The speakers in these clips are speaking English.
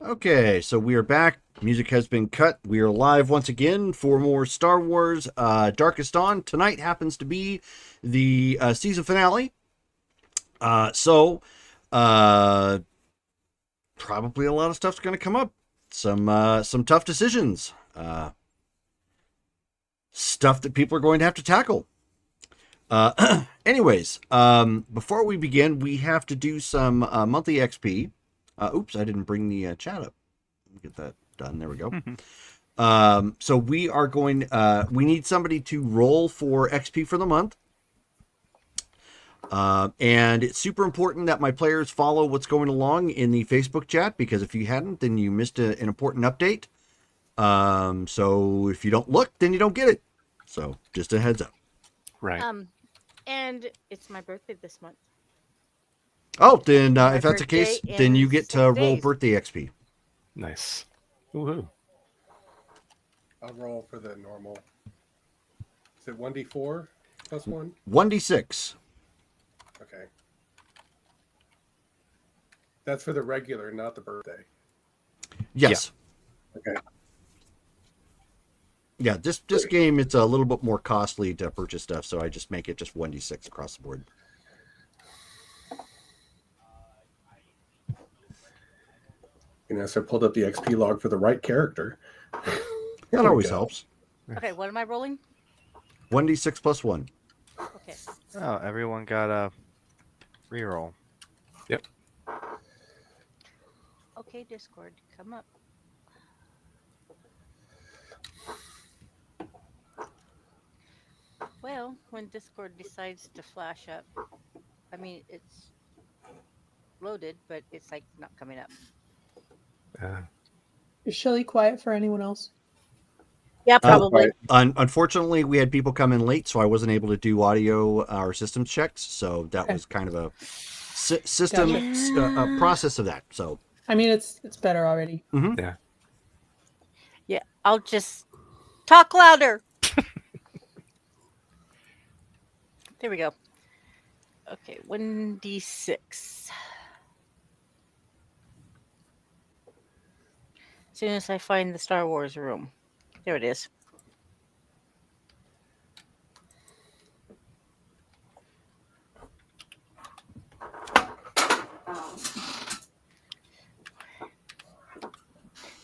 Okay, so we are back. Music has been cut. We are live once again for more Star Wars Darkest Dawn. Tonight happens to be the season finale. So probably a lot of stuff's going to come up. Some tough decisions. Stuff that people are going to have to tackle. Anyways, before we begin, we have to do some monthly XP. Oops, I didn't bring the chat up. Get that done. There we go. So we are going. We need somebody to roll for XP for the month. And it's super important that my players follow what's going along in the Facebook chat, because if you hadn't, then you missed an important update. So if you don't look, then you don't get it. So just a heads up. Right. And it's my birthday this month. Oh, then if that's the case, then you get to roll birthday XP. Nice. Woohoo. I'll roll for the normal. Is it 1d4 plus 1? 1d6. Okay. That's for the regular, not the birthday. Yes. Yeah. Okay. Yeah, this game, it's a little bit more costly to purchase stuff, so I just make it just 1d6 across the board. So I pulled up the XP log for the right character. That always helps. Okay, what am I rolling? 1d6 plus 1. Okay. Oh, everyone got a reroll. Yep. Okay, Discord, come up. Well, when Discord decides to flash up, I mean, it's loaded, but it's like not coming up. Is Shelly quiet for anyone else? Yeah, probably. Unfortunately, we had people come in late, so I wasn't able to do audio or systems checks. So that was kind of a system process of that. So I mean, it's better already. Mm-hmm. Yeah. Yeah, I'll just talk louder. There we go. Okay, 1d6. As soon as I find the Star Wars room. There it is.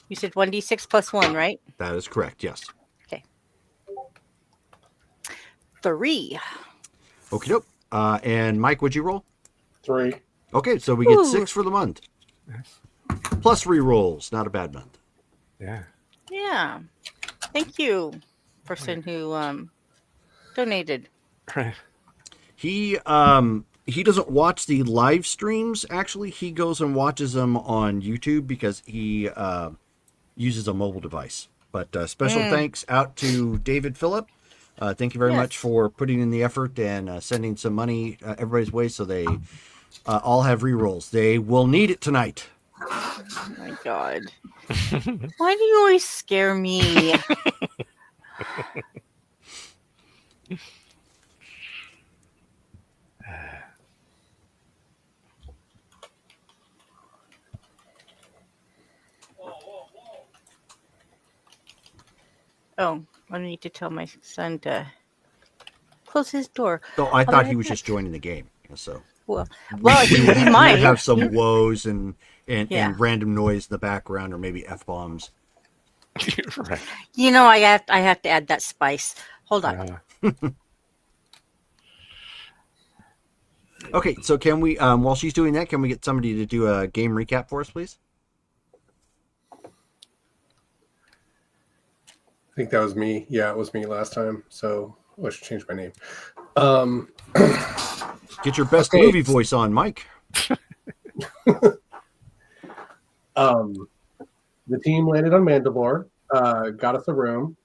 You said 1d6 plus 1, right? That is correct, yes. Okay. 3. Okie doke. And Mike, what'd you roll? 3. Okay, so we get 6 for the month. Nice. Plus re-rolls. Not a bad month. Yeah. Yeah. Thank you, person who donated. Right. He doesn't watch the live streams. Actually, he goes and watches them on YouTube because he uses a mobile device. But special thanks out to David Phillip. Thank you very much for putting in the effort and sending some money everybody's way so they all have re-rolls. They will need it tonight. Oh my god. Why do you always scare me? Oh, I need to tell my son to close his door. So I I'll be thought he right was back. just joining the game. So Well, we would he we might. would have some He- woes and Yeah. random noise in the background, or maybe f bombs. Right. You know, I have to add that spice. Hold on. Okay, so can we, while she's doing that, can we get somebody to do a game recap for us, please? I think that was me. Yeah, it was me last time. So I should change my name. Get your best Okay. movie voice on, Mike. The team landed on Mandalore, got us a room.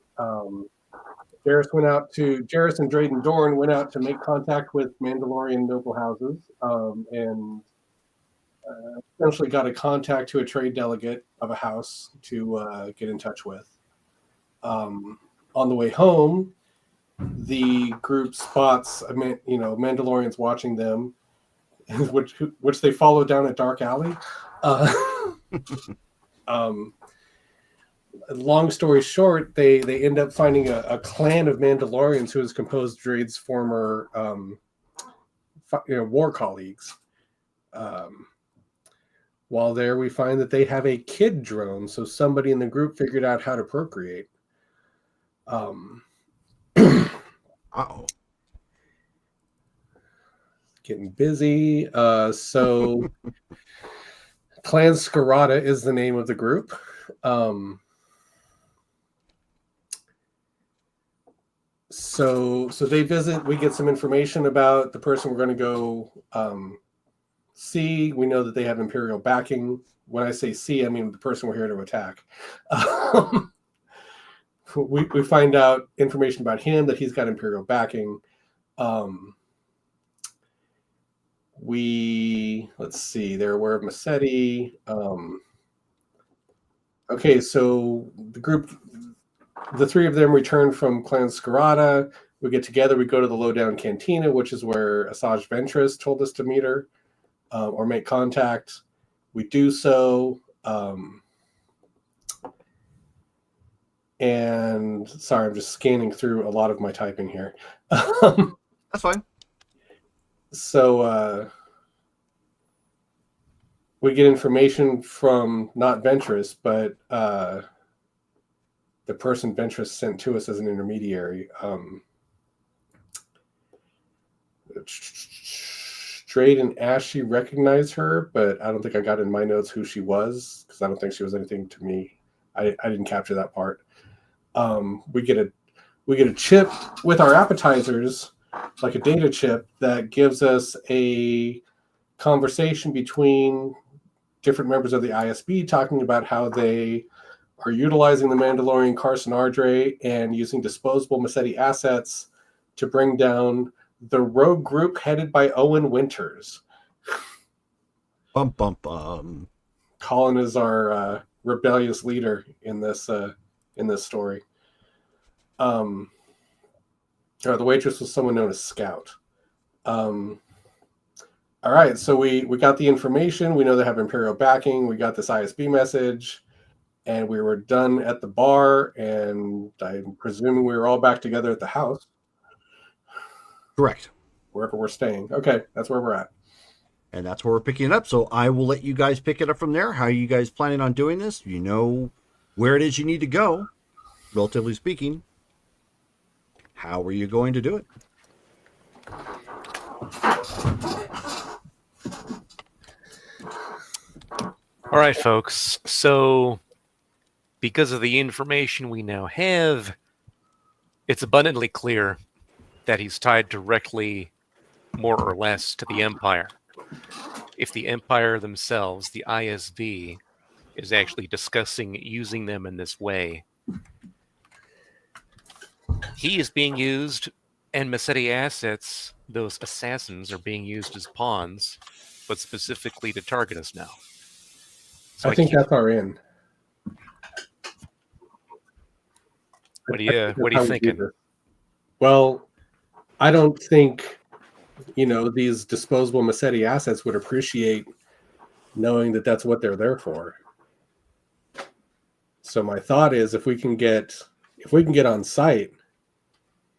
Jarrus and Drayden Dorn went out to make contact with Mandalorian noble houses, and essentially got a contact to a trade delegate of a house to get in touch with. On the way home, the group spots, Mandalorians watching them, which they follow down a dark alley. Long story short, they end up finding a clan of Mandalorians who is composed of Drade's former war colleagues. While there, we find that they have a kid drone, so somebody in the group figured out how to procreate. Uh-oh. Getting busy. So Clan Scarada is the name of the group. So they visit. We get some information about the person we're going to go see. We know that they have Imperial backing. When I say see, I mean the person we're here to attack. We find out information about him, that he's got Imperial backing. Let's see, they're aware of Massetti. Okay, so the three of them return from Clan Scarada. We get together, we go to the Lowdown Cantina, which is where Asajj Ventress told us to meet her or make contact. We do so. And sorry, I'm just scanning through a lot of my typing here. That's fine. So we get information from not Ventress, but the person Ventress sent to us as an intermediary. Straight and Ashy recognized her, but I don't think I got in my notes who she was, because I don't think she was anything to me. I didn't capture that part. We get a chip with our appetizers, like a data chip that gives us a conversation between different members of the ISB talking about how they are utilizing the Mandalorian Carson Ardre and using disposable Massetti assets to bring down the rogue group headed by Owen Winters. Bum, bum, bum. Colin is our rebellious leader in this story. The waitress was someone known as Scout. All right, so we got the information. We know they have Imperial backing. We got this ISB message, and we were done at the bar, and I'm presuming we were all back together at the house. Correct. Wherever we're staying. Okay, that's where we're at. And that's where we're picking it up. So I will let you guys pick it up from there. How are you guys planning on doing this? You know where it is you need to go, relatively speaking. How are you going to do it? All right, folks. So, because of the information we now have, it's abundantly clear that he's tied directly, more or less, to the Empire. If the Empire themselves, the ISV, is actually discussing using them in this way, he is being used, and Massetti assets, those assassins, are being used as pawns, but specifically to target us now. So I think can't- that's our in. what are I you think that's how we do thinking? this. Well, I don't think these disposable Massetti assets would appreciate knowing that that's what they're there for. So my thought is if we can get on site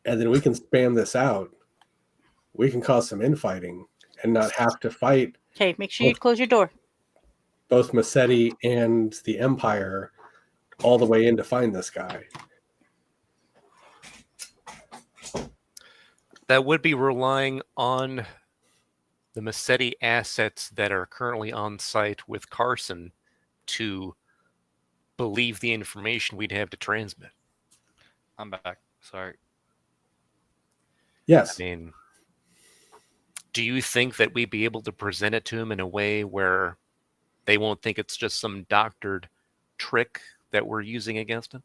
and then we can spam this out, we can cause some infighting and not have to fight Okay, make sure you close your door. both Massetti and the Empire all the way in to find this guy. That would be relying on the Massetti assets that are currently on site with Carson to believe the information we'd have to transmit. I'm back. Sorry. Yes. I mean, do you think that we'd be able to present it to them in a way where they won't think it's just some doctored trick that we're using against them?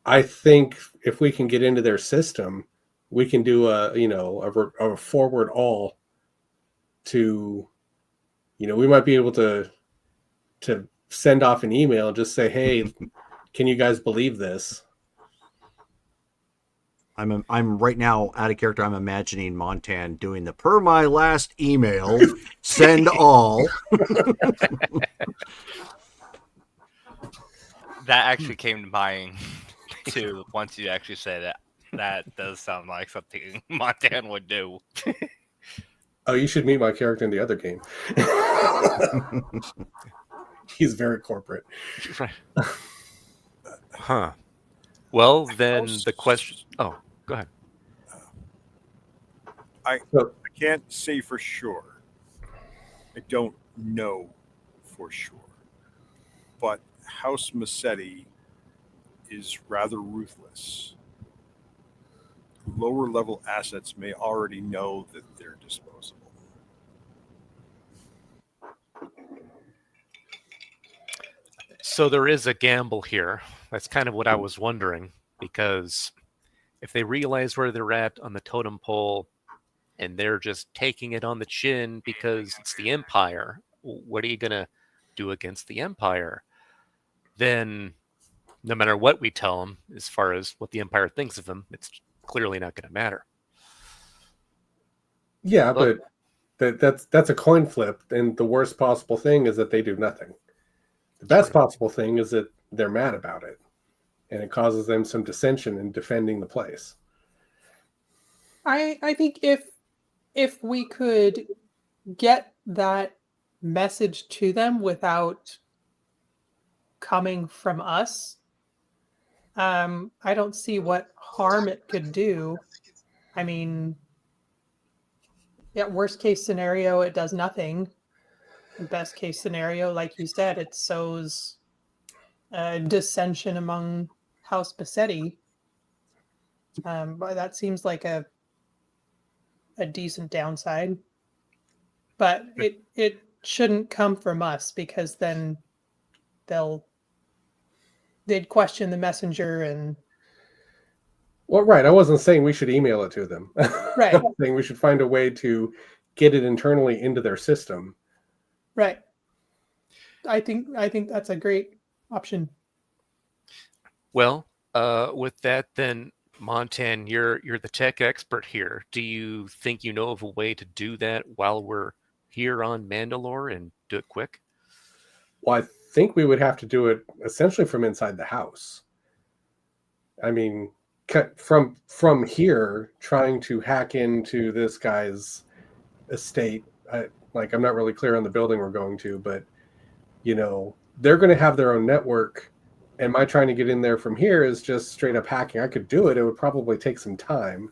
I think if we can get into their system, we can do a forward all to, we might be able to send off an email and just say, hey, can you guys believe this? I'm right now out of character. I'm imagining Montan doing the per my last email, send all. That actually came to mind too. Once you actually said that, that does sound like something Montan would do. Oh, you should meet my character in the other game. He's very corporate. Right. Huh. Well, then the question. Oh, go ahead. I can't say for sure. I don't know for sure. But House Massetti is rather ruthless. Lower level assets may already know that they're disposable. So there is a gamble here. That's kind of what I was wondering, because if they realize where they're at on the totem pole and they're just taking it on the chin because it's the Empire, what are you going to do against the Empire? Then no matter what we tell them, as far as what the Empire thinks of them, it's clearly not going to matter. Yeah, Look. but that's a coin flip, and the worst possible thing is that they do nothing. The best possible thing is that they're mad about it, and it causes them some dissension in defending the place. I think if we could get that message to them without coming from us, I don't see what harm it could do. I mean, yeah, worst case scenario, it does nothing. Best case scenario, like you said, it sows dissension among House Bassetti. But that seems like a decent downside. But it shouldn't come from us, because then they'd question the messenger. And Well, right. I wasn't saying we should email it to them. Right. I was saying we should find a way to get it internally into their system. right, I think that's a great option. Well, with that, then Montan, you're the tech expert here. Do you think you know of a way to do that while we're here on Mandalore and do it quick? Well, I think we would have to do it essentially from inside the house. I mean, from here, trying to hack into this guy's estate. I'm not really clear on the building we're going to, but they're going to have their own network, and my trying to get in there from here is just straight up hacking. I could do it. It would probably take some time,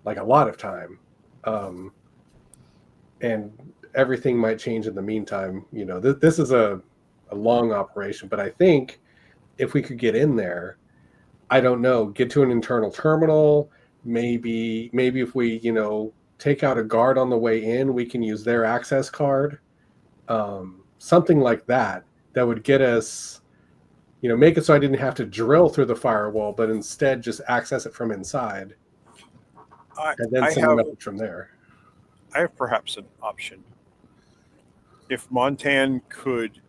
like a lot of time, and everything might change in the meantime. This is a long operation, but I think if we could get in there, I don't know, get to an internal terminal, maybe if we take out a guard on the way in, we can use their access card, something like that would get us, make it so I didn't have to drill through the firewall, but instead just access it from inside, and then send a message from there. I have perhaps an option. If Montan could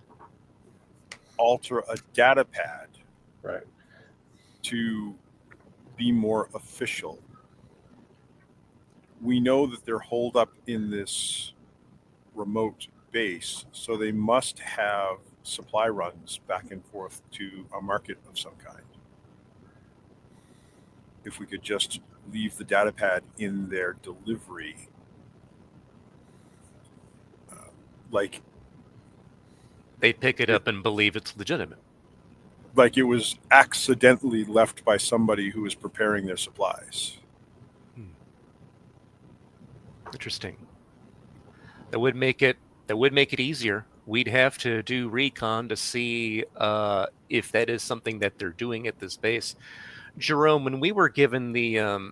alter a data pad Right. to be more official, we know that they're holed up in this remote base, so they must have supply runs back and forth to a market of some kind. If we could just leave the data pad in their delivery, like They pick it up and believe it's legitimate. it was accidentally left by somebody who was preparing their supplies. Interesting. That would make it easier. We'd have to do recon to see if that is something that they're doing at this base. Jerome, when we were given the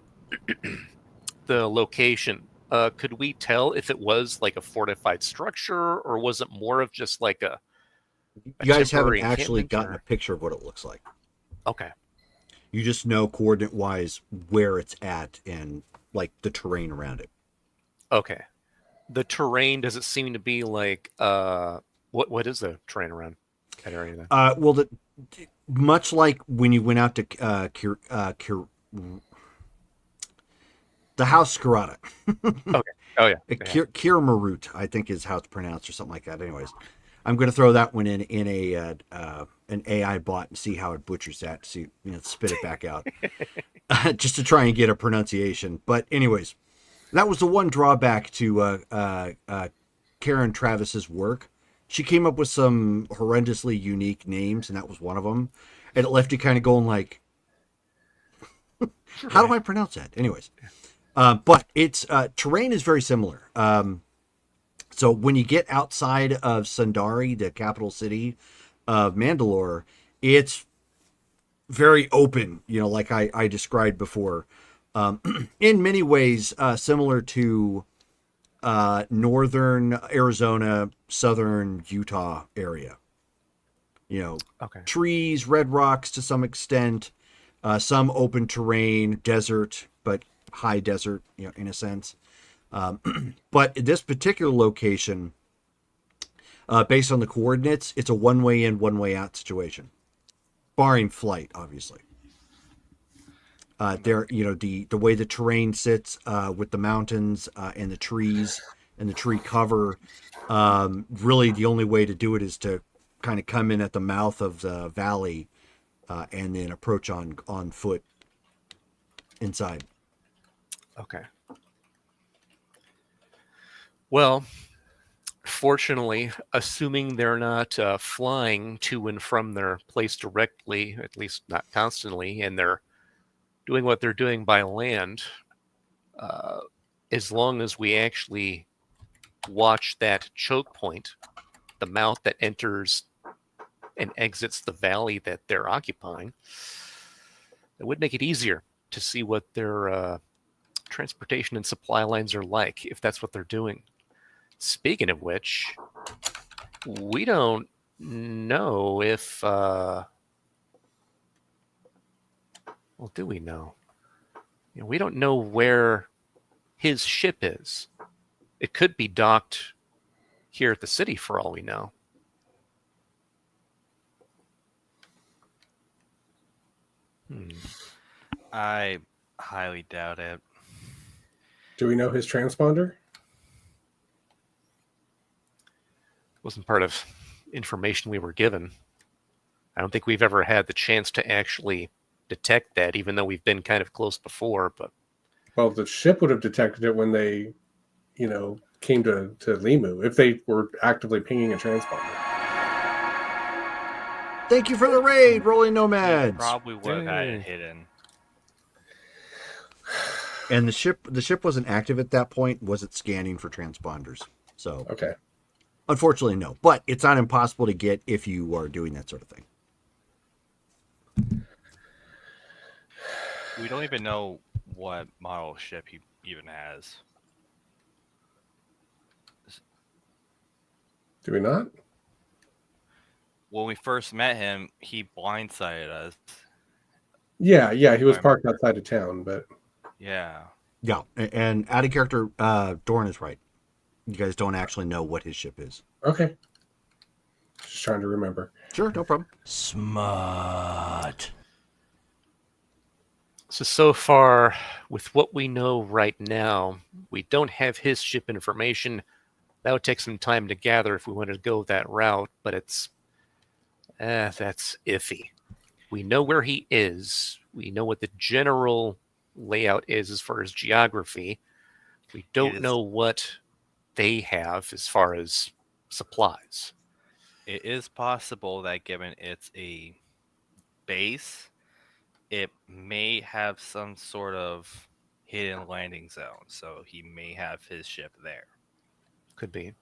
the location, could we tell if it was like a fortified structure or was it more of just like a You guys haven't temporary actually encampment, gotten or- a picture of what it looks like. Okay. You just know coordinate wise where it's at and like the terrain around it. Okay. The terrain, does it seem to be like what is the terrain around that area then? Well, much like when you went out to the House Scarata. Okay. Oh yeah. Kiramarut, I think is how it's pronounced, or something like that. Anyways, I'm going to throw that one in a an AI bot and see how it butchers that. See, spit it back out, just to try and get a pronunciation. But anyways, that was the one drawback to Karen Travis's work. She came up with some horrendously unique names, and that was one of them. And it left you kind of going like, how do I pronounce that? Anyways, but its terrain is very similar. So when you get outside of Sundari, the capital city of Mandalore, it's very open, like I described before. In many ways, similar to northern Arizona, southern Utah area. Okay. Trees, red rocks to some extent, some open terrain, desert, but high desert, in a sense. But this particular location, based on the coordinates, it's a one-way in, one-way out situation, barring flight, obviously. There, the way the terrain sits with the mountains and the trees and the tree cover, really the only way to do it is to kind of come in at the mouth of the valley and then approach on foot inside. Okay. Well, fortunately, assuming they're not flying to and from their place directly, at least not constantly, and they're doing what they're doing by land, as long as we actually watch that choke point, the mouth that enters and exits the valley that they're occupying, it would make it easier to see what their transportation and supply lines are like, if that's what they're doing. Speaking of which, we don't know if well, do we know? We don't know where his ship is. It could be docked here at the city for all we know. I highly doubt it. Do we know his transponder? Wasn't part of information we were given. I don't think we've ever had the chance to actually detect that, even though we've been kind of close before. But Well, the ship would have detected it when they, came to Limu, if they were actively pinging a transponder. Thank you for the raid, Rolling He Nomads. probably would have had Yay. it hidden. And the ship wasn't active at that point. Was it scanning for transponders? So Okay. unfortunately, no. But it's not impossible to get if you are doing that sort of thing. We don't even know what model ship he even has. Do we not? When we first met him, he blindsided us. Yeah, he was I parked remember. outside of town, but Yeah. Yeah, and out of character, Doran is right. You guys don't actually know what his ship is. Okay. Just trying to remember. Sure, no problem. Smart. So far, with what we know right now, we don't have his ship information. That would take some time to gather if we wanted to go that route, but that's iffy. We know where he is. We know what the general layout is as far as geography. We don't know what they have as far as supplies. It is possible that given it's a base, it may have some sort of hidden landing zone. So he may have his ship there. Could be.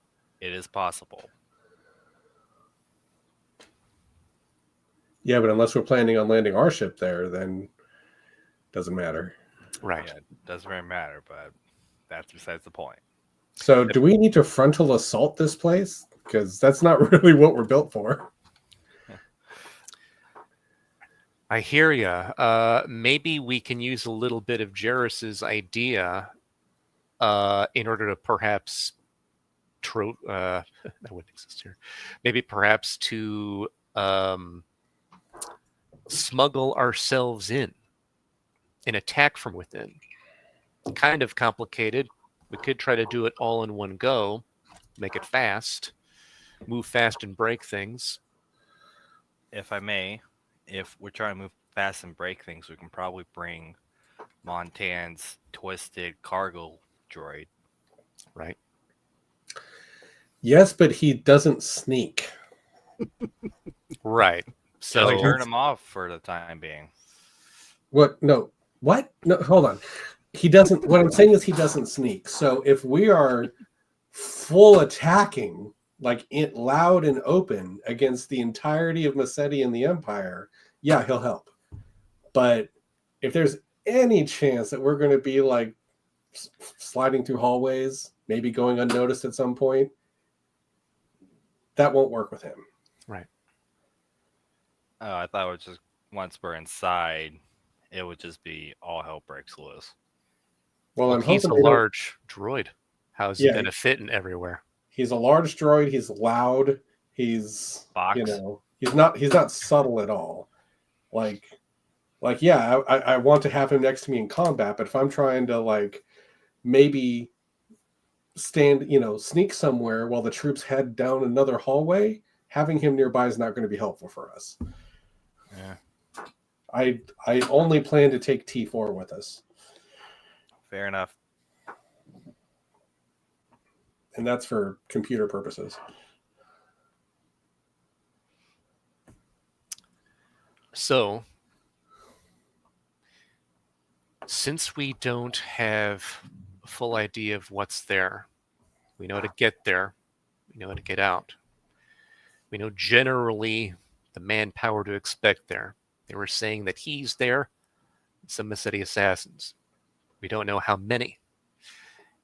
It is possible. Yeah, but unless we're planning on landing our ship there, then it doesn't matter. Right. Yeah, it doesn't really matter, but that's besides the point. So do we need to frontal assault this place? Because that's not really what we're built for. I hear ya. Maybe we can use a little bit of Jarrus's idea in order to perhaps that wouldn't exist here. Maybe perhaps to smuggle ourselves in and attack from within. Kind of complicated. We could try to do it all in one go, make it fast, move fast and break things. If I may, if we're trying to move fast and break things, we can probably bring Montan's twisted cargo droid. Right. Yes, but he doesn't sneak. Right. So So turn him off for the time being. What? No. What? No, hold on. He doesn't. What I'm saying is he doesn't sneak. So if we are full attacking, like loud and open against the entirety of Massetti and the Empire, yeah, he'll help. But if there's any chance that we're going to be like sliding through hallways, maybe going unnoticed at some point, that won't work with him. right. Oh, I thought it was just once we're inside, it would just be all hell breaks loose. Well, I'm He's a hoping they don't- large droid. How's he gonna fit in everywhere? He's a large droid. He's loud. He's Box. He's not subtle at all. Like yeah, I want to have him next to me in combat, but if I'm trying to like maybe stand, sneak somewhere while the troops head down another hallway, having him nearby is not going to be helpful for us. Yeah. I only plan to take T4 with us. Fair enough. And that's for computer purposes. So, since we don't have a full idea of what's there, we know how to get there, we know how to get out. We know generally the manpower to expect there. They were saying that he's there, some Massetti assassins. We don't know how many.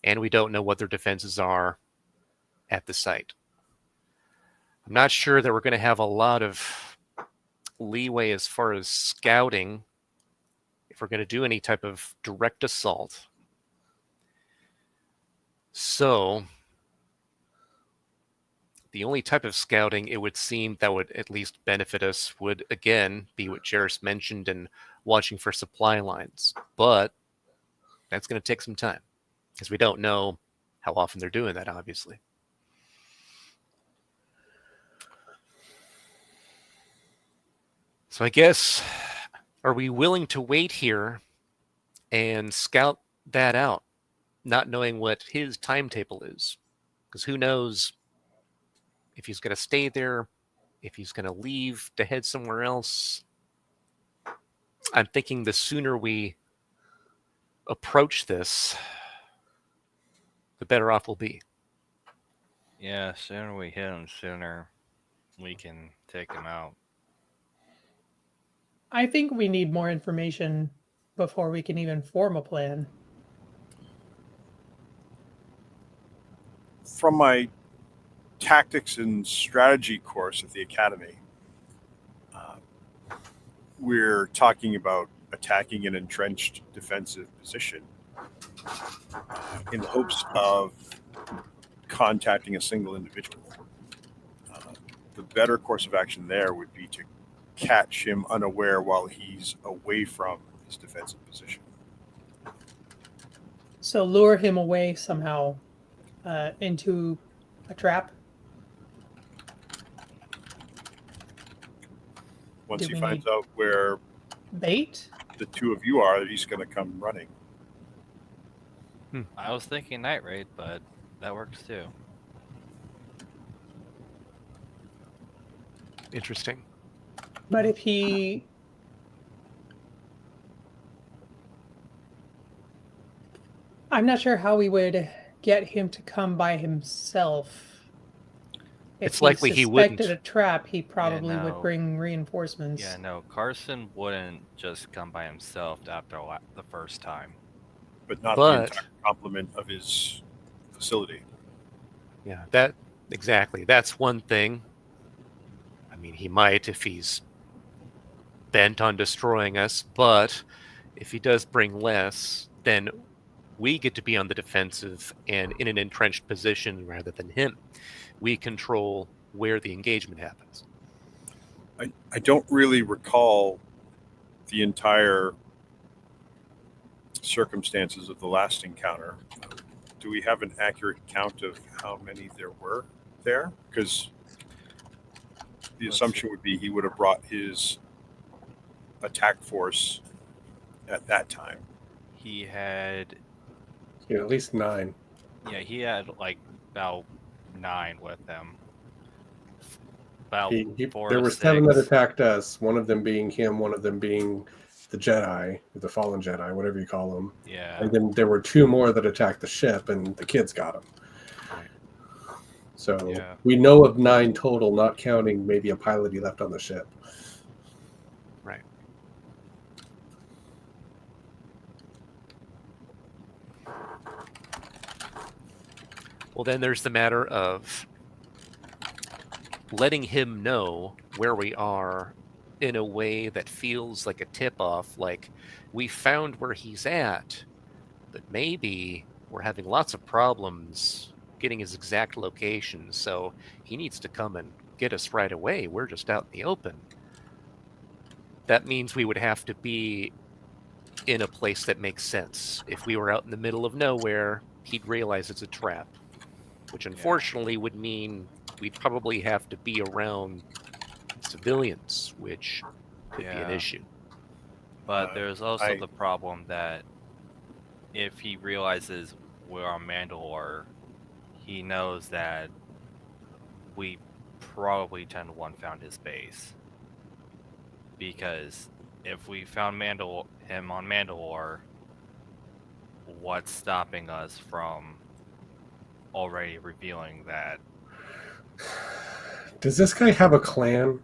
And we don't know what their defenses are at the site. I'm not sure that we're going to have a lot of leeway as far as scouting if we're going to do any type of direct assault. So, the only type of scouting it would seem that would at least benefit us would, again, be what Jarrus mentioned and watching for supply lines. But that's going to take some time because we don't know how often they're doing that, obviously. So I guess, are we willing to wait here and scout that out, not knowing what his timetable is? Because who knows if he's going to stay there, if he's going to leave to head somewhere else. I'm thinking the sooner we approach this, the better off we'll be. Yeah, sooner we hit him, sooner we can take him out. I think we need more information before we can even form a plan. From my tactics and strategy course at the academy, we're talking about attacking an entrenched defensive position in the hopes of contacting a single individual. The better course of action there would be to catch him unaware while he's away from his defensive position. So lure him away somehow into a trap. Once Do he we finds need out where bait? the two of you are, he's going to come running. I was thinking night raid, but that works too. Interesting. But if he I'm not sure how we would get him to come by himself. If It's likely he wouldn't. suspected a trap, he probably would no. bring reinforcements. Yeah, no, Carson wouldn't just come by himself after the first time. But not the But entire complement of his facility. yeah, that exactly. That's one thing. I mean, he might if he's bent on destroying us, but if he does bring less, then we get to be on the defensive and in an entrenched position rather than him. We control where the engagement happens. I don't really recall the entire circumstances of the last encounter. Do we have an accurate count of how many there were there? Because the assumption would be he would have brought his attack force at that time. He had, At least 9. yeah, he had like about 9 with him. About four There to were 7 that 6. attacked us. One of them being him. One of them being the Jedi, the fallen Jedi, whatever you call them. Yeah. And then there were 2 more that attacked the ship, and the kids got them. Right. So Yeah. we know of 9 total, not counting maybe a pilot he left on the ship. Right. Well, then there's the matter of letting him know where we are in a way that feels like a tip-off, like we found where he's at, but maybe we're having lots of problems getting his exact location, so he needs to come and get us right away. We're just out in the open. That means we would have to be in a place that makes sense. If we were out in the middle of nowhere, he'd realize it's a trap, which unfortunately would mean we'd probably have to be around civilians, which could be an Yeah. issue. But there's also I- the problem that if he realizes we're on Mandalore, he knows that we probably 10-1 found his base. Because if we found him on Mandalore, what's stopping us from already revealing that? Does this guy have a clan?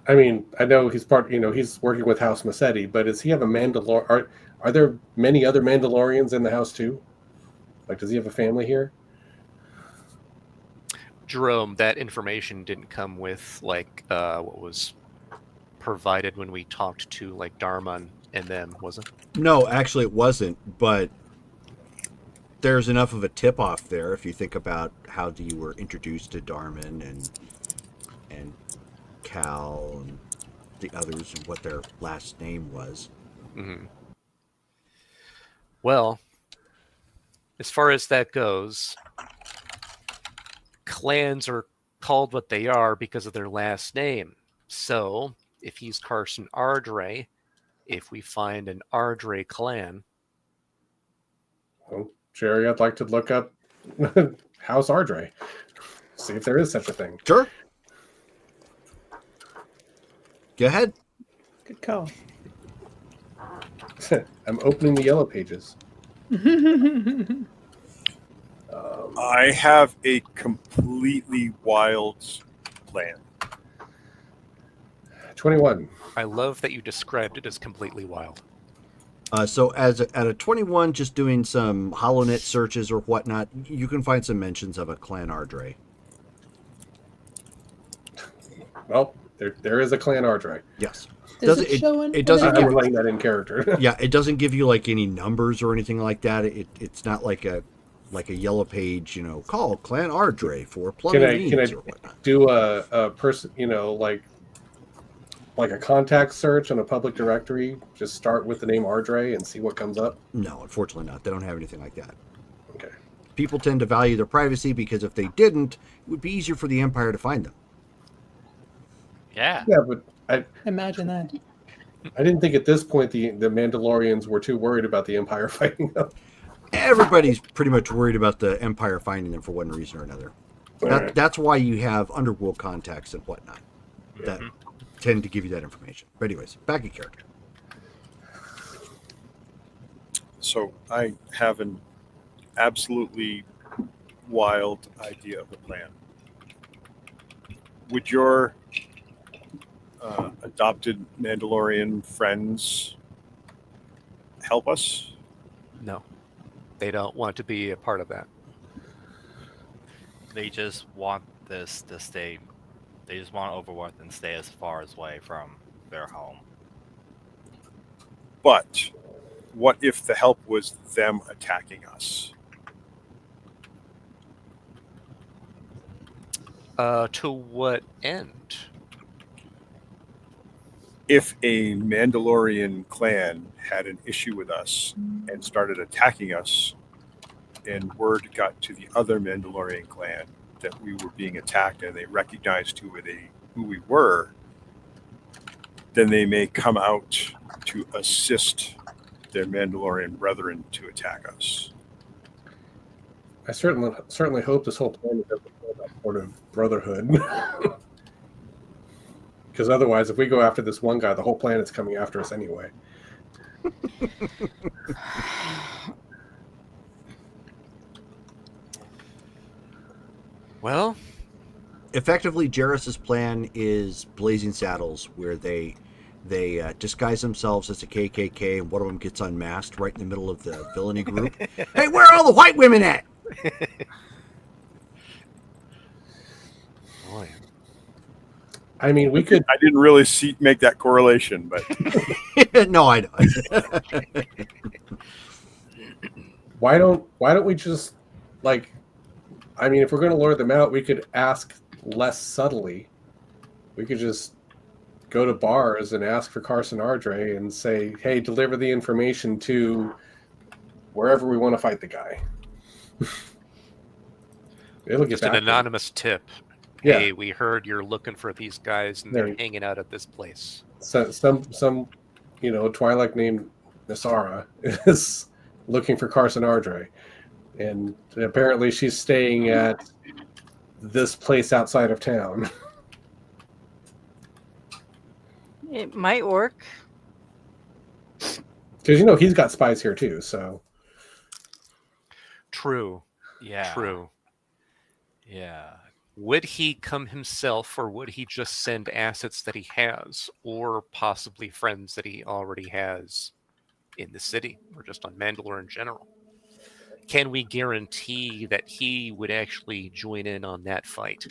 I mean, I know he's he's working with House Massetti, but does he have a Mandalore? Are there many other Mandalorians in the house too? Like, does he have a family here? Jerome, that information didn't come with like what was provided when we talked to like Darman and them, was it? No, actually, it wasn't. But there's enough of a tip-off there if you think about how you were introduced to Darman and Cal and the others and what their last name was. Mm-hmm. Well, as far as that goes, clans are called what they are because of their last name. So, if he's Carson Ardre, if we find an Ardre clan... Well, Jerry, I'd like to look up House Ardre. See if there is such a thing. Sure. Go ahead. Good call. I'm opening the yellow pages. I have a completely wild plan. 21. I love that you described it as completely wild. So at a 21, just doing some HoloNet searches or whatnot, you can find some mentions of a clan Ardre. Well, there is a Clan Ardrey. Yes. Does it show in? it doesn't in give- I'm relaying that in character. Yeah, it doesn't give you like any numbers or anything like that. It's not like a yellow page, call Clan Ardrey for plumbing Can I needs or whatnot. do a person, like a contact search on a public directory? Just start with the name Ardrey and see what comes up. No, unfortunately not. They don't have anything like that. Okay. People tend to value their privacy because if they didn't, it would be easier for the Empire to find them. Yeah. Yeah, but Imagine that. I didn't think at this point the Mandalorians were too worried about the Empire fighting them. Everybody's pretty much worried about the Empire finding them for one reason or another. Alright. That's why you have underworld contacts and whatnot that tend to give you that information. But anyways, back in character. So I have an absolutely wild idea of a plan. Would your adopted Mandalorian friends help us? No, they don't want to be a part of that. They just want this to stay. They just want Overworth and stay as far away from their home. But what if the help was them attacking us? To what end? If a Mandalorian clan had an issue with us and started attacking us, and word got to the other Mandalorian clan that we were being attacked and they recognized who we were, then they may come out to assist their Mandalorian brethren to attack us. I certainly hope this whole plan doesn't feel that sort of brotherhood. Because otherwise, if we go after this one guy, the whole planet's coming after us anyway. Well, Effectively, Jarrus's plan is Blazing Saddles, where they disguise themselves as a KKK, and one of them gets unmasked right in the middle of the villainy group. Hey, where are all the white women at? boy. I mean, we could. I didn't really make that correlation, but No, I don't. Why don't we just like? I mean, if we're going to lure them out, we could ask less subtly. We could just go to bars and ask for Carson Ardrey and say, "Hey, deliver the information to wherever we want to fight the guy." It'll get Just an back to them. anonymous tip. Yeah. Hey, we heard you're looking for these guys and There they're you- hanging out at this place. So, some Twi'lek named Nasara is looking for Carson Ardrey, and apparently she's staying at this place outside of town. It might work. Because he's got spies here too. So True. Yeah. True. Yeah. Would he come himself, or would he just send assets that he has, or possibly friends that he already has in the city, or just on Mandalore in general? Can we guarantee that he would actually join in on that fight?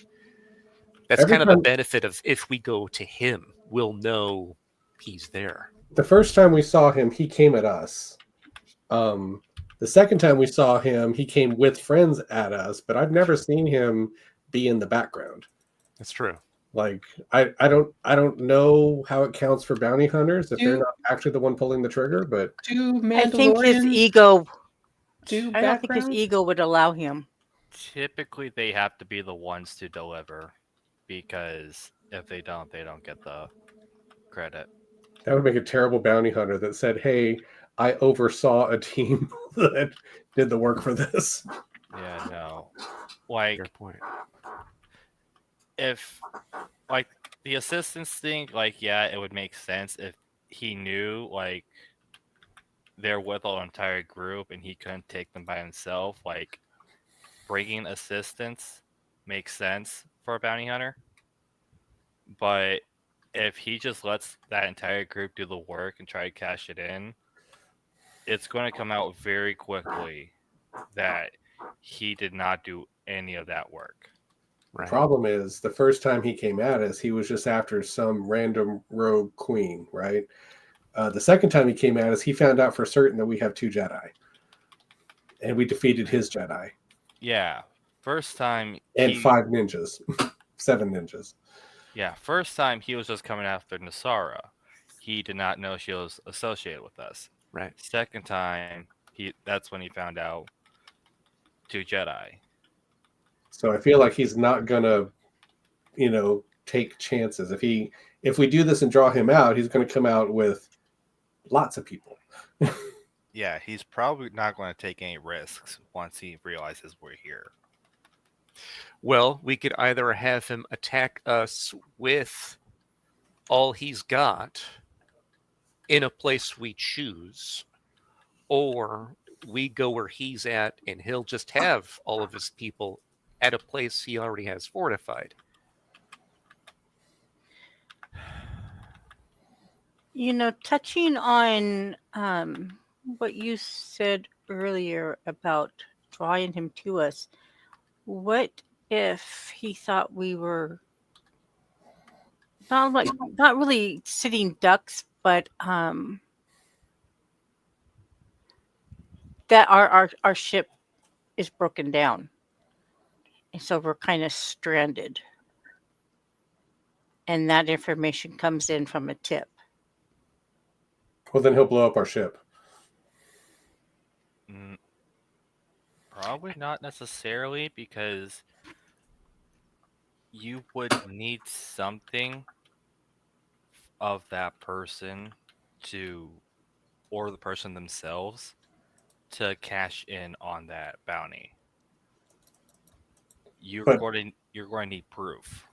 That's Every kind of the time- benefit of if we go to him, we'll know he's there. the first time we saw him, he came at us. The second time we saw him, he came with friends at us, but I've never seen him be in the background. That's true. Like I don't know how it counts for bounty hunters if they're Do- not actually the one pulling the trigger, but Do I think his Mandalorians ego. do I don't think his background? ego would allow him. Typically, they have to be the ones to deliver, because if they don't get the credit. that would make a terrible bounty hunter that said, "Hey, I oversaw a team that did the work for this." Yeah, no. Like, Fair point. if like the assistance thing, like, yeah, it would make sense if he knew like they're with an entire group and he couldn't take them by himself. Like, bringing assistance makes sense for a bounty hunter, but if he just lets that entire group do the work and try to cash it in, it's going to come out very quickly that he did not do any of that work. Right. Problem is, the first time he came at us, he was just after some random rogue queen, right? The second time he came at us, he found out for certain that we have 2 Jedi, and we defeated his Jedi Yeah. First time and he 5 ninjas, 7 ninjas. Yeah, first time he was just coming after Nasara. He did not know she was associated with us. Right. Second time, that's when he found out 2 Jedi. So I feel like he's not gonna, take chances. If we do this and draw him out, he's gonna come out with lots of people. Yeah, he's probably not going to take any risks once he realizes we're here. Well, we could either have him attack us with all he's got in a place we choose, or we go where he's at and he'll just have all of his people at a place he already has fortified. Touching on what you said earlier about drawing him to us, what if he thought we were not really sitting ducks, but that our ship is broken down, and so we're kind of stranded, and that information comes in from a tip. Well, then he'll blow up our ship. Probably not necessarily, because you would need something of that person or the person themselves to cash in on that bounty. You're going to need proof.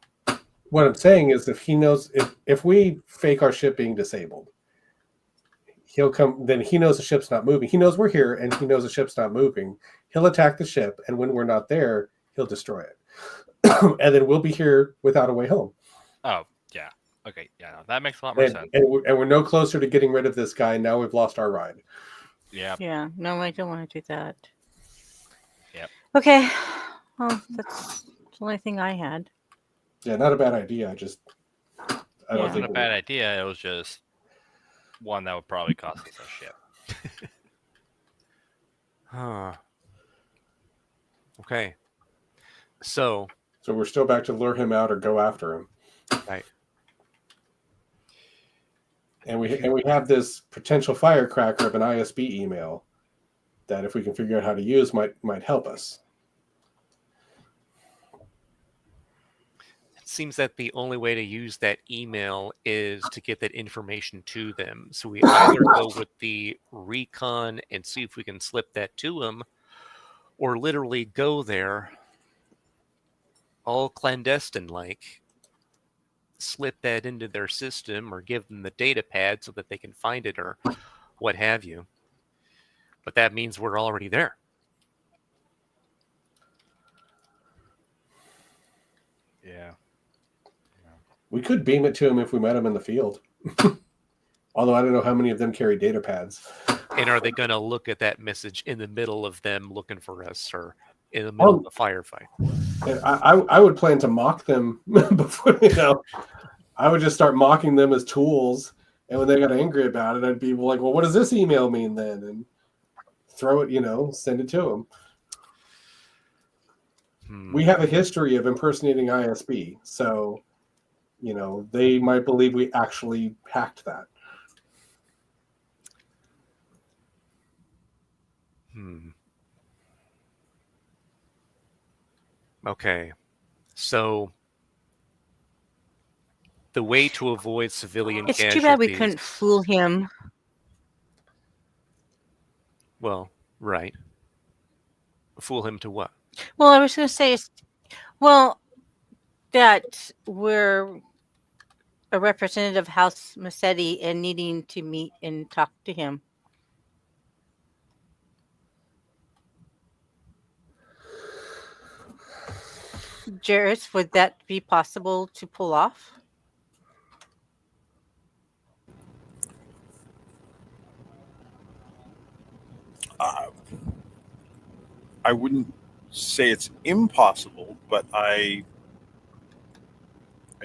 What I'm saying is, if we fake our ship being disabled, he'll come. Then he knows the ship's not moving. He knows we're here, and he knows the ship's not moving. He'll attack the ship, and when we're not there, he'll destroy it, and then we'll be here without a way home. Oh yeah, okay, yeah, no, that makes a lot more sense. And we're no closer to getting rid of this guy. Now we've lost our ride. Yeah. No, I don't want to do that. Yep. Okay. Well, that's the only thing I had. Yeah, not a bad idea. I don't It wasn't think a bad idea. It was just one that would probably cost us our ship. Huh. Okay. So we're still back to lure him out or go after him. Right. And we have this potential firecracker of an ISB email that, if we can figure out how to use, might help us. it seems that the only way to use that email is to get that information to them. So we either go with the recon and see if we can slip that to them, or literally go there all clandestine like, slip that into their system or give them the data pad so that they can find it or what have you. But that means we're already there. Yeah. We could beam it to him if we met him in the field. Although I don't know how many of them carry data pads. And are they going to look at that message in the middle of them looking for us, or in the middle of the firefight? I would plan to mock them before, I would just start mocking them as tools. And when they got angry about it, I'd be like, well, what does this email mean then? And throw it, send it to them. We have a history of impersonating ISB. So, they might believe we actually hacked that. Okay. So the way to avoid civilian It's casualties... too bad we couldn't fool him. Well, right. Fool him to what? Well, I was going to say, that we're a representative of House Massetti and needing to meet and talk to him. Jarrett, would that be possible to pull off? I wouldn't say it's impossible, but I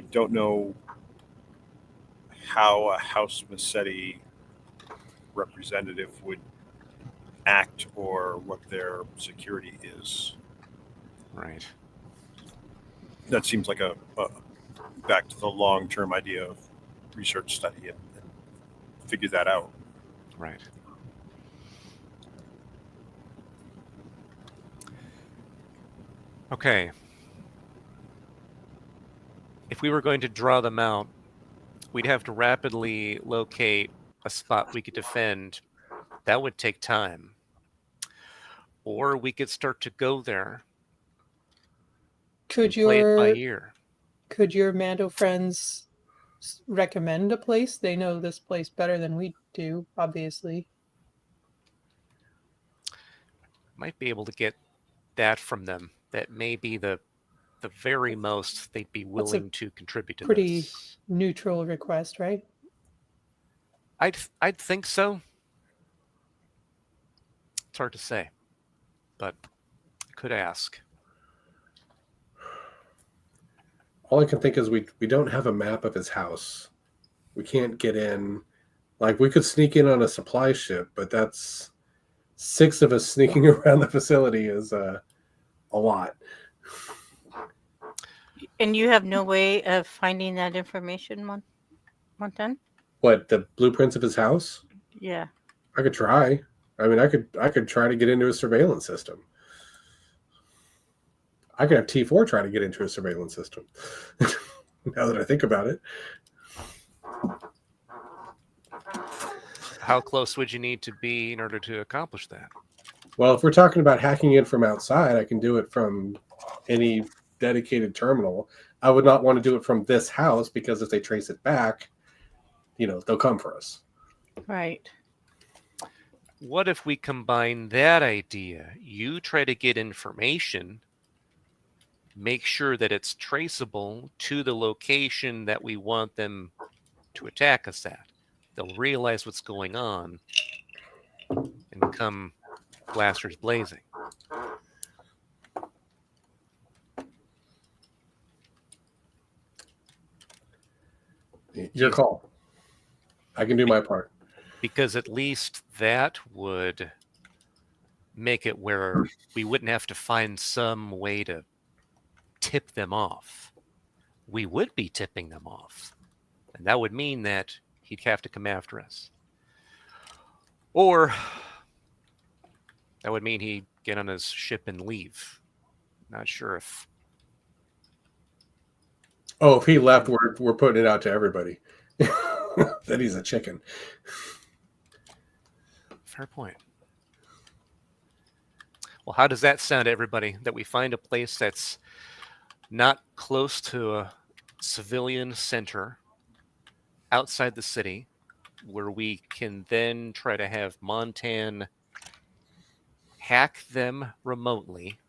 I don't know how a House Massetti representative would act or what their security is. Right. That seems like a back to the long-term idea of research study and figure that out. Right. Okay. If we were going to draw them out, we'd have to rapidly locate a spot we could defend. That would take time. Or we could start to go there Could and play it by your ear. could your Mando friends recommend a place? They know this place better than we do, obviously. Might be able to get that from them. That may be the very most they'd be That's a willing to contribute to pretty this. neutral request, right? I'd think so. It's hard to say, but I could ask. All I can think is we don't have a map of his house. We can't get in. Like, we could sneak in on a supply ship, but that's 6 of us sneaking around the facility is a lot. And you have no way of finding that information, Montan? What, the blueprints of his house? Yeah. I could try. I mean, I could try to get into a surveillance system. I could have T4 try to get into a surveillance system. Now that I think about it. How close would you need to be in order to accomplish that? Well, if we're talking about hacking in from outside, I can do it from any dedicated terminal. I would not want to do it from this house because if they trace it back, they'll come for us. Right. What if we combine that idea? You try to get information, make sure that it's traceable to the location that we want them to attack us at. They'll realize what's going on and come blasters blazing. Your call. I can do my part. Because at least that would make it where we wouldn't have to find some way to tip them off. We would be tipping them off. And that would mean that he'd have to come after us. Or that would mean he'd get on his ship and leave. Not sure if... Oh, if he left, we're putting it out to everybody. That he's a chicken. Fair point. Well, how does that sound, everybody? That we find a place that's not close to a civilian center outside the city, where we can then try to have Montan hack them remotely,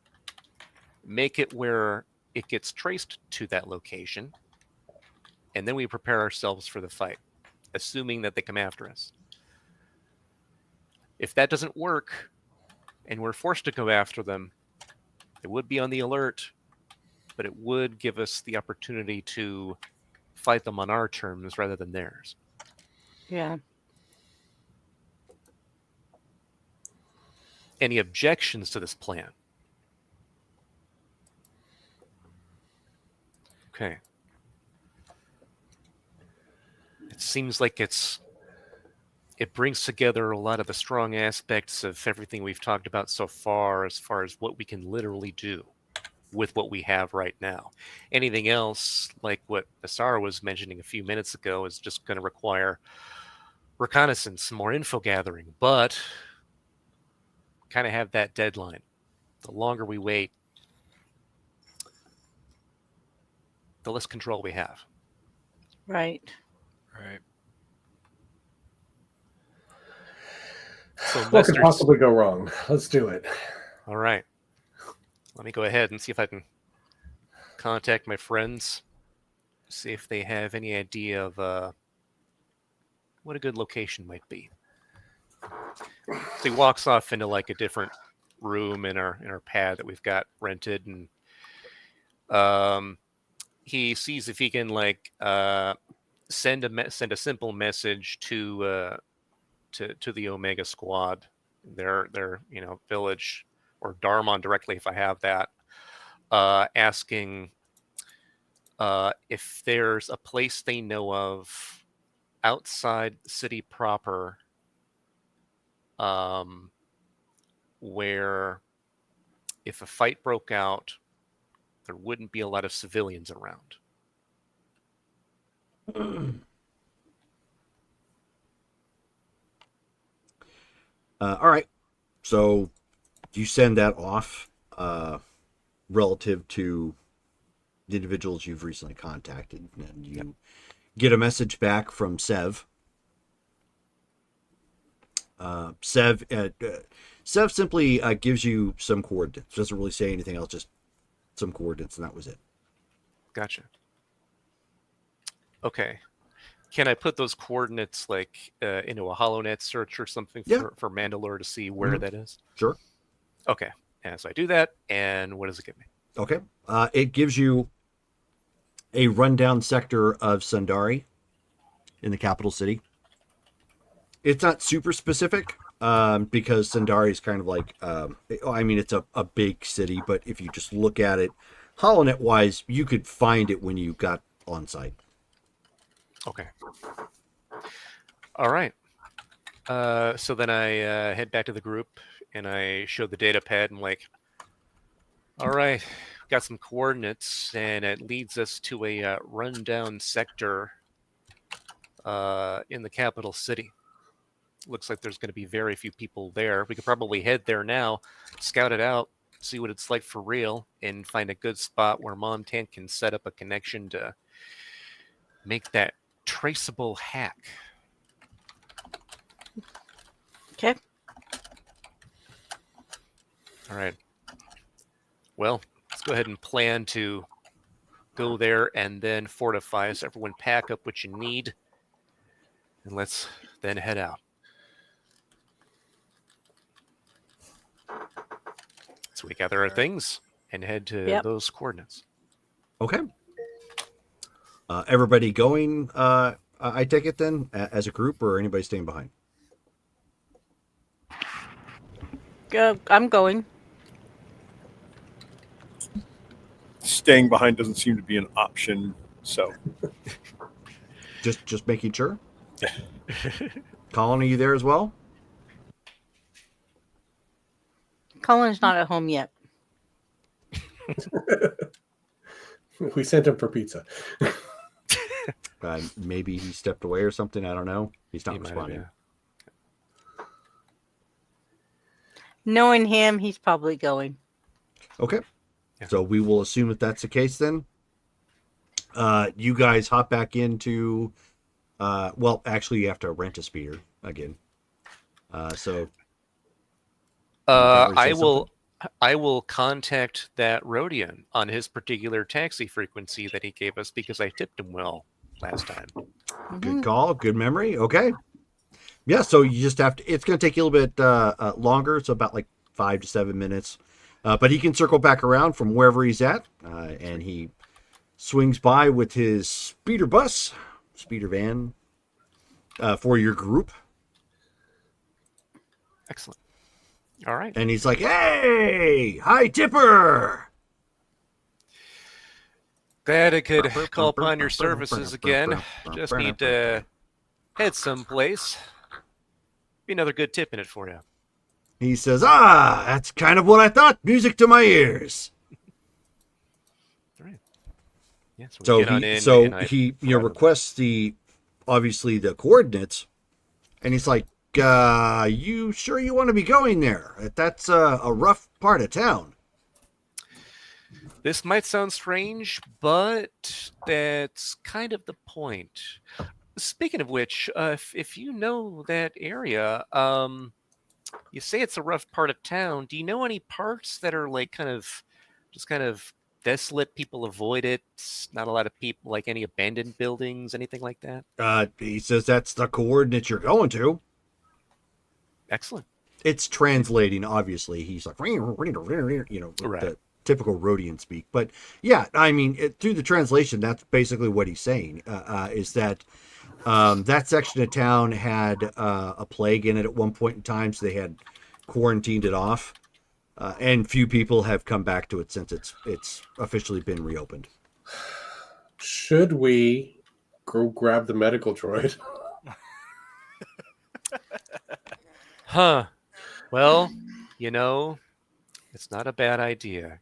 make it where it gets traced to that location, and then we prepare ourselves for the fight, assuming that they come after us. If that doesn't work, and we're forced to go after them, it would be on the alert, but it would give us the opportunity to fight them on our terms rather than theirs. Yeah. Any objections to this plan? Okay. It seems like it brings together a lot of the strong aspects of everything we've talked about so far as what we can literally do with what we have right now. Anything else, like what Asara was mentioning a few minutes ago, is just going to require reconnaissance, more info gathering, but kind of have that deadline. The longer we wait, the less control we have. Right. Right. So What could Lester's... possibly go wrong? Let's do it. All right. Let me go ahead and see if I can contact my friends, see if they have any idea of what a good location might be. So he walks off into like a different room in our pad that we've got rented, and he sees if he can send a simple message to the Omega Squad, their village, or Darmon directly if I have that, asking if there's a place they know of outside the city proper, where if a fight broke out, there wouldn't be a lot of civilians around. All right. So you send that off relative to the individuals you've recently contacted, and you get a message back from Sev. Sev simply gives you some coordinates. Doesn't really say anything else, just some coordinates, and that was it. Gotcha. Okay. Can I put those coordinates into a HoloNet search or something for Mandalore to see where that is? Sure. Okay. And so I do that, and what does it give me? Okay. It gives you a rundown sector of Sundari in the capital city. It's not super specific because Sundari is kind of like, it's a big city, but if you just look at it HoloNet wise, you could find it when you got on site. Okay. All right. So then I head back to the group and I show the data pad and all right, got some coordinates and it leads us to a rundown sector in the capital city. Looks like there's going to be very few people there. We could probably head there now, scout it out, see what it's like for real, and find a good spot where Montan can set up a connection to make that traceable hack. Okay. All right. Well, let's go ahead and plan to go there and then fortify. So everyone pack up what you need, and let's then head out. So we gather our things and head to those coordinates. Okay. Everybody going, I take it then, as a group, or anybody staying behind? I'm going. Staying behind doesn't seem to be an option, so. Just making sure? Colin, are you there as well? Colin's not at home yet. We sent him for pizza. Maybe he stepped away or something. I don't know. He's not responding. Knowing him, he's probably going. Okay. Yeah. So we will assume that that's the case then. You guys hop back into... actually, you have to rent a speeder again. I will contact that Rodian on his particular taxi frequency that he gave us because I tipped him well last time. Good call. Good memory. Okay. Yeah, so you just have to... It's going to take you a little bit longer. It's about 5 to 7 minutes. But he can circle back around from wherever he's at. And he swings by with his speeder van, for your group. Excellent. All right. And he's like, hey, hi, Tipper. Glad I could call upon your services again. Just need to head someplace. Be another good tip in it for you. He says, that's kind of what I thought. Music to my ears. All right. Yeah, he requests obviously the coordinates, and he's like, you sure you want to be going there? That's a rough part of town. This might sound strange, but that's kind of the point. Speaking of which, if you know that area, you say it's a rough part of town. Do you know any parts that are kind of desolate? People avoid it. Not a lot of people, any abandoned buildings, anything like that? He says that's the coordinates you're going to. Excellent. It's translating, obviously. He's like, right. typical Rhodian speak. But yeah, I mean, through the translation, that's basically what he's saying, is that that section of town had a plague in it at one point in time, so they had quarantined it off. And few people have come back to it since it's officially been reopened. Should we go grab the medical droid? Huh. Well, it's not a bad idea.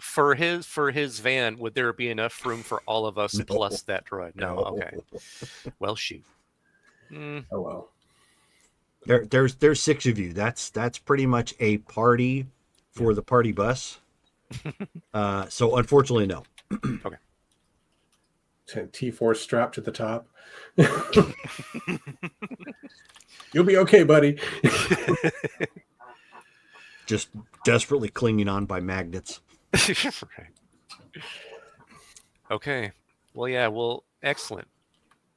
For his van, would there be enough room for all of us No. plus that droid? No. Okay. Well, shoot. Oh well. There's 6 of you. That's pretty much a party for the party bus. So unfortunately, no. Okay. T4 strapped to the top. You'll be okay, buddy. Just desperately clinging on by magnets. Right. Okay. Well, yeah. Well, excellent.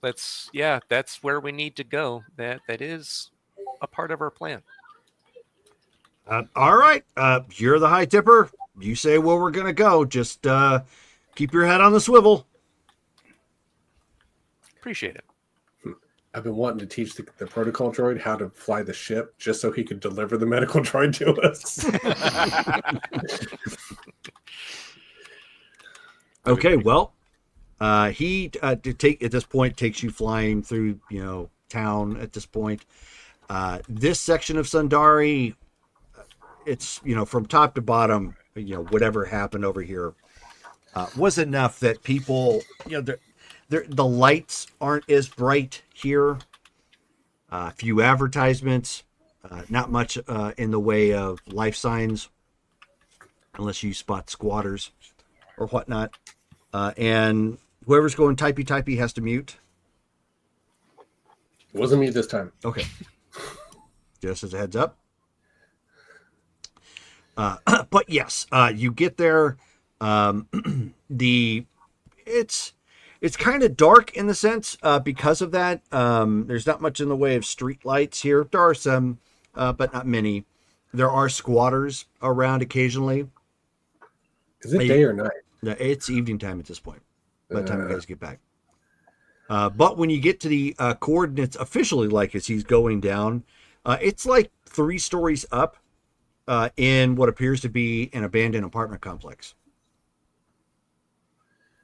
That's where we need to go. That is a part of our plan. All right. You're the high tipper. You say where we're gonna go. Just keep your head on the swivel. Appreciate it. I've been wanting to teach the protocol droid how to fly the ship just so he could deliver the medical droid to us. Okay. Well, he at this point takes you flying through town. At this point, this section of Sundari, it's from top to bottom. Whatever happened over here was enough that people the lights aren't as bright here. Few advertisements, not much in the way of life signs, unless you spot squatters or whatnot. And whoever's going typey has to mute. It wasn't me this time. Okay. Just as a heads up. But yes, you get there. It's kind of dark in the sense because of that. There's not much in the way of street lights here. There are some, but not many. There are squatters around occasionally. Is it day or night? It's evening time at this point. By the time you guys get back. But when you get to the coordinates officially, like as he's going down, it's like 3 stories up in what appears to be an abandoned apartment complex.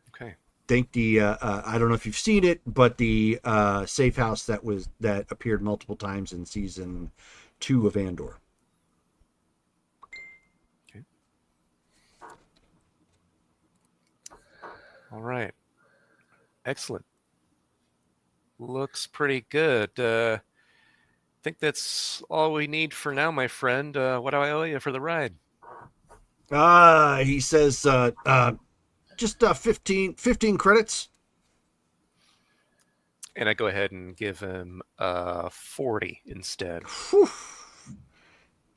Okay. Think I don't know if you've seen it, but the safe house that appeared multiple times in season 2 of Andor. Okay. All right. Excellent. Looks pretty good. I think that's all we need for now, my friend. What do I owe you for the ride? He says just 15 credits. And I go ahead and give him 40 instead. Whew.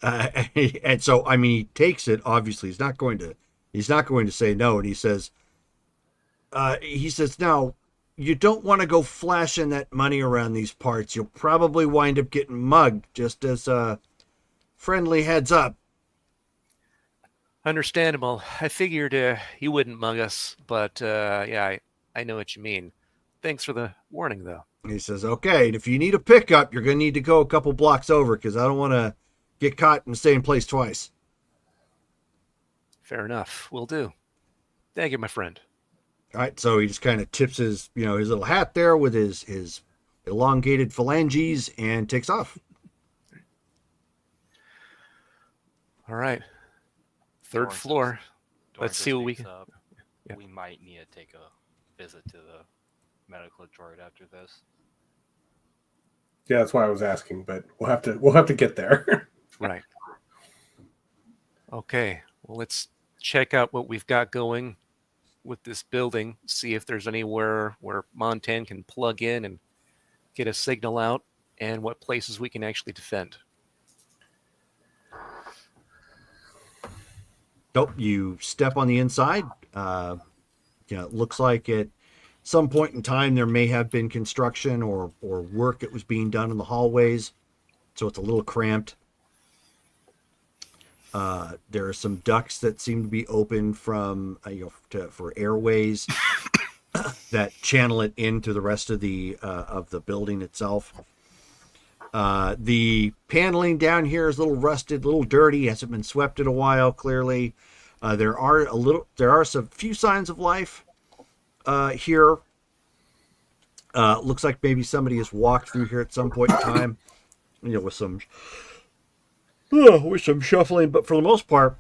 And so I mean he takes it. Obviously he's not going to say no, and he says now you don't want to go flashing that money around these parts. You'll probably wind up getting mugged, just as a friendly heads up. Understandable. I figured you wouldn't mug us, but yeah, I know what you mean. Thanks for the warning, though. He says, okay, and if you need a pickup, you're going to need to go a couple blocks over because I don't want to get caught in the same place twice. Fair enough. Will do. Thank you, my friend. All right, so he just kind of tips his little hat there with his elongated phalanges and takes off. All right. Third floor. Let's see what we can. Yeah. We might need to take a visit to the medical droid after this. Yeah, that's why I was asking, but we'll have to get there. Right. Okay. Well, let's check out what we've got going with this building. See if there's anywhere where Montan can plug in and get a signal out, and what places we can actually defend. Nope, you step on the inside. It looks like at some point in time there may have been construction or work that was being done in the hallways, so it's a little cramped. There are some ducts that seem to be open from for airways that channel it into the rest of the building itself. The paneling down here is a little rusted, a little dirty, hasn't been swept in a while. Clearly, there are some few signs of life here. Looks like maybe somebody has walked through here at some point in time, with some shuffling. But for the most part,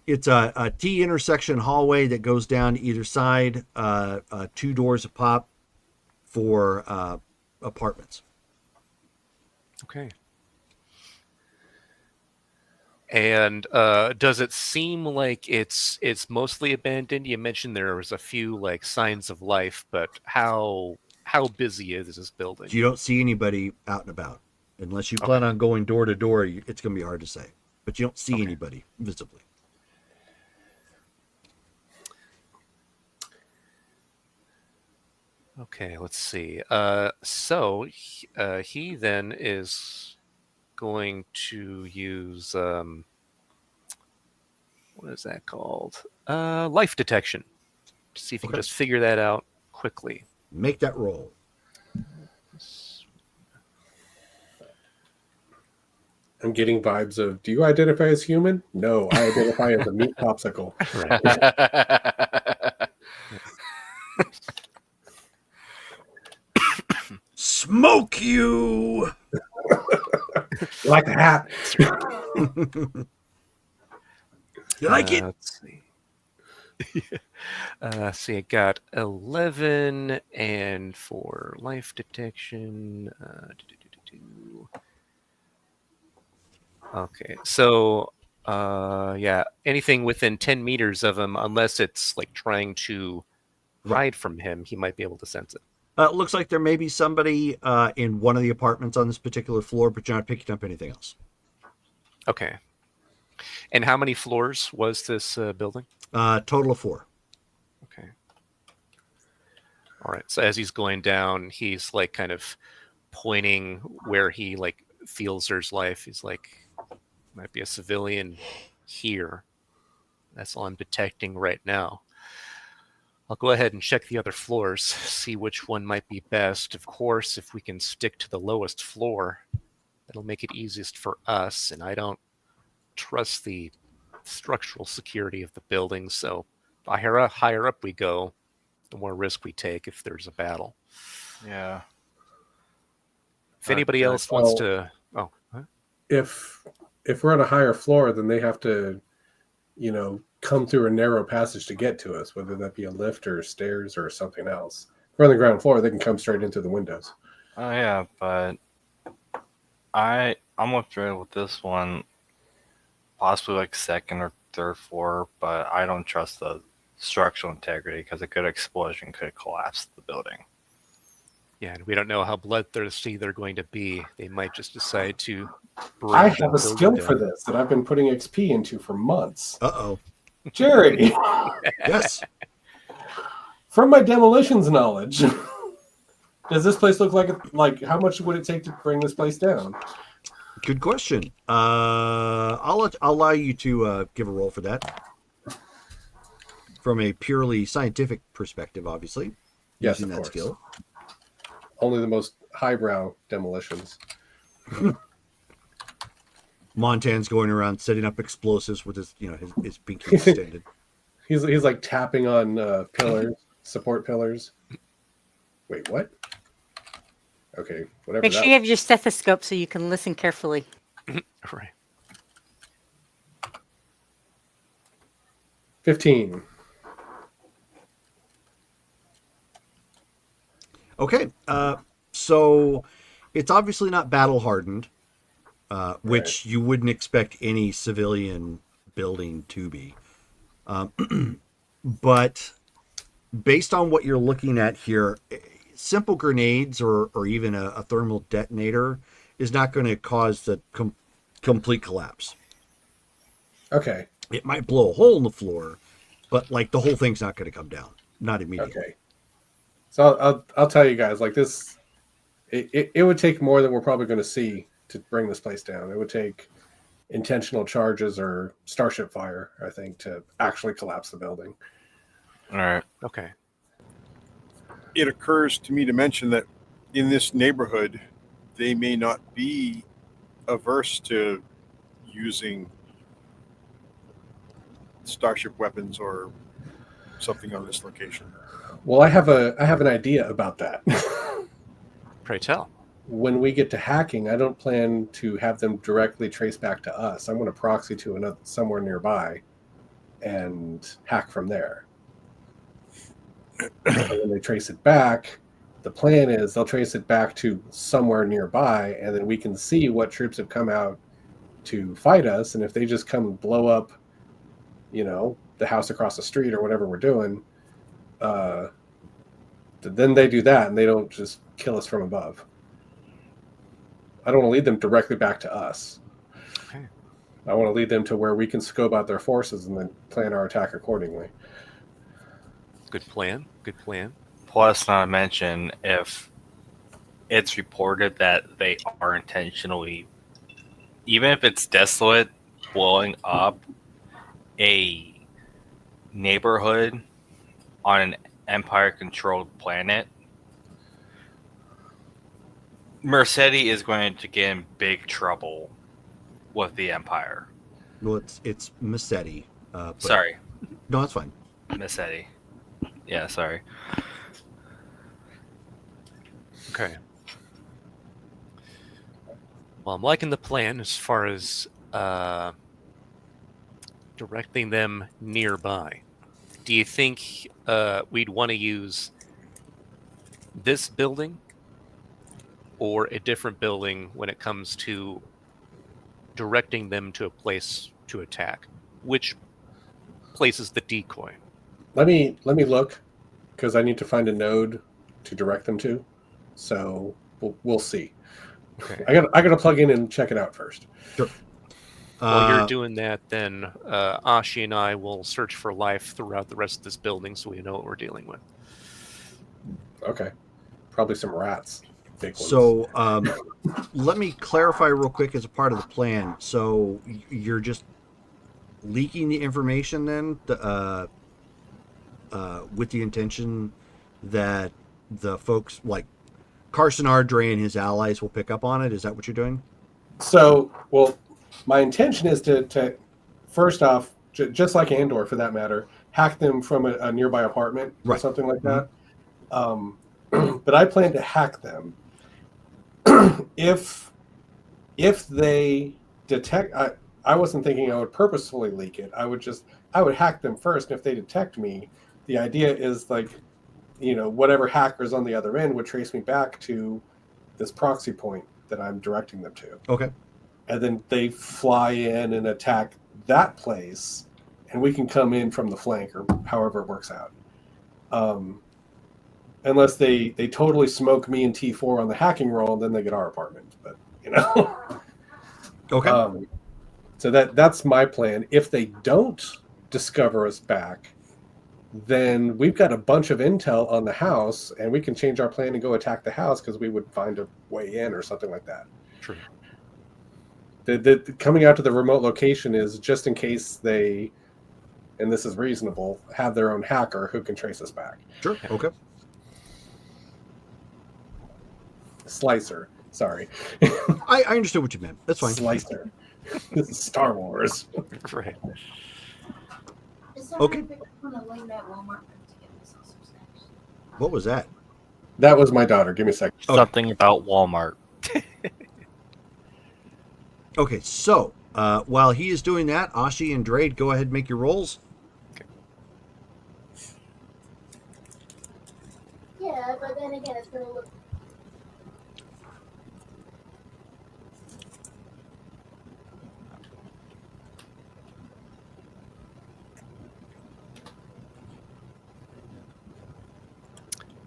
it's a T intersection hallway that goes down either side. 2 doors a pop for apartments. Okay. And does it seem like it's mostly abandoned? You mentioned there was a few like signs of life, but how busy is this building? You don't see anybody out and about. Unless you plan on going door to door, it's going to be hard to say. But you don't see anybody visibly. Okay, let's see. So he then is going to use what is that called? Life detection. To see if he can just figure that out quickly. Make that roll. I'm getting vibes of, do you identify as human? No, I identify as a meat popsicle. Smoke you! Like a hat. You like it? Let's see. I got 11, and for life detection, okay. So, anything within 10 meters of him, unless it's like trying to hide from him, he might be able to sense it. Looks like there may be somebody in one of the apartments on this particular floor, but you're not picking up anything else. Okay. And how many floors was this building? Total of 4. Okay. All right. So as he's going down, he's like kind of pointing where he like feels there's life. He's like, might be a civilian here. That's all I'm detecting right now. I'll go ahead and check the other floors, see which one might be best. Of course, if we can stick to the lowest floor, that'll make it easiest for us. And I don't trust the structural security of the building, so the higher up we go, the more risk we take if there's a battle. Yeah. If anybody else wants to... Oh. Huh? If we're on a higher floor, then they have to, come through a narrow passage to get to us, whether that be a lift or stairs or something else. If we're on the ground floor, they can come straight into the windows. Oh yeah, but I'm afraid with this one, possibly like second or third floor, but I don't trust the structural integrity because a good explosion could collapse the building. Yeah, and we don't know how bloodthirsty they're going to be. They might just decide to... I have a skill for this that I've been putting XP into for months. Uh-oh. Jared! Yes. From my demolitions knowledge, does this place look like how much would it take to bring this place down? Good question. I'll allow you to give a roll for that. From a purely scientific perspective, obviously. Yes, using of that course. skill. Only the most highbrow demolitions. Montan's going around setting up explosives with his pinky extended. He's like tapping on pillars, support pillars. Wait, what? Okay, whatever. Make sure you have your stethoscope so you can listen carefully. Right. 15. Okay, so it's obviously not battle hardened, which you wouldn't expect any civilian building to be. But based on what you're looking at here, simple grenades or even a thermal detonator is not going to cause the complete collapse. Okay. It might blow a hole in the floor, but like the whole thing's not going to come down, not immediately. Okay. So I'll tell you guys, like this, it would take more than we're probably going to see to bring this place down. It would take intentional charges or starship fire, I think, to actually collapse the building. All right. Okay. It occurs to me to mention that in this neighborhood, they may not be averse to using starship weapons or something on this location. Well, I have an idea about that. Pray tell. When we get to hacking, I don't plan to have them directly trace back to us. I'm going to proxy to another somewhere nearby and hack from there. And when they trace it back, the plan is they'll trace it back to somewhere nearby, and then we can see what troops have come out to fight us. And if they just come and blow up, the house across the street or whatever we're doing, then they do that, and they don't just kill us from above. I don't want to lead them directly back to us. Okay. I want to lead them to where we can scope out their forces and then plan our attack accordingly. Good plan. Good plan. Plus, not to mention, if it's reported that they are intentionally, even if it's desolate, blowing up a neighborhood on an Empire-controlled planet, Mercedes is going to get in big trouble with the Empire. Well, it's Massetti. But Sorry, No, that's fine. Mercedes. Yeah, sorry. Okay. Well, I'm liking the plan as far as directing them nearby. Do you think we'd want to use this building or a different building when it comes to directing them to a place to attack? Which place is the decoy? Let me look, because I need to find a node to direct them to. So we'll see. Okay. I gotta plug in and check it out first. Sure. While you're doing that, then Ashi and I will search for life throughout the rest of this building so we know what we're dealing with. Okay. Probably some rats. Big ones. So let me clarify real quick as a part of the plan. So you're just leaking the information then with the intention that the folks like Carson Ardre and his allies will pick up on it? Is that what you're doing? So, well, my intention is to first off, just like Andor for that matter, hack them from a nearby apartment or Right. something like that. But I plan to hack them if they detect. I wasn't thinking I would purposefully leak it. I would hack them first, and if they detect me, the idea is like, whatever hackers on the other end would trace me back to this proxy point that I'm directing them to. Okay. And then they fly in and attack that place, and we can come in from the flank or however it works out. Unless they totally smoke me and T4 on the hacking roll, then they get our apartment. But Okay. So that's my plan. If they don't discover us back, then we've got a bunch of intel on the house, and we can change our plan and go attack the house because we would find a way in or something like that. True. The coming out to the remote location is just in case they, and this is reasonable, have their own hacker who can trace us back. Sure. Okay. Slicer. Sorry. I understood what you meant. That's fine. Slicer. This is Star Wars. Right. Okay. What was that? That was my daughter. Give me a second. Okay. Something about Walmart. Okay, so while he is doing that, Ashi and Drade, go ahead and make your rolls. Yeah, but then again, it's gonna look.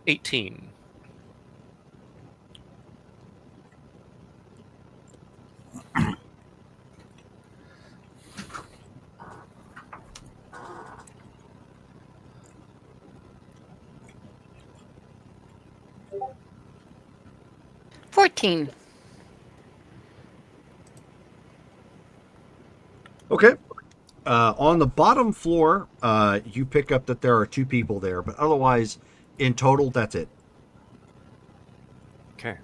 $18. $14. Okay. On the bottom floor, you pick up that there are 2 people there, but otherwise, in total, that's it. Okay.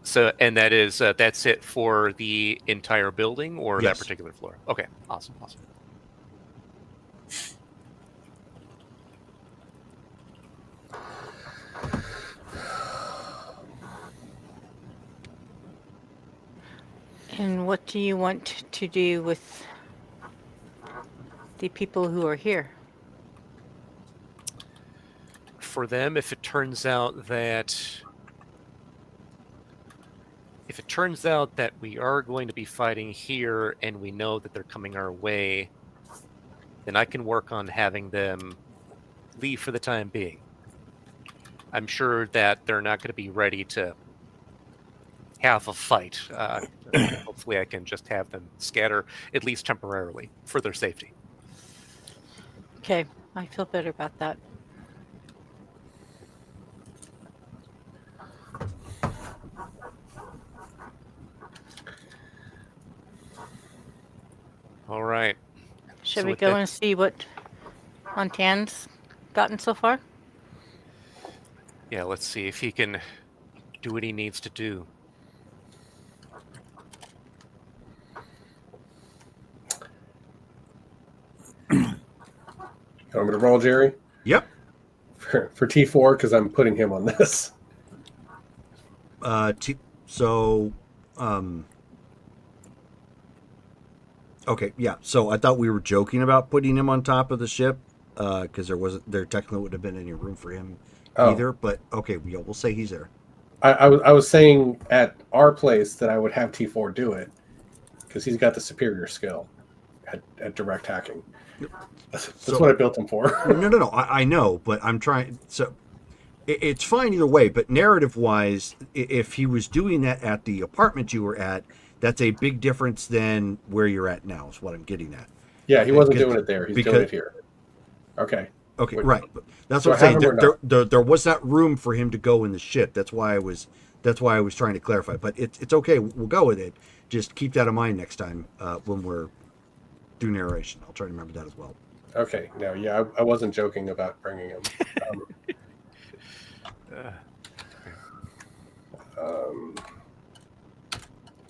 So, and that is that's it for the entire building or Yes. that particular floor? Okay. Awesome. And what do you want to do with the people who are here? For them, if it turns out that we are going to be fighting here and we know that they're coming our way, then I can work on having them leave for the time being. I'm sure that they're not going to be ready to have a fight. Hopefully I can just have them scatter, at least temporarily, for their safety. Okay, I feel better about that. All right. Should So we with go that- and see what Montan's gotten so far? Yeah, let's see if he can do what he needs to do. You want me to roll, Jerry? Yep. For T4, because I'm putting him on this. So, okay, yeah. So I thought we were joking about putting him on top of the ship, because there technically wouldn't have been any room for him either. But okay, we'll say he's there. I was saying at our place that I would have T4 do it, because he's got the superior skill at direct hacking. That's what I built him for. No. I know, but I'm trying. So it's fine either way. But narrative-wise, if he was doing that at the apartment you were at, that's a big difference than where you're at now. Is what I'm getting at. Yeah, he wasn't doing it there. He's doing it here. Okay. Okay, Wait, right. That's so what I'm have saying. him or There was not room for him to go in the ship. That's why I was trying to clarify. But it's okay. We'll go with it. Just keep that in mind next time when we're doing narration. I'll try to remember that as well. Okay. No, yeah, I wasn't joking about bringing him.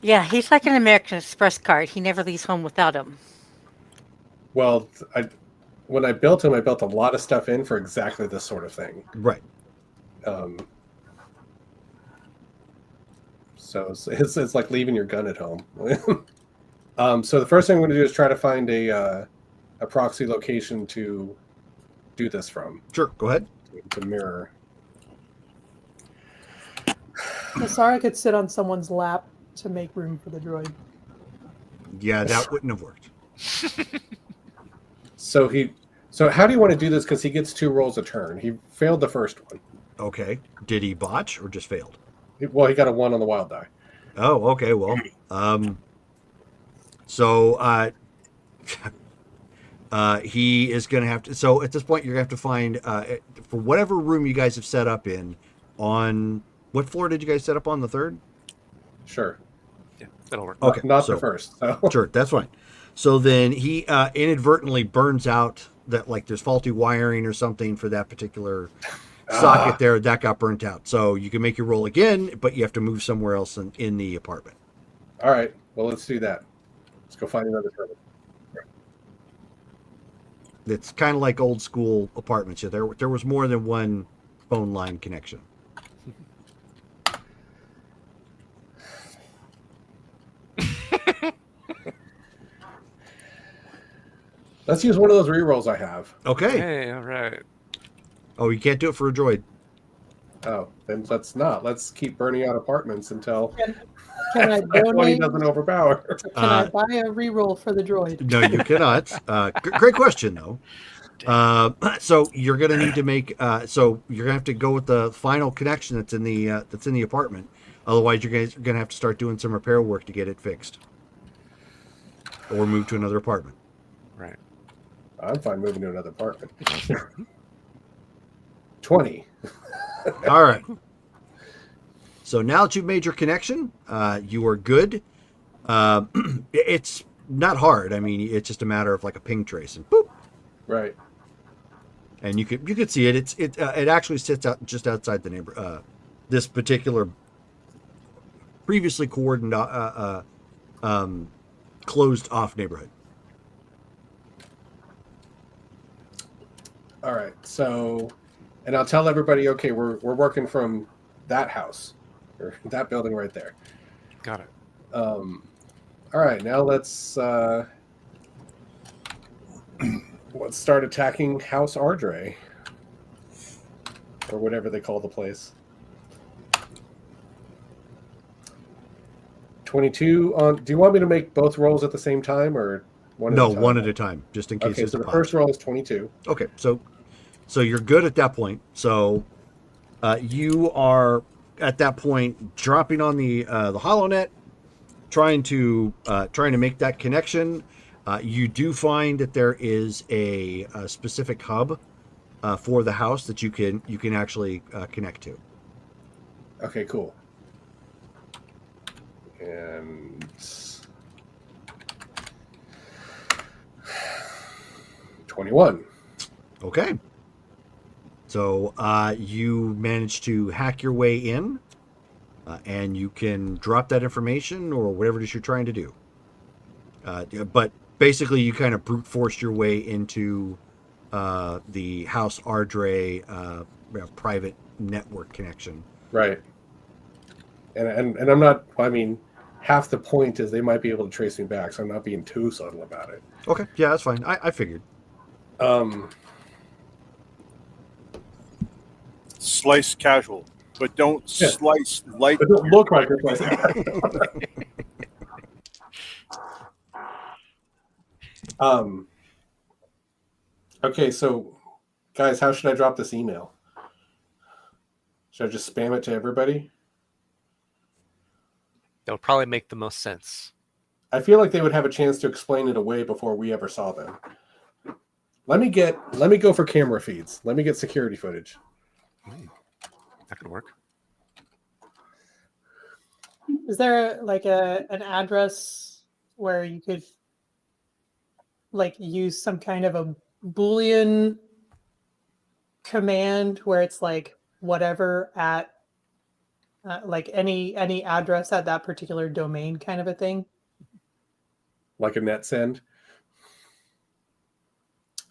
Yeah, he's like an American Express card. He never leaves home without him. Well, when I built him, I built a lot of stuff in for exactly this sort of thing. Right. So it's like leaving your gun at home. So the first thing I'm going to do is try to find a proxy location to do this from. Sure. Go ahead. To mirror. Asara could sit on someone's lap to make room for the droid. Yeah, that wouldn't have worked. So how do you want to do this? Because he gets 2 rolls a turn. He failed the first one. Okay. Did he botch or just failed? Well, he got a 1 on the wild die. Oh, okay. Well, so he is going to have to. So at this point, you're going to have to find for whatever room you guys have set up in. On what floor did you guys set up on? The 3rd? Sure. Yeah, that'll work. Okay, Not so, the first. So. Sure, that's fine. So then he inadvertently burns out that, like, there's faulty wiring or something for that particular socket there. That got burnt out. So you can make your roll again, but you have to move somewhere else in the apartment. All right. Well, let's do that. Let's go find another terminal. It's kind of like old school apartments. Yeah, there was more than one phone line connection. Let's use one of those rerolls I have. Okay. Hey, all right. Oh, you can't do it for a droid. Oh, then let's not. Let's keep burning out apartments until Can I F20 donate? doesn't overpower. Can I buy a reroll for the droid? No, you cannot. Great question, though. So you're going to need to make. So you're going to have to go with the final connection that's in the apartment. Otherwise, you're going to have to start doing some repair work to get it fixed, or move to another apartment. Right. I'm fine moving to another apartment. 20. All right. So now that you've made your connection, you are good. It's not hard. I mean, it's just a matter of like a ping trace, and boop, Right. and you could see it. It actually sits out just outside the neighbor. This particular previously coordinated closed off neighborhood. All right. So, and I'll tell everybody, okay, we're working from that house or that building right there. Got it. All right. Now let's start attacking House Ardre, or whatever they call the place. 22 on. Do you want me to make both rolls at the same time, or one? No, at a time? one at a time, just in case. Okay, there's so a the pop. first roll is 22. Okay, so you're good at that point. So you are at that point dropping on the HoloNet, trying to make that connection. You do find that there is a specific hub for the house that you can actually connect to. Okay, cool. And 21. Okay. So you manage to hack your way in, and you can drop that information or whatever it is you're trying to do. But basically, you kind of brute forced your way into the House Ardre private network connection. Right. And I'm not, I mean, half the point is they might be able to trace me back, so I'm not being too subtle about it. Okay, yeah, that's fine. I figured. Slice casual, but don't slice light. It doesn't look like it's like Okay, so guys, how should I drop this email? Should I just spam it to everybody? That would probably make the most sense. I feel like they would have a chance to explain it away before we ever saw them. Let me go for camera feeds. Let me get security footage. That could work. Is there like an address where you could like use some kind of a Boolean command where it's like whatever at like any address at that particular domain kind of a thing? Like a net send?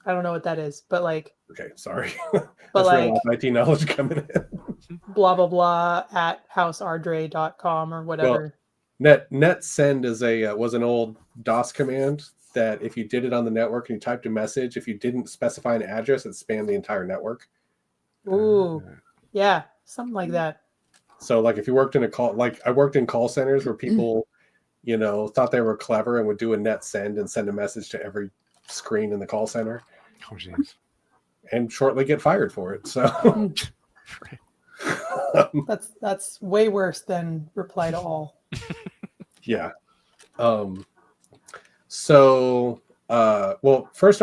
I don't know what that is, but like Okay, sorry. but That's like real IT knowledge coming in. blah blah blah at houseardre.com or whatever. Well, net send is was an old DOS command that if you did it on the network and you typed a message, if you didn't specify an address, it spammed the entire network. Ooh, yeah, something like that. So like if you worked in a call, like I worked in call centers where people, thought they were clever and would do a net send and send a message to every screen in the call center. Oh, jeez. And shortly get fired for it. So That's way worse than reply to all. yeah. So well, first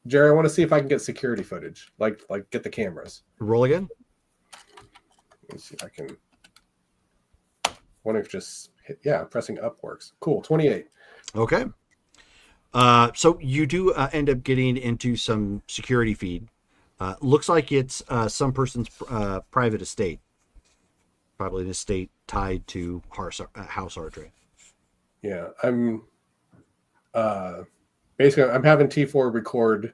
Jerry, I want to see if I can get security footage, like get the cameras. Roll again. Let me see if I can. Wonder if just hit, pressing up works. Cool, 28. Okay. So you do end up getting into some security feed. Looks like it's some person's private estate. Probably an estate tied to House Ardre. Yeah, I'm basically I'm having T4 record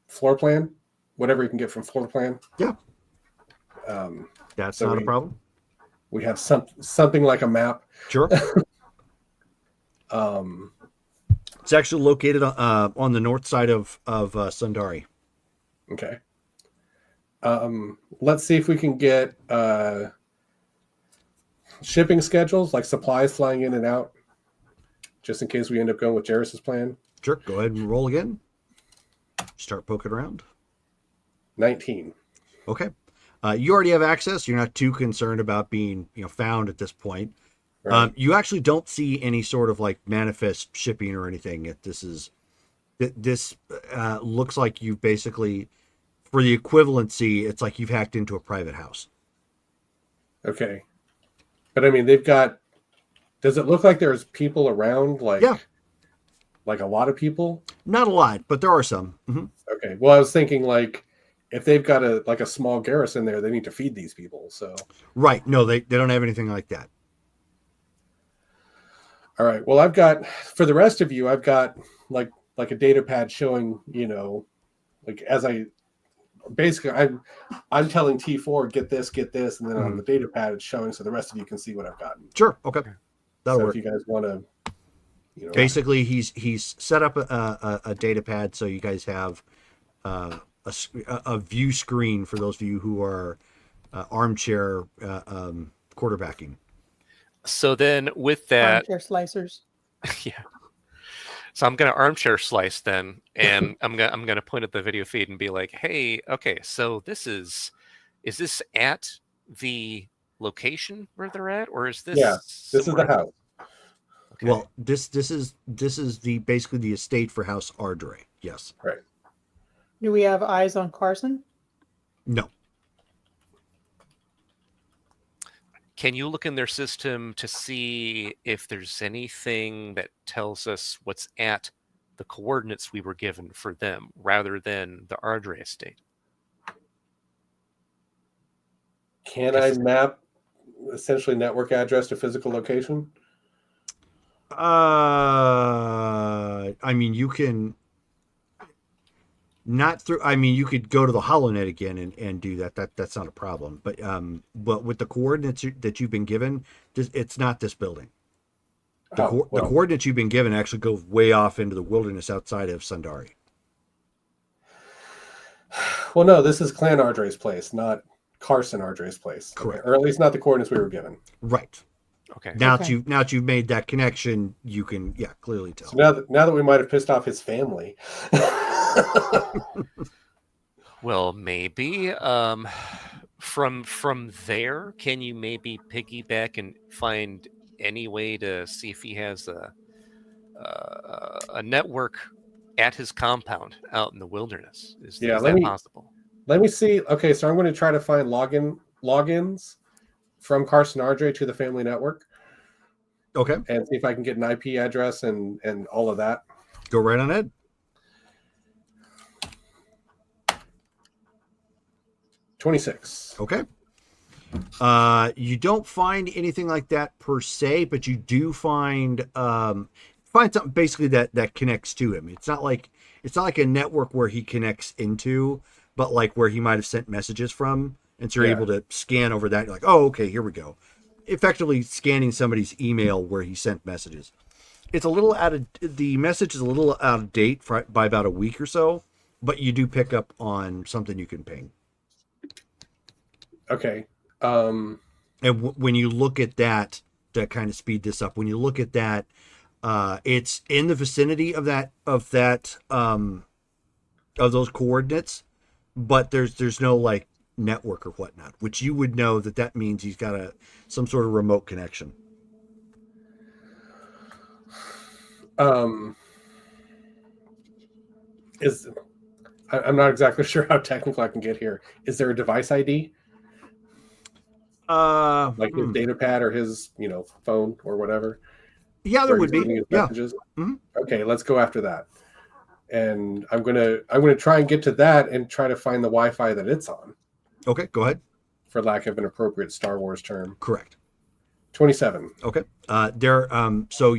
floor plan, whatever you can get from floor plan. Yeah. That's so not a problem. We have something like a map. Sure. It's actually located on the north side of Sundari. Okay. Let's see if we can get shipping schedules, like supplies flying in and out, just in case we end up going with Jairus's plan. Sure. Go ahead and roll again. Start poking around. 19. Okay. You already have access. You're not too concerned about being found at this point. Right. You actually don't see any sort of like manifest shipping or anything. This looks like you've basically, for the equivalency, it's like you've hacked into a private house. Okay. But I mean, they've got. Does it look like there's people around? Like, Yeah. like a lot of people? Not a lot, but there are some. Hmm. Okay. Well, I was thinking like, if they've got a small garrison there, they need to feed these people. So, Right. No, they don't have anything like that. all right. Well, I've got for the rest of you, I've got like a data pad showing, like as I basically I'm telling T4 get this, and then on the data pad it's showing so the rest of you can see what I've gotten. Sure. Okay. That'll So work. if you guys want to, Basically, he's set up a data pad so you guys have a view screen for those of you who are armchair quarterbacking. So then with that, Armchair slicers. yeah. So I'm gonna armchair slice then, and I'm gonna point at the video feed and be like, hey, okay, so is this at the location where they're at, or is this Yeah, this is somewhere the else? house. Okay. Well, this is the basically the estate for House Ardre. Yes. Right. Do we have eyes on Carson? No. Can you look in their system to see if there's anything that tells us what's at the coordinates we were given for them rather than the Ardre estate? Can I map essentially network address to physical location? I mean, you can not through. I mean, you could go to the HoloNet again and do that. That's not a problem. But with the coordinates that you've been given, it's not this building. The coordinates you've been given actually go way off into the wilderness outside of Sundari. Well, no, this is Clan Ardre's place, not Carson Ardre's place. Correct. Okay. Or at least not the coordinates we were given. Right. Okay. Now that you've made that connection, you can clearly tell. So now that we might have pissed off his family. Well, maybe. From there, can you maybe piggyback and find any way to see if he has a network at his compound out in the wilderness? Is that possible? Let me see. Okay, so I'm going to try to find logins from Carson Ardre to the family network. Okay. And see if I can get an IP address and all of that. Go right on ahead. 26. Okay. You don't find anything like that per se, but you do find something basically that connects to him. It's not like a network where he connects into, but like where he might have sent messages from, and so you're able to scan over that. You're like, oh, okay, here we go. Effectively scanning somebody's email where he sent messages. It's a little the message is a little out of date by about a week or so, but you do pick up on something you can ping. Okay. And when you look at that, to kind of speed this up, when you look at that, it's in the vicinity of those coordinates, but there's no like network or whatnot, which you would know that means he's got some sort of remote connection. I'm not exactly sure how technical I can get here. Is there a device ID? Like his data pad or his, phone or whatever? Yeah, there would be. Yeah. Mm-hmm. Okay, let's go after that. And I'm gonna try and get to that and try to find the Wi-Fi that it's on. Okay, go ahead. For lack of an appropriate Star Wars term. Correct. 27. Okay. So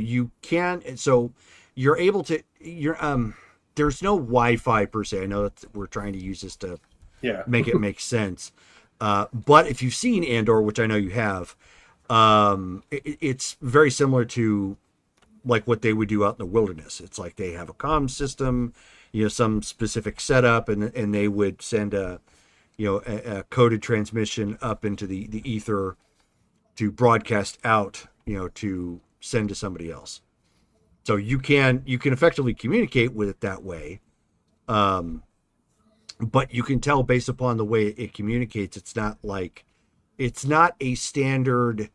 you're able to. There's no Wi-Fi per se. I know that we're trying to use this to make it make sense. But if you've seen Andor, which I know you have, it's very similar to like what they would do out in the wilderness. It's like they have a comm system, some specific setup, and they would send a coded transmission up into the ether to broadcast out, to send to somebody else. So you can effectively communicate with it that way. But you can tell based upon the way it communicates, it's not a standard,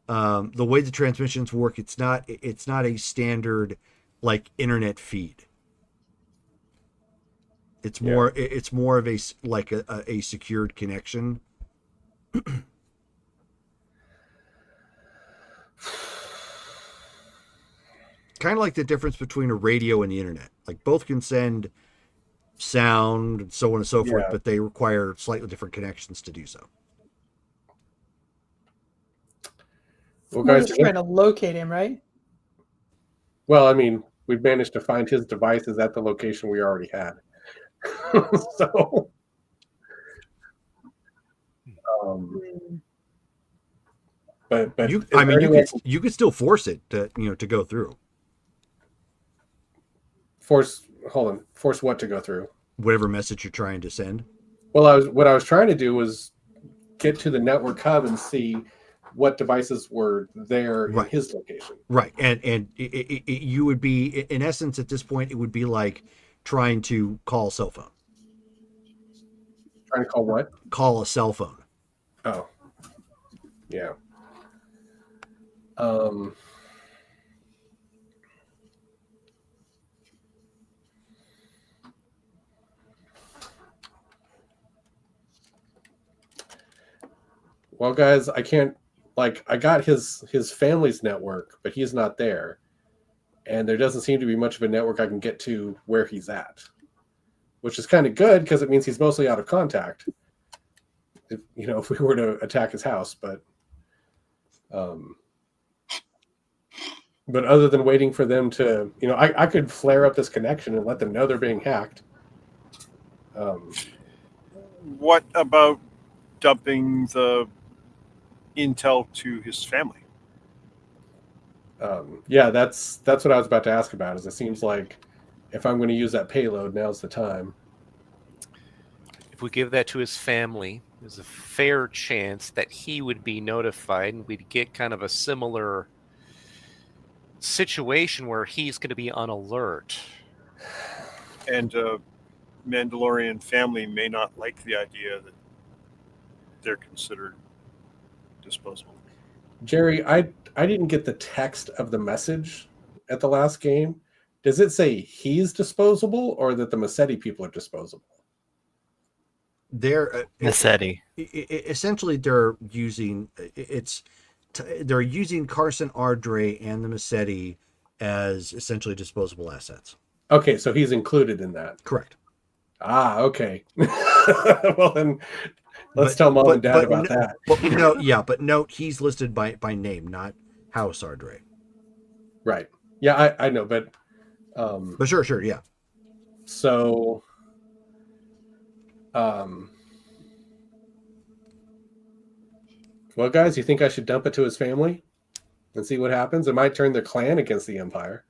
the way the transmissions work. It's not a standard like internet feed. It's more of a secured connection. Kind of like the difference between a radio and the internet. Like both can send sound and so on and so forth, Yeah. but they require slightly different connections to do so. Well, We're guys, just trying to locate him, right? well, I mean, we've managed to find his devices at the location we already had. So, um, Mm. but You, is I there mean, any way you could still force it to to go through force? Hold on, force what to go through? whatever message you're trying to send. Well, what I was trying to do was get to the network hub and see what devices were there in Right. his location. Right, and you would be, in essence, at this point, it would be like trying to call a cell phone. Trying to call what? Call a cell phone. Oh, yeah. Um, well, guys, I can't. Like, I got his family's network, but he's not there, and there doesn't seem to be much of a network I can get to where he's at, which is kind of good because it means he's mostly out of contact. If if we were to attack his house, um, but other than waiting for them to, I could flare up this connection and let them know they're being hacked. What about dumping the intel to his family? Yeah, that's what I was about to ask about. Is it seems like if I'm going to use that payload, now's the time. If we give that to his family, there's a fair chance that he would be notified, and we'd get kind of a similar situation where he's going to be on alert. And Mandalorian family may not like the idea that they're considered disposable. Jerry, I didn't get the text of the message at the last game. Does it say he's disposable or that the Massetti people are disposable? They're Massetti. essentially they're using they're using Carson Ardre and the Massetti as essentially disposable assets. Okay, so he's included in that. Correct. Ah, okay. Well, then let's tell mom and dad about that. But note he's listed by name, not House Ardre. Right. Yeah, I know, but sure, yeah. So well, guys, you think I should dump it to his family and see what happens? It might turn the clan against the Empire.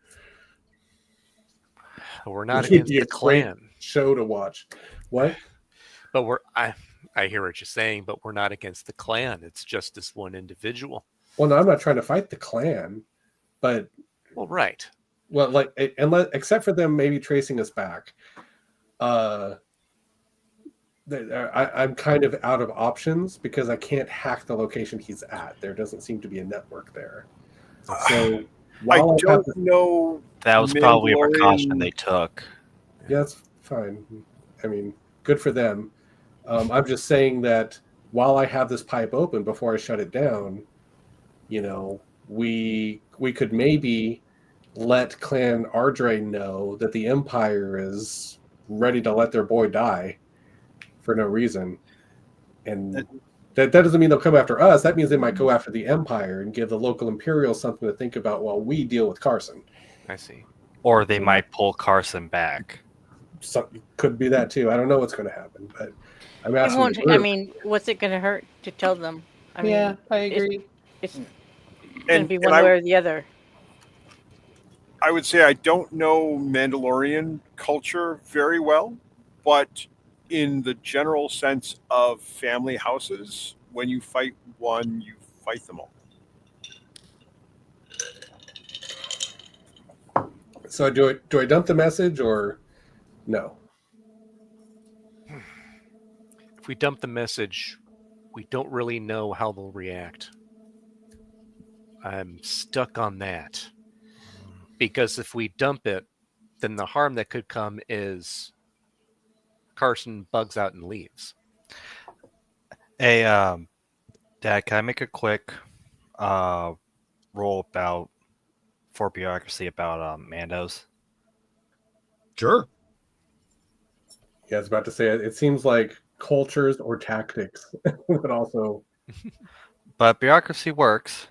We're not It would against be a the great clan. show to watch. What? But I hear what you're saying, but we're not against the clan. It's just this one individual. Well, no, I'm not trying to fight the clan, but Well, right. well, like, except for them maybe tracing us back, I'm kind of out of options because I can't hack the location he's at. There doesn't seem to be a network there. So I don't know. That was probably a Mandalorian- precaution they took. Yeah, that's fine. I mean, good for them. I'm just saying that while I have this pipe open before I shut it down, we could maybe let Clan Ardre know that the Empire is ready to let their boy die for no reason. And that doesn't mean they'll come after us. That means they might go after the Empire and give the local Imperials something to think about while we deal with Carson. I see. Or they might pull Carson back. Could be that too. I don't know what's going to happen, but I'm It asking. won't. the I group. mean, what's it going to hurt to tell them? I mean, Yeah, I agree. it's going to be one I, way or the other. I would say I don't know Mandalorian culture very well, but in the general sense of family houses, when you fight one, you fight them all. So do I dump the message or no? If we dump the message, we don't really know how they'll react. I'm stuck on that. Because if we dump it, then the harm that could come is Carson bugs out and leaves. Hey, Dad, can I make a quick roll about for bureaucracy about Mandos? Sure. Yeah, I was about to say it seems like cultures or tactics would also. But bureaucracy works.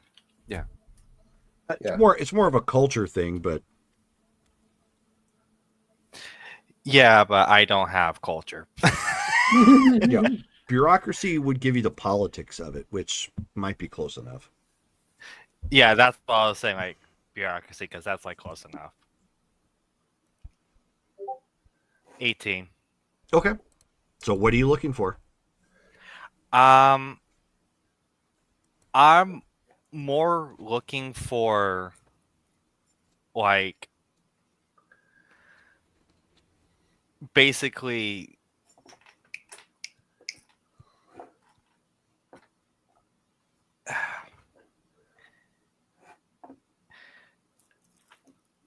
It's Yeah. more of a culture thing, but Yeah, but I don't have culture. yeah, bureaucracy would give you the politics of it, which might be close enough. Yeah, that's what I was saying, like bureaucracy, because that's like close enough. 18. Okay. So what are you looking for? I'm more looking for like basically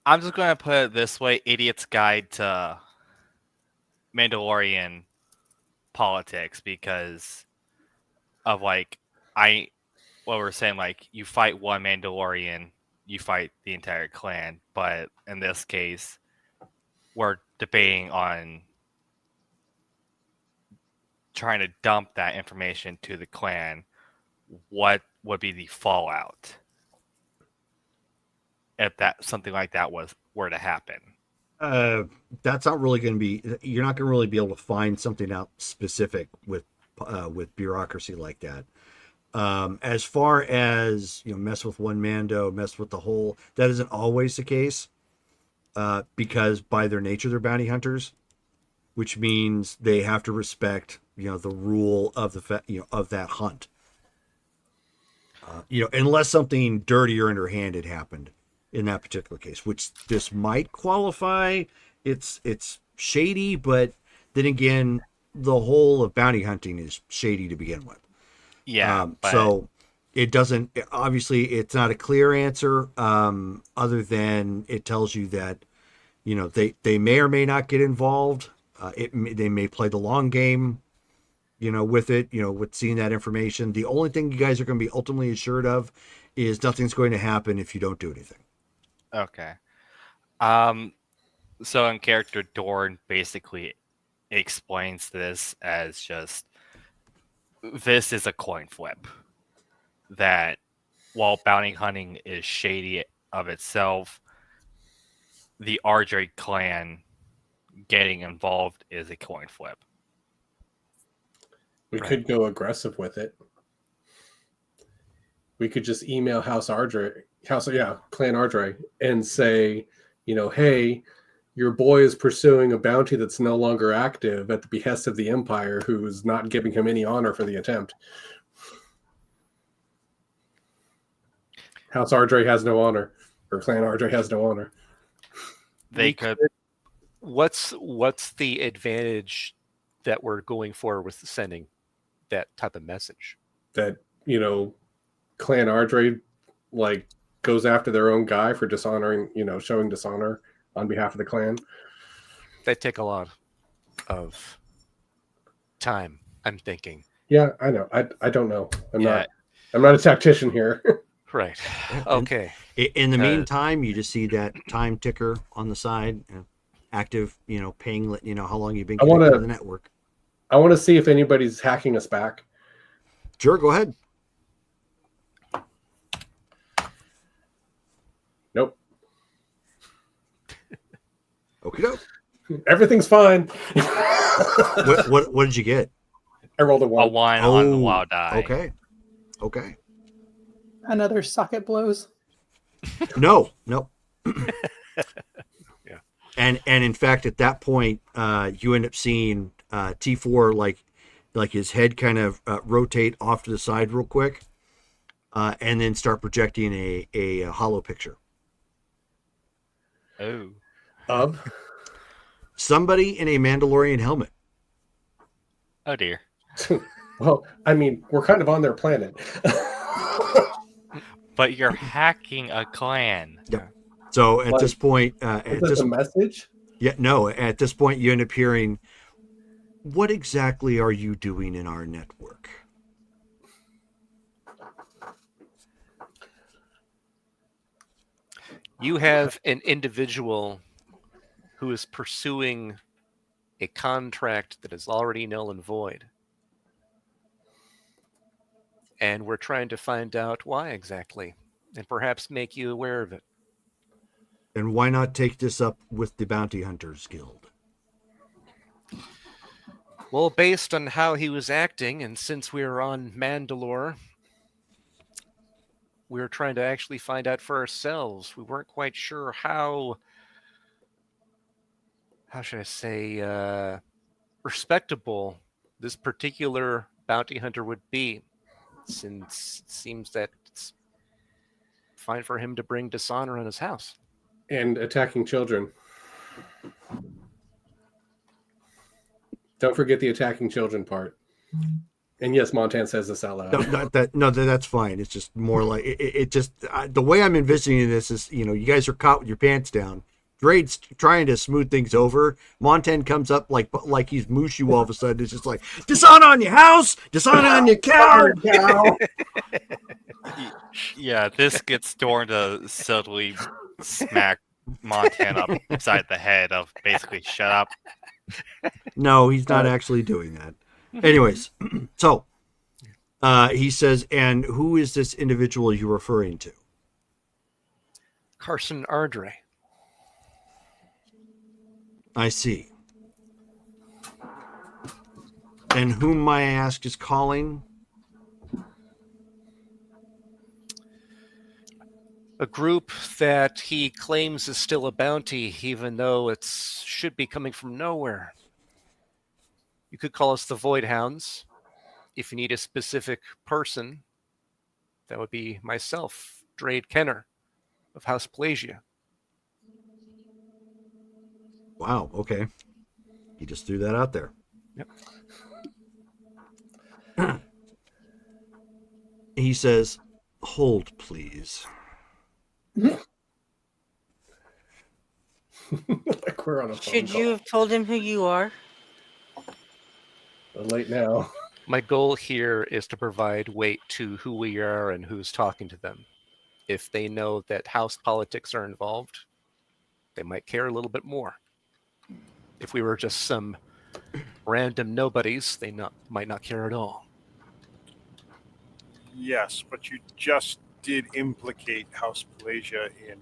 I'm just gonna put it this way: Idiot's Guide to Mandalorian politics, because of like what we're saying, like you fight one Mandalorian, you fight the entire clan, but in this case, we're debating on trying to dump that information to the clan. What would be the fallout if that something like that were to happen? That's not really going to be. You're not going to really be able to find something out specific with bureaucracy like that. As far as mess with one Mando, mess with the whole. That isn't always the case, because by their nature they're bounty hunters, which means they have to respect the rule of of that hunt. Unless something dirty or underhanded happened in that particular case, which this might qualify. It's shady, but then again, the whole of bounty hunting is shady to begin with. Yeah, but So it doesn't. Obviously, it's not a clear answer. Other than it tells you that they may or may not get involved. They may play the long game. With it, with seeing that information. The only thing you guys are going to be ultimately assured of is nothing's going to happen if you don't do anything. okay. So in character, Dorn basically explains this as just this is a coin flip. That while bounty hunting is shady of itself, the RJ clan getting involved is a coin flip. We Right. could go aggressive with it. We could just email Clan Ardre, and say, hey, your boy is pursuing a bounty that's no longer active at the behest of the Empire, who is not giving him any honor for the attempt. House Ardre has no honor, or Clan Ardre has no honor. They could. What's the advantage that we're going for with sending that type of message? That Clan Ardre goes after their own guy for dishonoring, showing dishonor on behalf of the clan. That take a lot of time, I'm thinking. Yeah, I know. I don't know. I'm Yeah. not a tactician here. Right. And Okay. in the 'Cause- meantime, you just see that time ticker on the side, active, ping, letting you know how long you've been I connected wanna- to the network. I want to see if anybody's hacking us back. Sure, go ahead. Nope. Okay, doke. Everything's fine. What did you get? I rolled a A 1. 1 on the wild die. Okay. Another socket blows. No. Yeah. And in fact, at that point, you end up seeing T4 like his head kind of rotate off to the side real quick, and then start projecting a hollow picture. Oh. Of Somebody in a Mandalorian helmet. Oh dear. well, I mean, we're kind of on their planet. But you're hacking a clan. So at Like, this point, Is this a message? at this point, you end up hearing, "What exactly are you doing in our network?" You have an individual who is pursuing a contract that is already null and void. And we're trying to find out why exactly, and perhaps make you aware of it. And why not take this up with the Bounty Hunters Guild? Well, based on how he was acting, and since we were on Mandalore, we were trying to actually find out for ourselves. We weren't quite sure how should I say, respectable this particular bounty hunter would be, since it seems that it's fine for him to bring dishonor on his house. And attacking children. Don't forget the attacking children part. And yes, Montan says this out loud. That's fine. It's just more like it just the way I'm envisioning this is, you guys are caught with your pants down. Drade's trying to smooth things over. Montan comes up like he's Mushu all of a sudden. It's just like, dishonor on your house, dishonor on your cow. Yeah, this gets Dorn to subtly smack Montana upside the head of basically shut up. No, he's not actually doing that. Anyways, so he says, and who is this individual you're referring to? Carson Ardre. I see. And whom, may I ask, is calling? A group that he claims is still a bounty, even though it should be coming from nowhere. You could call us the Void Hounds. If you need a specific person, that would be myself, Drade Kenner of House Pelagia. Wow, okay. He just threw that out there. Yep. He says, hold, please. Like we're on a phone Should call. you have told him who you are? Late now. My goal here is to provide weight to who we are and who's talking to them. If they know that house politics are involved, they might care a little bit more. If we were just some random nobodies, they might not care at all. Yes, but you just did implicate House Pelagia in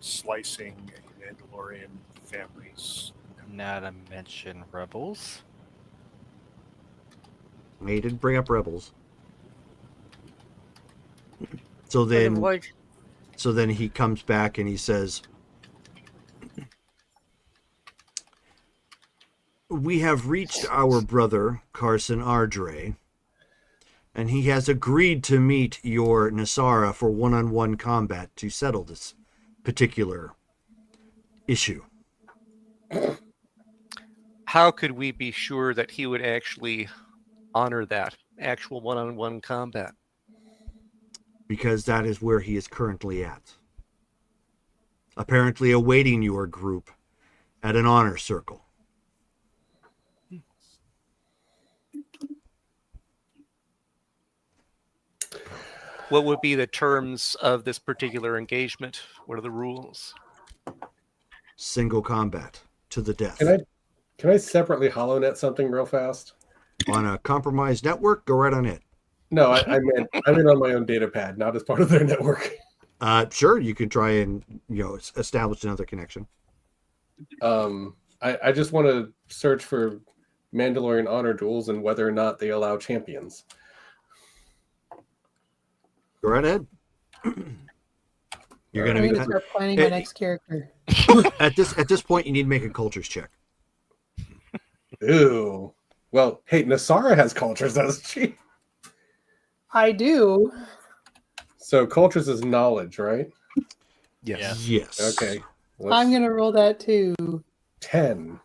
slicing Mandalorian families. Not to mention rebels. He didn't bring up rebels. So For the then, void. so then he comes back and he says, we have reached our brother, Carson Ardre, and he has agreed to meet your Nasara for one-on-one combat to settle this particular issue. How could we be sure that he would actually honor that actual one-on-one combat? Because that is where he is currently at. Apparently awaiting your group at an honor circle. What would be the terms of this particular engagement? What are the rules? Single combat to the death. Can I separately HoloNet something real fast? On a compromised network, go right on it. No, I meant on my own data pad, not as part of their network. Sure, you can try and establish another connection. I just want to search for Mandalorian honor duels and whether or not they allow champions. Go right ahead. You're going I'm to going to start planning my next character. at this point. You need to make a cultures check. Ooh. Well, hey, Nasara has cultures, doesn't she? I do. So cultures is knowledge, right? Yes. Yes. Okay. I'm going to roll that too. 10.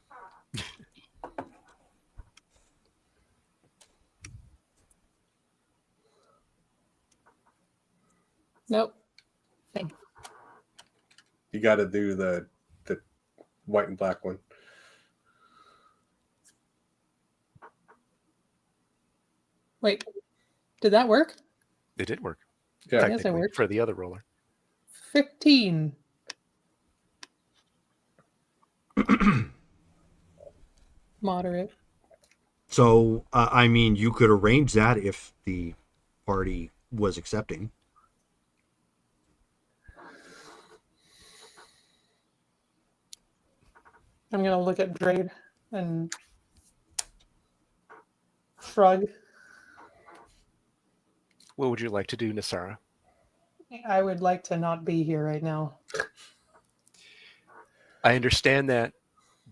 Nope. You got to do the white and black one. Wait, did that work? It did work. Yeah. Yes, it worked. For the other roller. 15. Moderate. So, I mean, you could arrange that if the party was accepting. I'm gonna look at Drade and shrug. What would you like to do, Nasara? I would like to not be here right now. I understand that,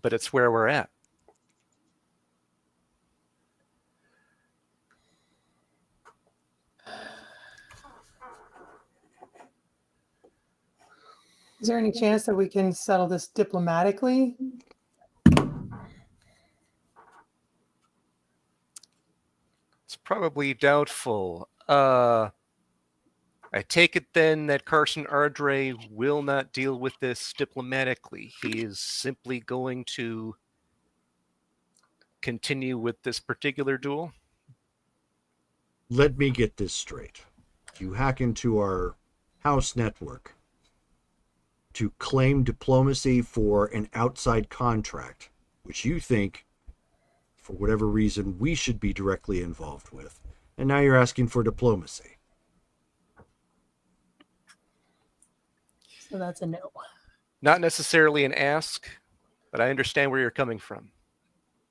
but it's where we're at. Is there any chance that we can settle this diplomatically? It's probably doubtful. I take it then that Carson Ardre will not deal with this diplomatically. He is simply going to continue with this particular duel. Let me get this straight. You hack into our house network to claim diplomacy for an outside contract, which you think, for whatever reason, we should be directly involved with. And now you're asking for diplomacy. So that's a no. Not necessarily an ask, but I understand where you're coming from.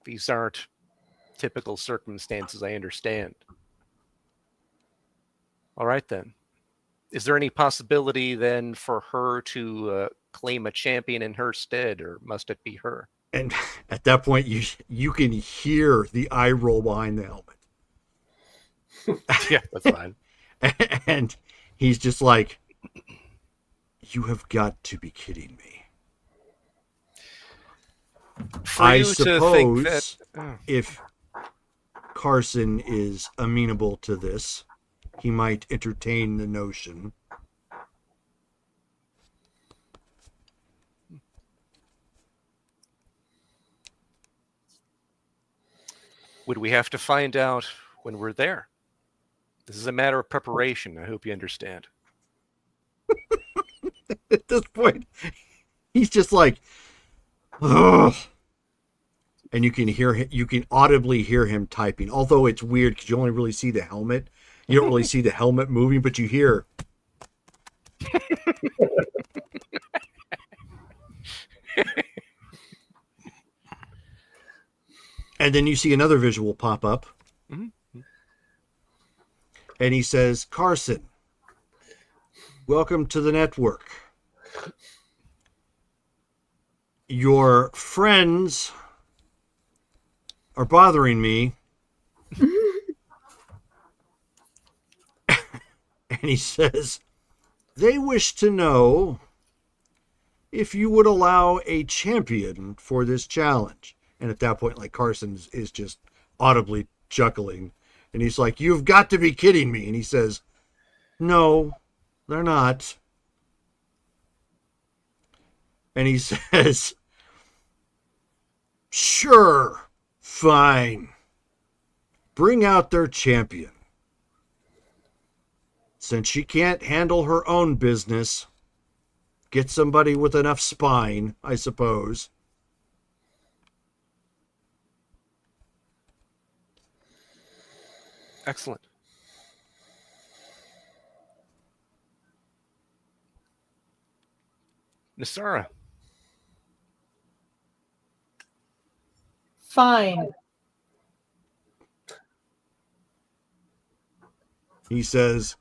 These aren't typical circumstances, I understand. All right, then. Is there any possibility then for her to claim a champion in her stead, or must it be her? And at that point, you can hear the eye roll behind the helmet. Yeah, that's fine. And he's just like, you have got to be kidding me. For I you to think suppose that, if Carson is amenable to this, he might entertain the notion. would we have to find out when we're there? This is a matter of preparation. I hope you understand. At this point, he's just like, ugh. And you can audibly hear him typing. Although it's weird because you only really see the helmet. You don't really see the helmet moving, but you hear. And then you see another visual pop up. Mm-hmm. And he says, Carson, welcome to the network. Your friends are bothering me. And he says, they wish to know if you would allow a champion for this challenge. And at that point, like, Carson is just audibly chuckling. And he's like, you've got to be kidding me. And he says, no, they're not. And he says, sure, fine. Bring out their champion. Since she can't handle her own business, get somebody with enough spine, I suppose. Excellent. Nasara. Fine. He says,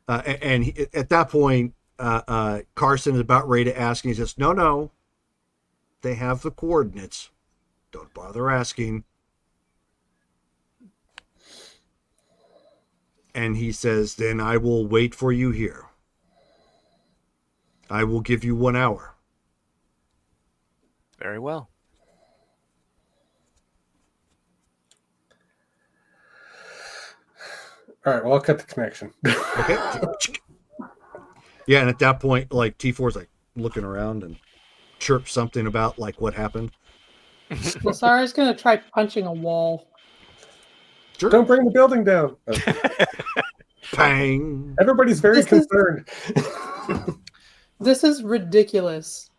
at that point, Carson is about ready to ask, and he says, no, they have the coordinates. Don't bother asking. And he says, then I will wait for you here. I will give you 1 hour. Very well. All right, well, I'll cut the connection. Okay. Yeah, and at that point, like, T4's like looking around and chirps something about like what happened. Well, Sarah's gonna try punching a wall. Sure. Don't bring the building down. Bang. Everybody's very concerned. This is ridiculous.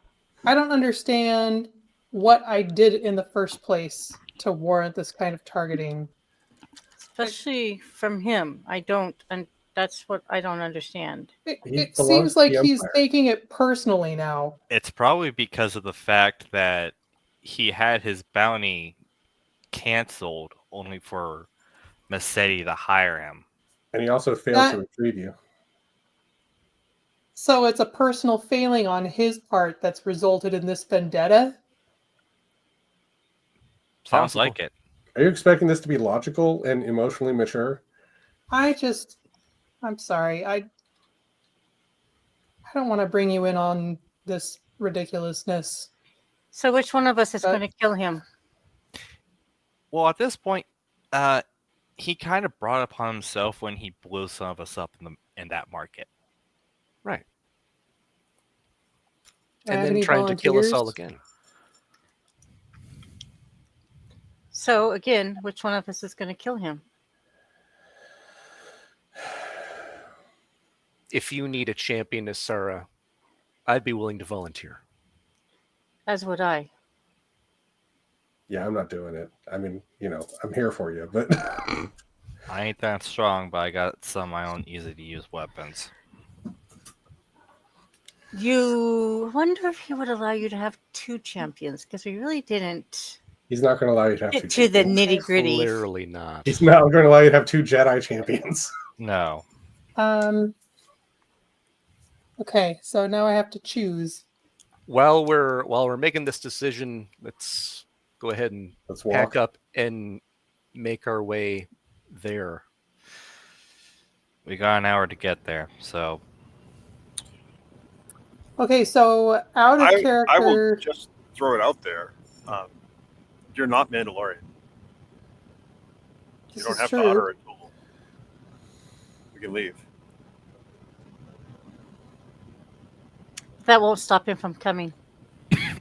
I don't understand what I did in the first place to warrant this kind of targeting. Especially from him. I don't, and that's what I don't understand. It, He it belongs seems to like the he's Empire. taking it personally now. It's probably because of the fact that he had his bounty canceled only for Massetti to hire him. And he also failed That- to retrieve you. So it's a personal failing on his part that's resulted in this vendetta. Sounds Possible. like it. Are you expecting this to be logical and emotionally mature? I'm sorry. I don't want to bring you in on this ridiculousness. So which one of us is But- going to kill him? Well, at this point, he kind of brought it upon himself when he blew some of us up in that market. Right. Do I And have then any trying to kill us all volunteers? again. So again, which one of us is going to kill him? If you need a champion as Sarah, I'd be willing to volunteer. As would I. Yeah, I'm not doing it. I mean, I'm here for you, but I ain't that strong, but I got some of my own easy-to-use weapons. You wonder if he would allow you to have 2 champions, because we really didn't he's not going to allow you to have two get to the champions. nitty gritty. Clearly not. He's not going to allow you to have 2 Jedi champions. No. Okay, so now I have to choose. While we're making this decision, let's go ahead and Let's pack walk. up and make our way there. We got an hour to get there, so Okay, so out of I will character. just throw it out there. You're not Mandalorian. You This don't is have true. to utter a tool. We can leave. That won't stop him from coming.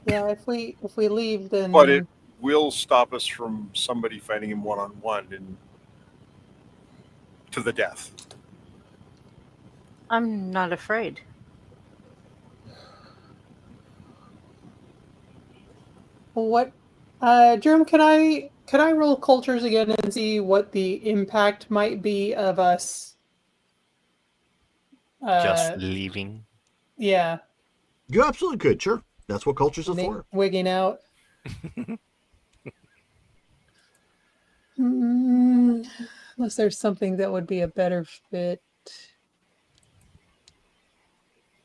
Yeah, if we leave, then But it will stop us from somebody fighting him one-on-one and to the death. I'm not afraid. what? Jerome, can I roll cultures again and see what the impact might be of us? just leaving. Yeah, You absolutely could, sure. That's what cultures are for. wigging out. Unless there's something that would be a better fit.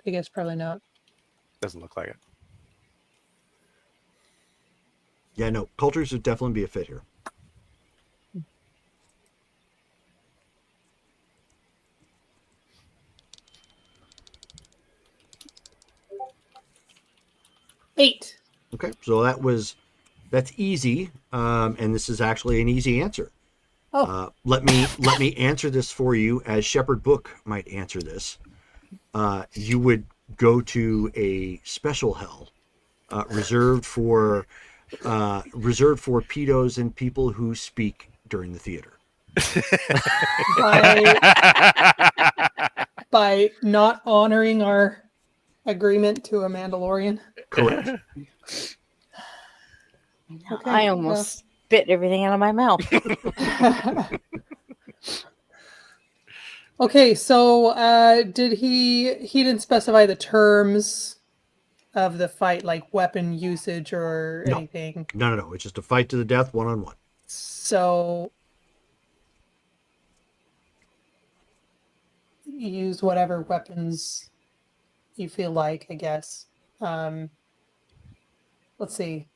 I guess probably not. Doesn't look like it. Yeah, no, cultures would definitely be a fit here. Eight. Okay, so that's easy, and this is actually an easy answer. Oh. Let me answer this for you as Shepherd Book might answer this. You would go to a special hell reserved for pedos and people who speak during the theater. By not honoring our agreement to a Mandalorian. Correct. Okay, I almost spit everything out of my mouth. Okay, so did he didn't specify the terms of the fight, like weapon usage or No. anything. No. It's just a fight to the death, one-on-one. So use whatever weapons you feel like, I guess. Let's see.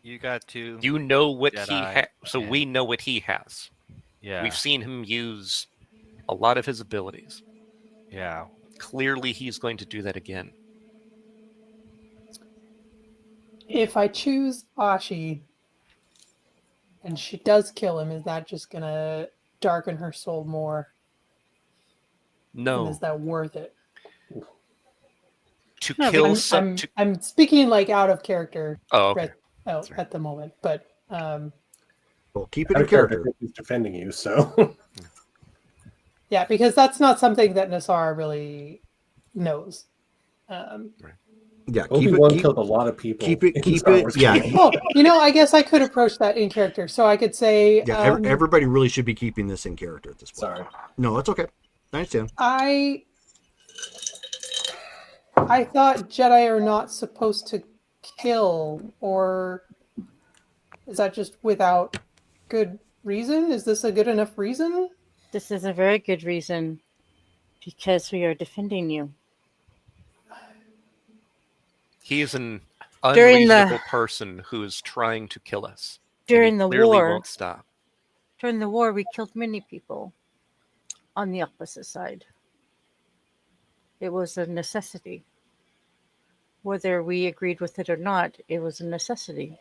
You got to. You know what he Jedi has, so and- we know what he has. Yeah. We've seen him use a lot of his abilities. Yeah. Clearly, he's going to do that again. If I choose Ashi and she does kill him, is that just gonna darken her soul more? And No, is that worth it? to No, kill I'm, some. I'm, I'm speaking like out of character Oh, okay. right, at the moment, but Well, keep it Out in of character, character. he's defending you, so yeah, because that's not something that Nassar really knows. Right. Yeah, Obi-Wan killed a lot of people. keep it- in keep Star it- Wars yeah. canon. Oh, I guess I could approach that in character. So I could say, Yeah, everybody really should be keeping this in character at this point. Sorry. No, it's okay. I understand. I thought Jedi are not supposed to kill, or is that just without good reason? Is this a good enough reason? This is a very good reason because we are defending you. He is an During the- unreasonable person who is trying to kill us. And he During the clearly war, won't stop. during the war, we killed many people on the opposite side. It was a necessity. Whether we agreed with it or not, it was a necessity.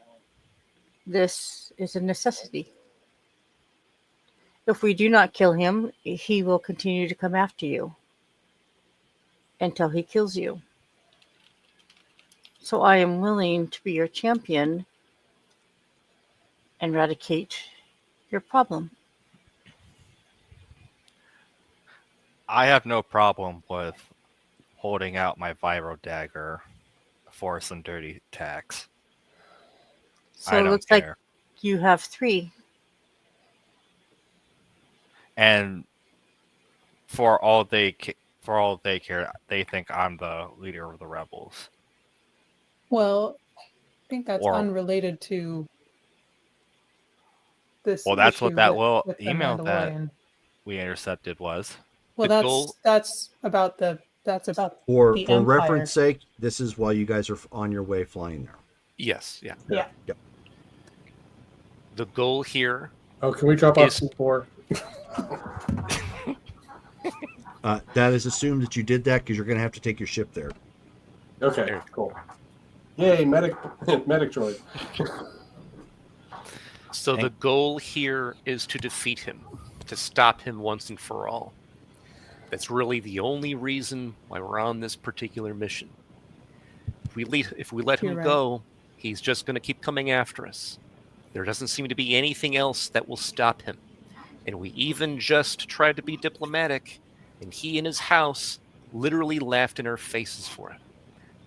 This is a necessity. If we do not kill him, he will continue to come after you until he kills you. So I am willing to be your champion and eradicate your problem. I have no problem with holding out my vibro dagger for some dirty tax. So I it don't looks like care. you have 3. And for all they care, they think I'm the leader of the rebels. Well, I think that's Or- unrelated to this Well, that's what issue that with, little with the email that Mandalorian. we intercepted was. Well, the that's goal- that's about the For the for Empire. reference sake, this is why you guys are on your way flying there. Yes, yeah. Yeah. Yep. The goal here, Oh, can we drop off Is- C4? That is assumed that you did that because you're going to have to take your ship there. Okay, There. cool. Yay, medic droid. so the goal here is to defeat him, to stop him once and for all. That's really the only reason why we're on this particular mission. If we let him You're right. go, he's just going to keep coming after us. There doesn't seem to be anything else that will stop him. And we even just tried to be diplomatic, and he and his house literally laughed in our faces for it.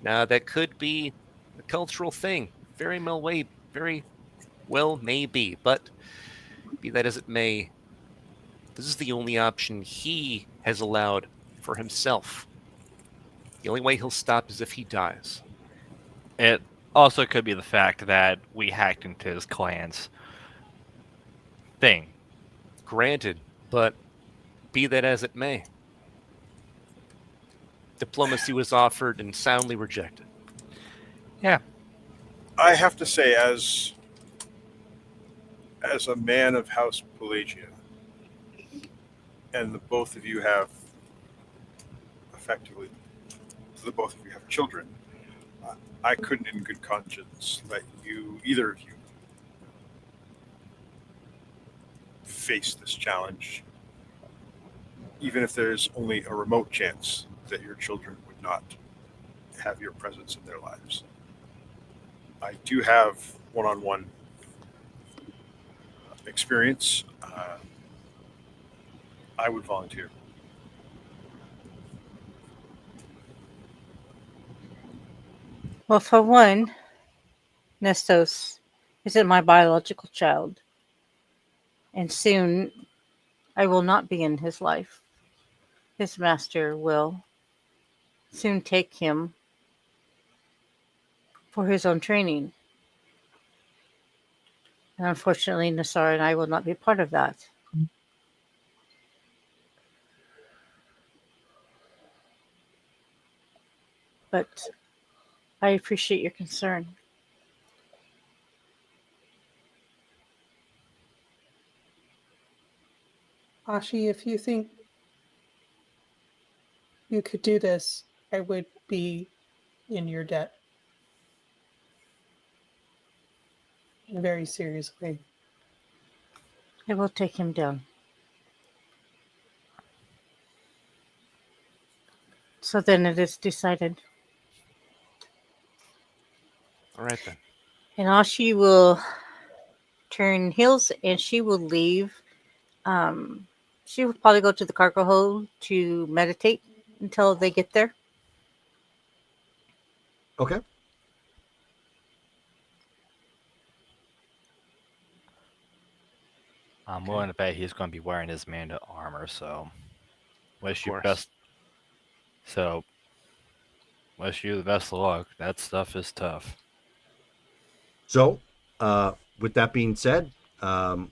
Now, that could be a cultural thing. Very well may be, but be that as it may, this is the only option he has allowed for himself. The only way he'll stop is if he dies. It also could be the fact that we hacked into his clan's thing. Granted, but be that as it may. Diplomacy was offered and soundly rejected. Yeah. I have to say, as a man of House Pelagia, and the both of you have effectively, the both of you have children, I couldn't in good conscience let either of you, face this challenge, even if there's only a remote chance that your children would not have your presence in their lives. I do have one-on-one experience. I would volunteer. Well, for one, Nestos isn't my biological child. And soon I will not be in his life. His master will soon take him for his own training. And unfortunately, Nassar and I will not be part of that. But I appreciate your concern. Ashi, if you think you could do this, I would be in your debt. In a very serious way. I will take him down. So then it is decided. All right, then. And Ashi will turn heels and she will leave. She will probably go to the cargo hold to meditate until they get there. Okay. I'm willing to bet he's going to be wearing his Manda armor. So, wish you course. best. So, wish you the best of luck. That stuff is tough. So, with that being said,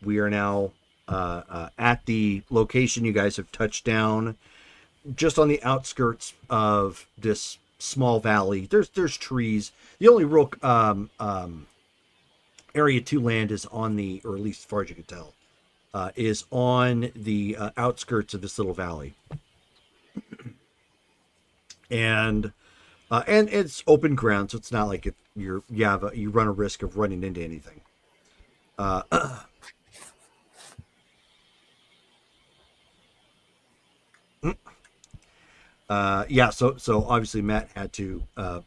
we are now at the location. You guys have touched down just on the outskirts of this small valley. There's trees. The only real area 2 land is on the, or at least as far as you can tell, is on the outskirts of this little valley. And it's open ground, so it's not like if you run a risk of running into anything. Yeah, so obviously Matt had to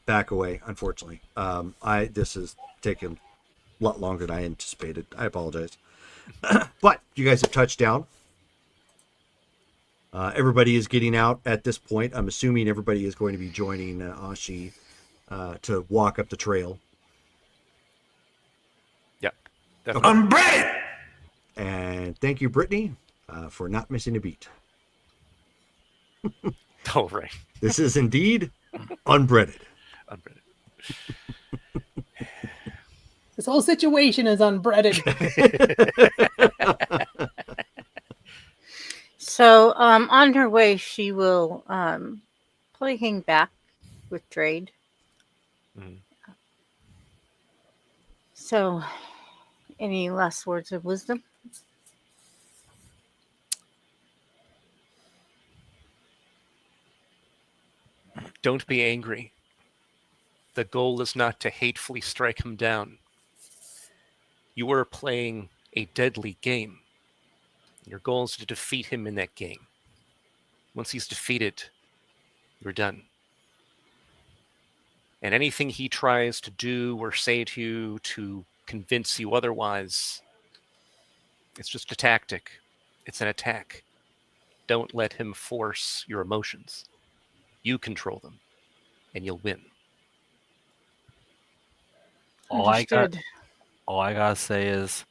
back away. Unfortunately, this has taken a lot longer than I anticipated. I apologize, but you guys have touched down. Everybody is getting out at this point. I'm assuming everybody is going to be joining Ashi to walk up the trail. Yeah, definitely. I'm ready. And thank you, Brittany, for not missing a beat. Oh, right. This is indeed unbreaded. Unbreaded. This whole situation is unbreaded. So, on her way, she will probably hang back with Drade. Mhm. So, any last words of wisdom? Don't be angry. The goal is not to hatefully strike him down. You are playing a deadly game. Your goal is to defeat him in that game. Once he's defeated, you're done. And anything he tries to do or say to you to convince you otherwise, it's just a tactic. It's an attack. Don't let him force your emotions. You control them, and you'll win. All I Understood. gotta say is,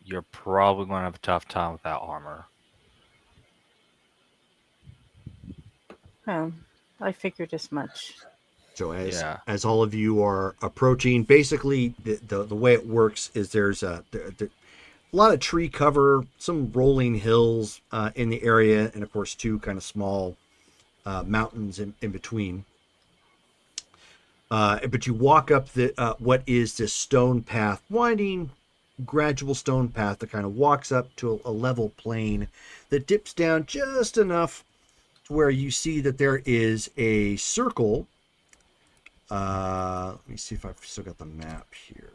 you're probably going to have a tough time with that armor. Oh, I figured as much. So Yeah. as all of you are approaching, basically the way it works is there's a lot of tree cover, some rolling hills in the area, and of course 2 kind of small mountains in between. But you walk up the what is this stone path, winding, gradual stone path that kind of walks up to a level plain that dips down just enough to where you see that there is a circle. Let me see if I've still got the map here.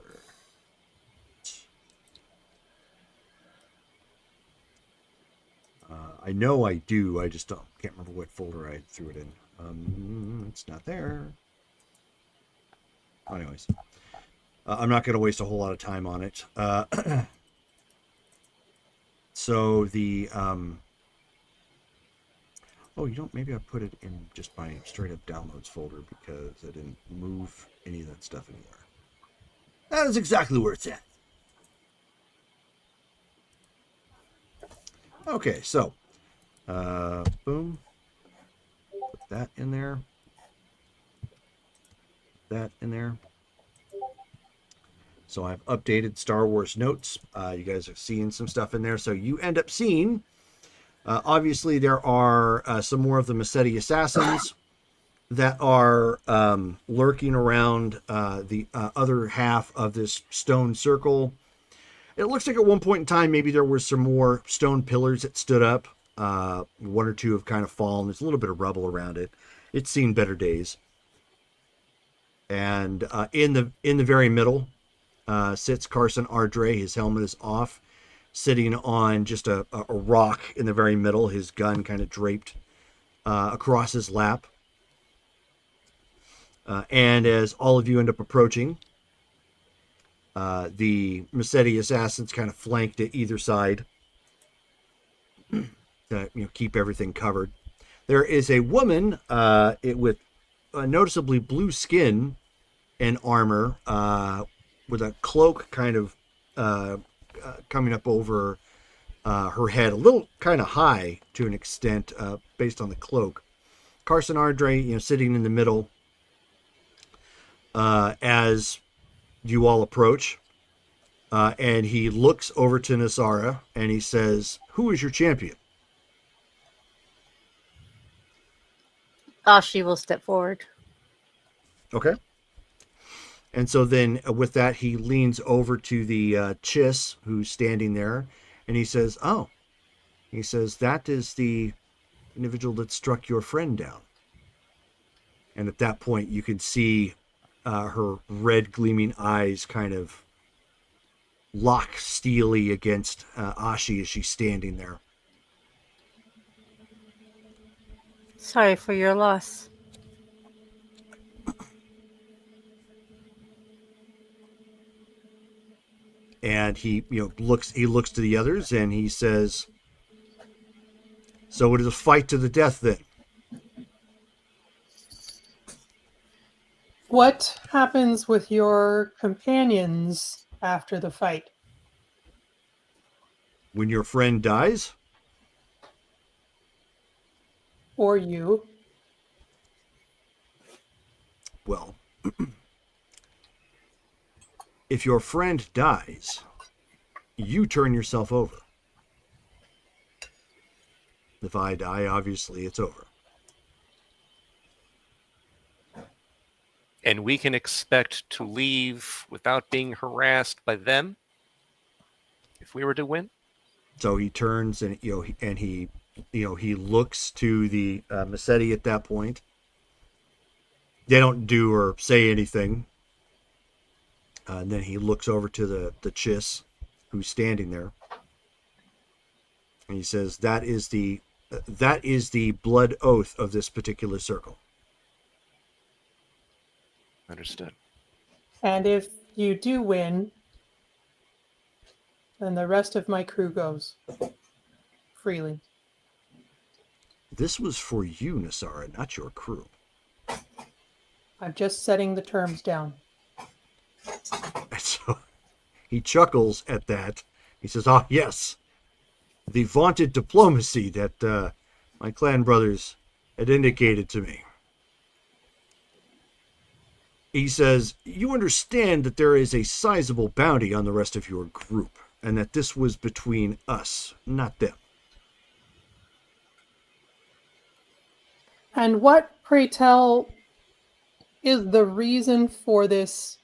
I know I do. I just can't remember what folder I threw it in. It's not there. Anyways, I'm not going to waste a whole lot of time on it. So the maybe I put it in just my straight up downloads folder because I didn't move any of that stuff anywhere. That is exactly where it's at. Okay, so boom, put that in there, that in there. So I've updated Star Wars notes. You guys are seeing some stuff in there. So you end up seeing, obviously there are some more of the Massetti assassins that are lurking around the other half of this stone circle. It looks like at one point in time, maybe there were some more stone pillars that stood up. 1 or 2 have kind of fallen. There's a little bit of rubble around it. It's seen better days. And in the very middle sits Carson Ardre. His helmet is off, sitting on just a rock in the very middle. His gun kind of draped across his lap. And as all of you end up approaching, the Massetti assassins kind of flanked at either side to keep everything covered. There is a woman with noticeably blue skin and armor, with a cloak kind of coming up over her head, a little kind of high to an extent, based on the cloak. Carson Ardre, sitting in the middle as you all approach, and he looks over to Nasara and he says, "Who is your champion?" Ashi will step forward. Okay. And so then with that, he leans over to the Chiss who's standing there, and he says, "Oh," he says, "that is the individual that struck your friend down." And at that point, you can see her red gleaming eyes kind of lock steely against Ashi as she's standing there. Sorry for your loss. And he looks to the others and he says, "So it is a fight to the death then." What happens with your companions after the fight? When your friend dies, Or you? well, if your friend dies, you turn yourself over. If I die, obviously it's over. And we can expect to leave without being harassed by them if we were to win? So he turns and he looks to the Massetti at that point. They don't do or say anything. And then he looks over to the Chiss who's standing there. And he says, that is the blood oath of this particular circle." Understood. And if you do win, then the rest of my crew goes freely. This was for you, Nasara, not your crew. I'm just setting the terms down. And so he chuckles at that. He says, "Ah, yes, the vaunted diplomacy that my clan brothers had indicated to me." He says, "You understand that there is a sizable bounty on the rest of your group, and that this was between us, not them." And what, pray tell, is the reason for this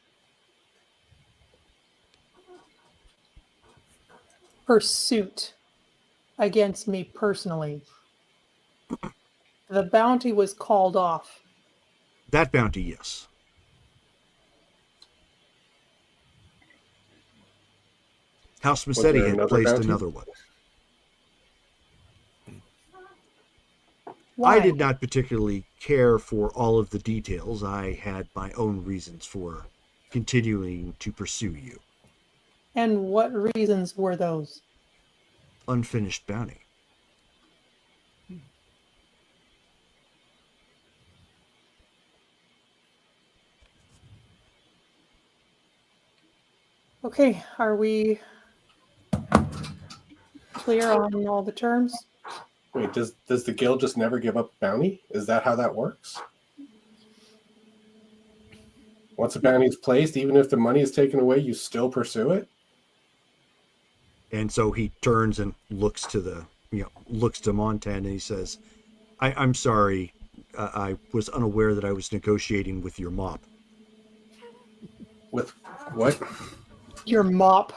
pursuit against me personally? The bounty was called off. That bounty, yes. House Was Massetti there had another placed bounty? another one. Why? I did not particularly care for all of the details. I had my own reasons for continuing to pursue you. And what reasons were those? Unfinished bounty. Okay, are we clear on all the terms? Wait, does the guild just never give up bounty? Is that how that works? Once a bounty is placed, even if the money is taken away, you still pursue it? And so he turns and looks to Montan and he says, I'm sorry. I was unaware that I was negotiating with your mop." With what? Your mop.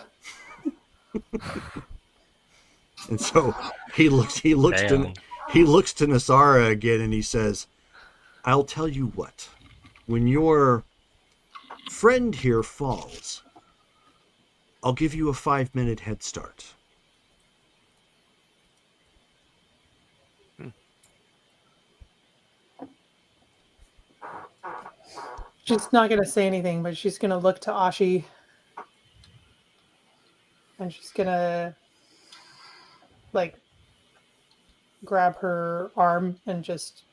And so he looks to Damn. Nasara again and he says, "I'll tell you what. When your friend here falls, I'll give you a 5-minute head start." She's not going to say anything, but she's going to look to Ashi. And she's going to, like, grab her arm and just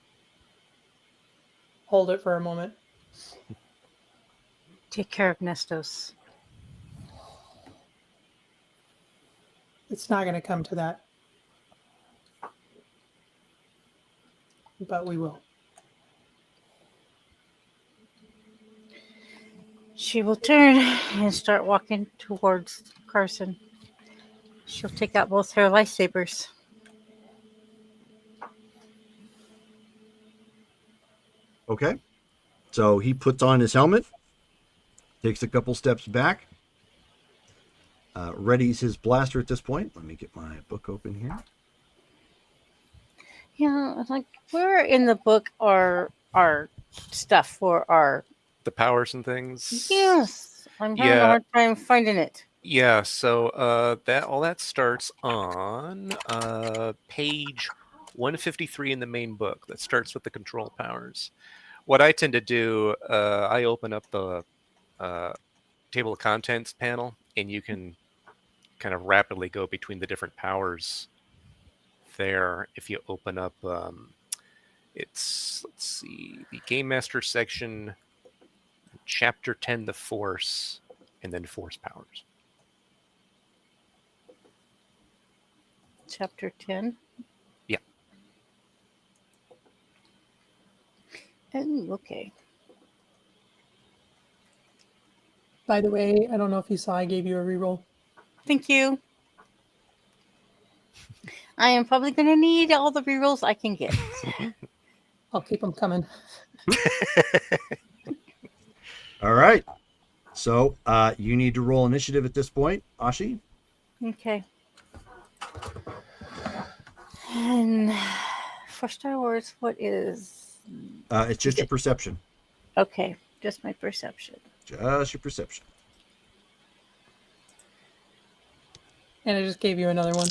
hold it for a moment. Take care of Nestos. It's not going to come to that. But we will. She will turn and start walking towards Carson. She'll take out both her lightsabers. Okay. So he puts on his helmet, takes a couple steps back, readies his blaster at this point. Let me get my book open here. Yeah, like where in the book are our stuff for our? The powers and things. Yes, I'm having a Yeah. hard time finding it. Yeah, so that all that starts on page 153 in the main book. That starts with the control powers. What I tend to do, I open up the table of contents panel, and you can kind of rapidly go between the different powers there. If you open up, let's see, the Game Master section, Chapter 10, the Force, and then Force powers. Chapter 10. Yeah. Oh, okay. By the way, I don't know if you saw, I gave you a reroll. Thank you. I am probably going to need all the rerolls I can get. I'll keep them coming. All right. So you need to roll initiative at this point, Ashi. Okay. And for Star Wars, what is? It's just your perception. Okay, just my perception. Just your perception. And I just gave you another one.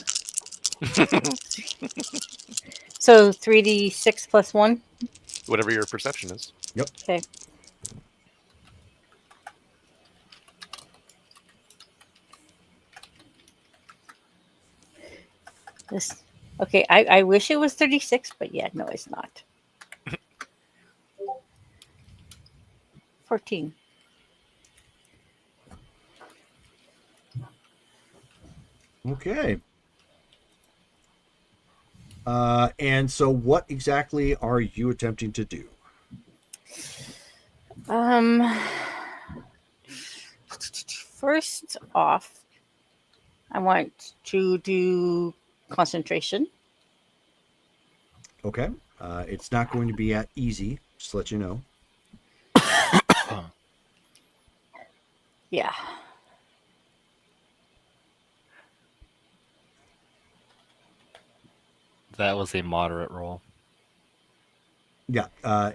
So 3d6 plus 1? Whatever your perception is. Yep. Okay. This. Okay, I wish it was 36, but yeah, no, it's not. 14. Okay. And so what exactly are you attempting to do? First off, I want to do concentration. Okay. It's not going to be at easy, just to let you know. Yeah. That was a moderate roll. Yeah.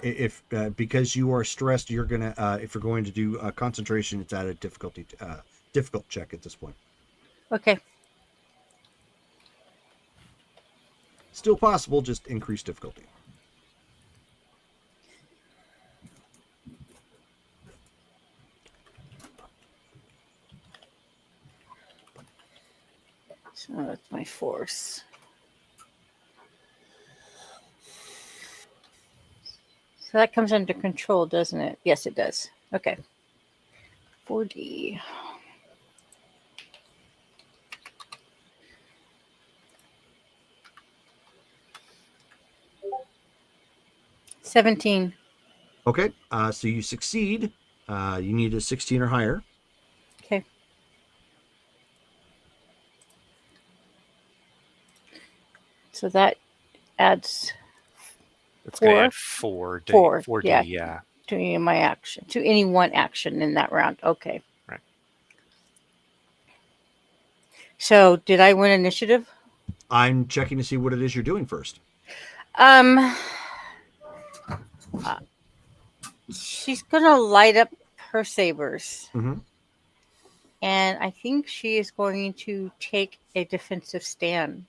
If because you are stressed, you're gonna if you're going to do concentration, it's at a difficult check at this point. Okay. Still possible, just increased difficulty. So that's my force. So that comes under control, doesn't it? Yes, it does. Okay. 4D. $17. Okay. So you succeed. You need a 16 or higher. Okay. So that adds It's going to add 4D. 4D, yeah. yeah. To any my action, to any one action in that round. Okay. Right. So did I win initiative? I'm checking to see what it is you're doing first. She's gonna light up her sabers, Mm-hmm. and I think she is going to take a defensive stand.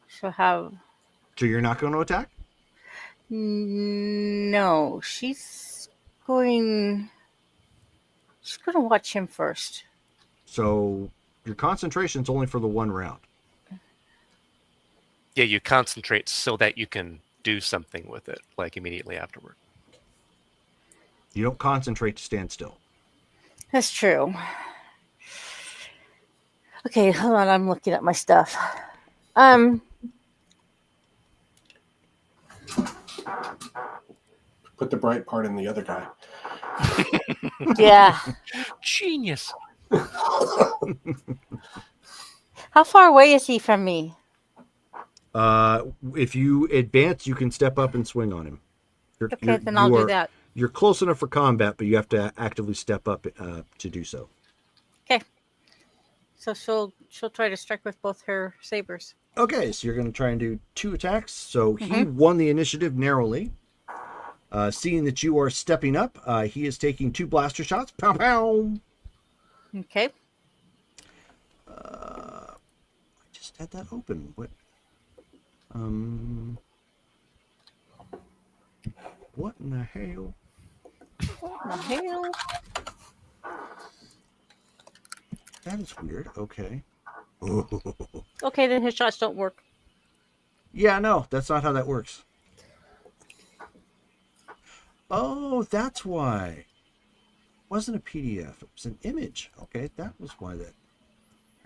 She'll have So you're not going to attack? no. She's going to watch him first. So your concentration's only for the one round. Yeah, you concentrate so that you can do something with it, like immediately afterward. You don't concentrate to stand still. That's true. Okay, hold on. I'm looking at my stuff. Put the bright part in the other guy. Yeah. Genius. How far away is he from me? If you advance, you can step up and swing on him. Okay, then I'll do that. You're close enough for combat, but you have to actively step up to do so. Okay. So she'll try to strike with both her sabers. Okay, so you're going to try and do 2 attacks. So he won the initiative narrowly. Seeing that you are stepping up, he is taking 2 blaster shots. Pow pow. Okay. I just had that open. What? What in the hell? What the hell? That is weird. Okay. Okay, then his shots don't work. Yeah, no, that's not how that works. Oh, that's why. It wasn't a PDF. It was an image. Okay, that was why that.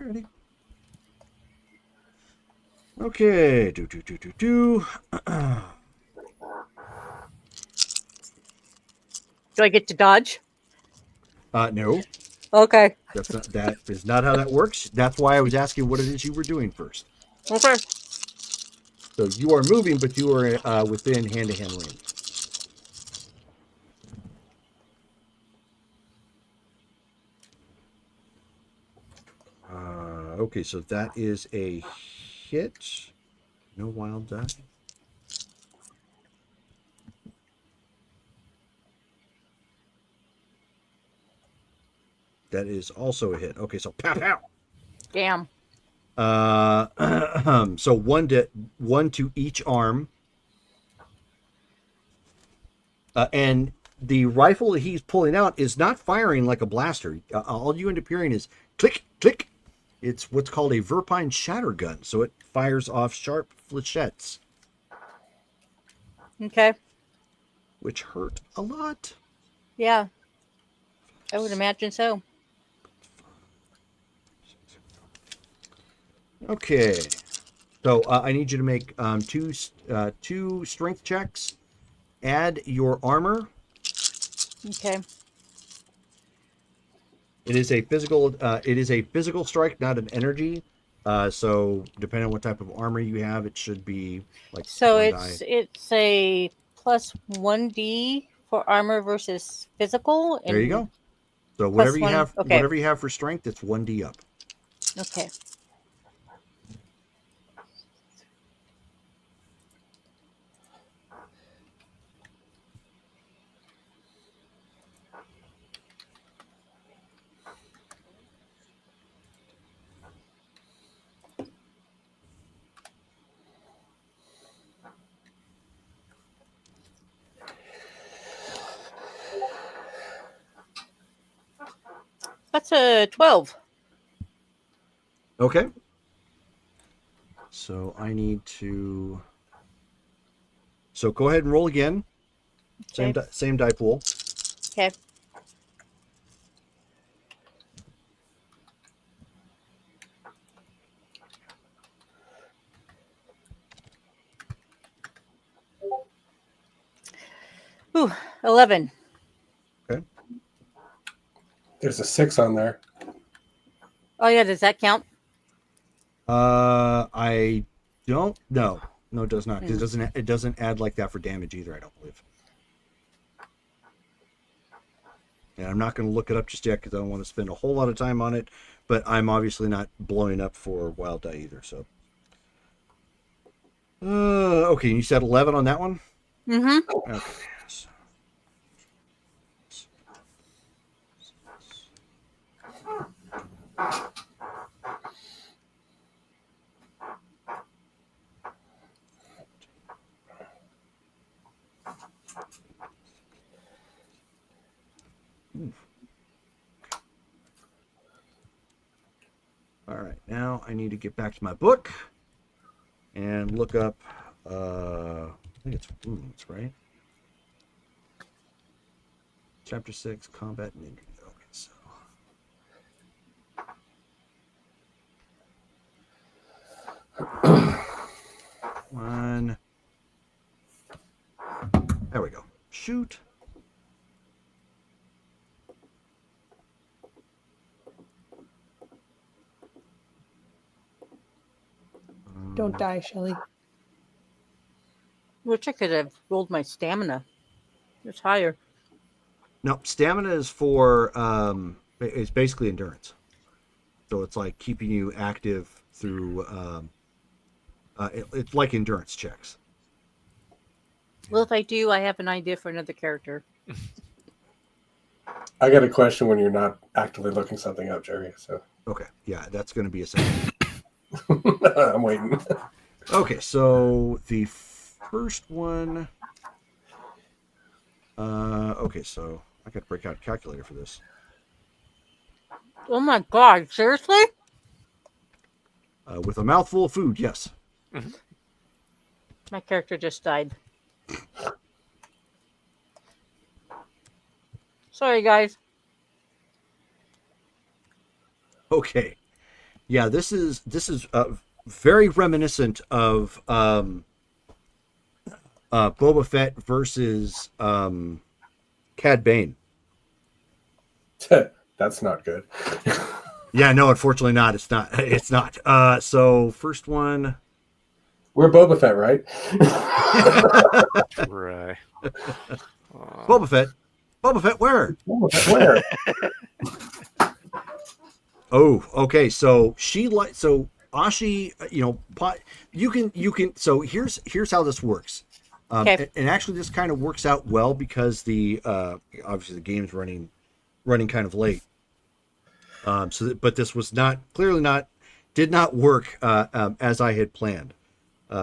Alrighty. Okay. Do. Do I get to dodge? No. Okay. That is not how that works. That's why I was asking what it is you were doing first. Okay. So you are moving, but you are within hand-to-hand range. Okay, so that is a hit. No wild die. That is also a hit. Okay, so pow pow. Damn. So one to each arm. And the rifle that he's pulling out is not firing like a blaster. All you end up hearing is click, click. It's what's called a Verpine shatter gun, so it fires off sharp flechettes, Okay. which hurt a lot. Yeah. I would imagine so. Okay, so I need you to make two strength checks. Add your armor. Okay. It is a physical. It is a physical strike, not an energy. So depending on what type of armor you have, it should be like So one it's die. it's a plus 1d for armor versus physical. There you go. So plus one. Okay. whatever you have for strength, it's 1d up. Okay. That's a 12. Okay. So I need to. So go ahead and roll again. Okay. Same die pool. Okay. Ooh, 11. Okay. There's a 6 on there. Oh yeah, does that count? I don't. No, it does not. 'Cause it doesn't add like that for damage either. I don't believe. And I'm not going to look it up just yet because I don't want to spend a whole lot of time on it. But I'm obviously not blowing up for wild die either. So. Okay, you said 11 on that one. Mm-hmm. Okay. All right, now I need to get back to my book and look up. I think it's wounds, right? Chapter 6, combat and injury. Okay, so shoot. Don't die, Shelly. Wish I could have rolled my stamina. It's higher. No, stamina is for it's basically endurance. So it's like keeping you active through. It's like endurance checks. Well, if I do, I have an idea for another character. I got a question when you're not actively looking something up, Jerry. So Okay, yeah, that's going to be a second. I'm waiting. Okay, so the first one. Okay, so I got to break out a calculator for this. Oh my god, seriously? With a mouthful of food, yes. My character just died. Sorry, guys. Okay, yeah, this is very reminiscent of Boba Fett versus Cad Bane. That's not good. Yeah, no, unfortunately not. It's not. It's not. So first one. We're Boba Fett, right? Right. Boba Fett. Boba Fett, where? Boba Fett, where? Oh, okay. So Ashi, you can. So here's how this works. Okay. And actually, this kind of works out well because the obviously the game's running kind of late. But this was did not work as I had planned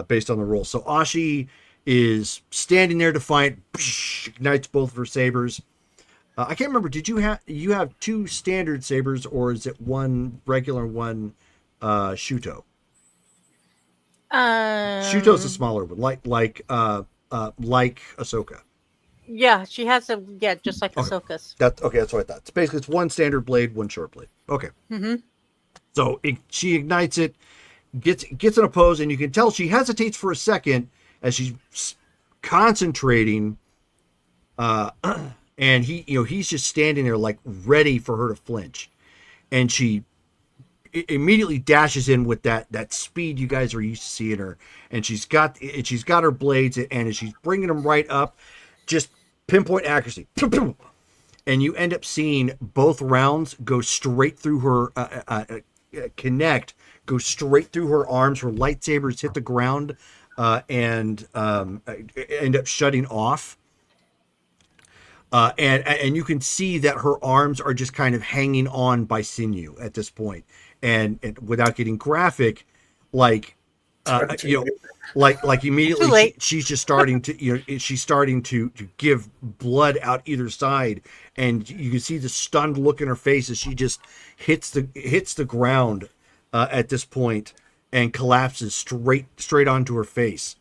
based on the rules. So Ashi is standing there defiant, ignites both of her sabers. I can't remember. Did you have two standard sabers, or is it one regular, one Shuto? Shuto's a smaller one, like Ahsoka. Yeah, she has just like Okay. Ahsoka's. That's what I thought. So basically, it's one standard blade, one short blade. Okay. Mm-hmm. So she ignites it, gets in a pose, and you can tell she hesitates for a second as she's concentrating. And he's just standing there like ready for her to flinch, and she immediately dashes in with that speed you guys are used to seeing her, and she's got her blades, and as she's bringing them right up, just pinpoint accuracy, and you end up seeing both rounds go straight through her, go straight through her arms. Her lightsabers hit the ground, and end up shutting off. And you can see that her arms are just kind of hanging on by sinew at this point, and without getting graphic, like immediately she's just starting to give blood out either side, and you can see the stunned look in her face as she just hits the ground at this point and collapses straight onto her face.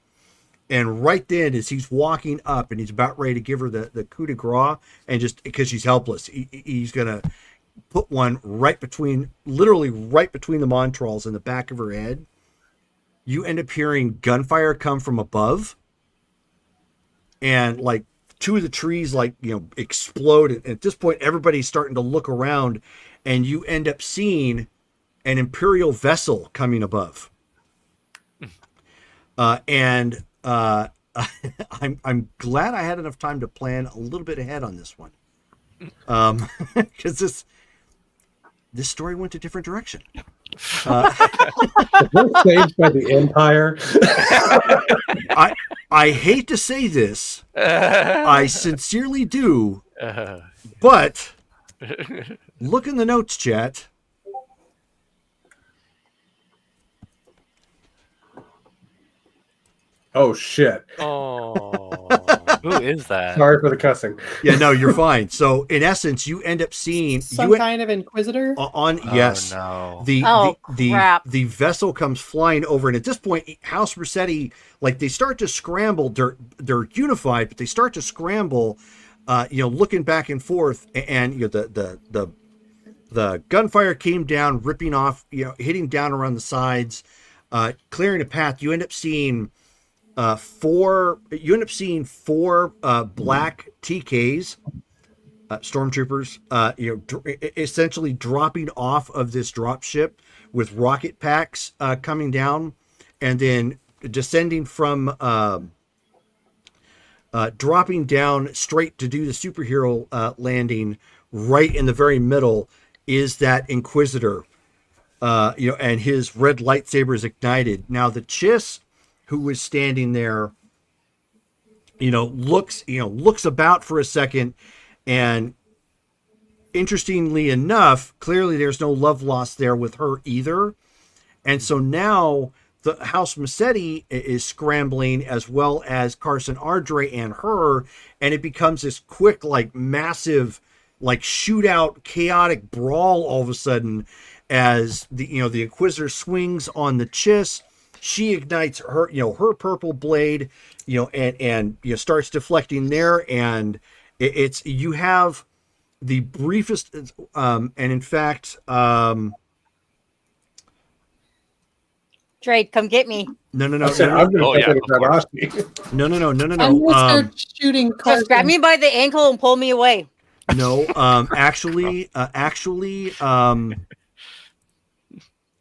And right then, as he's walking up and he's about ready to give her the coup de grace, and just because she's helpless, he's going to put one literally right between the Montrals in the back of her head. You end up hearing gunfire come from above. And like two of the trees, explode. And at this point, everybody's starting to look around, and you end up seeing an Imperial vessel coming above. I'm glad I had enough time to plan a little bit ahead on this one, because this story went a different direction. Saved by the Empire. I hate to say this, I sincerely do, but look in the notes, chat. Oh shit! Oh, who is that? Sorry for the cussing. Yeah, no, you're fine. So in essence, you end up seeing kind of Inquisitor. Yes. Oh, The crap. the vessel comes flying over, and at this point, House Rossetti, they start to scramble. They're unified, but they start to scramble. Looking back and forth, and the gunfire came down, ripping off, hitting down around the sides, clearing a path. You end up seeing you end up seeing 4 black TKs, stormtroopers, essentially dropping off of this drop ship with rocket packs coming down, and then descending from dropping down straight to do the superhero landing. Right in the very middle is that Inquisitor, and his red lightsaber is ignited. Now the Chiss, who was standing there, looks about for a second, and interestingly enough, clearly there's no love lost there with her either. And so now the House Massetti is scrambling, as well as Carson Ardre and her, and it becomes this quick, massive, shootout, chaotic brawl all of a sudden, as the Inquisitor swings on the Chiss. She ignites her, her purple blade, and starts deflecting there, and you have the briefest, and in fact, Drake, come get me. No. I'm going to Oh, yeah, jump in of and grab course. Ashby. No. I'm gonna start shooting Just Carson. grab me by the ankle and pull me away. No. Actually,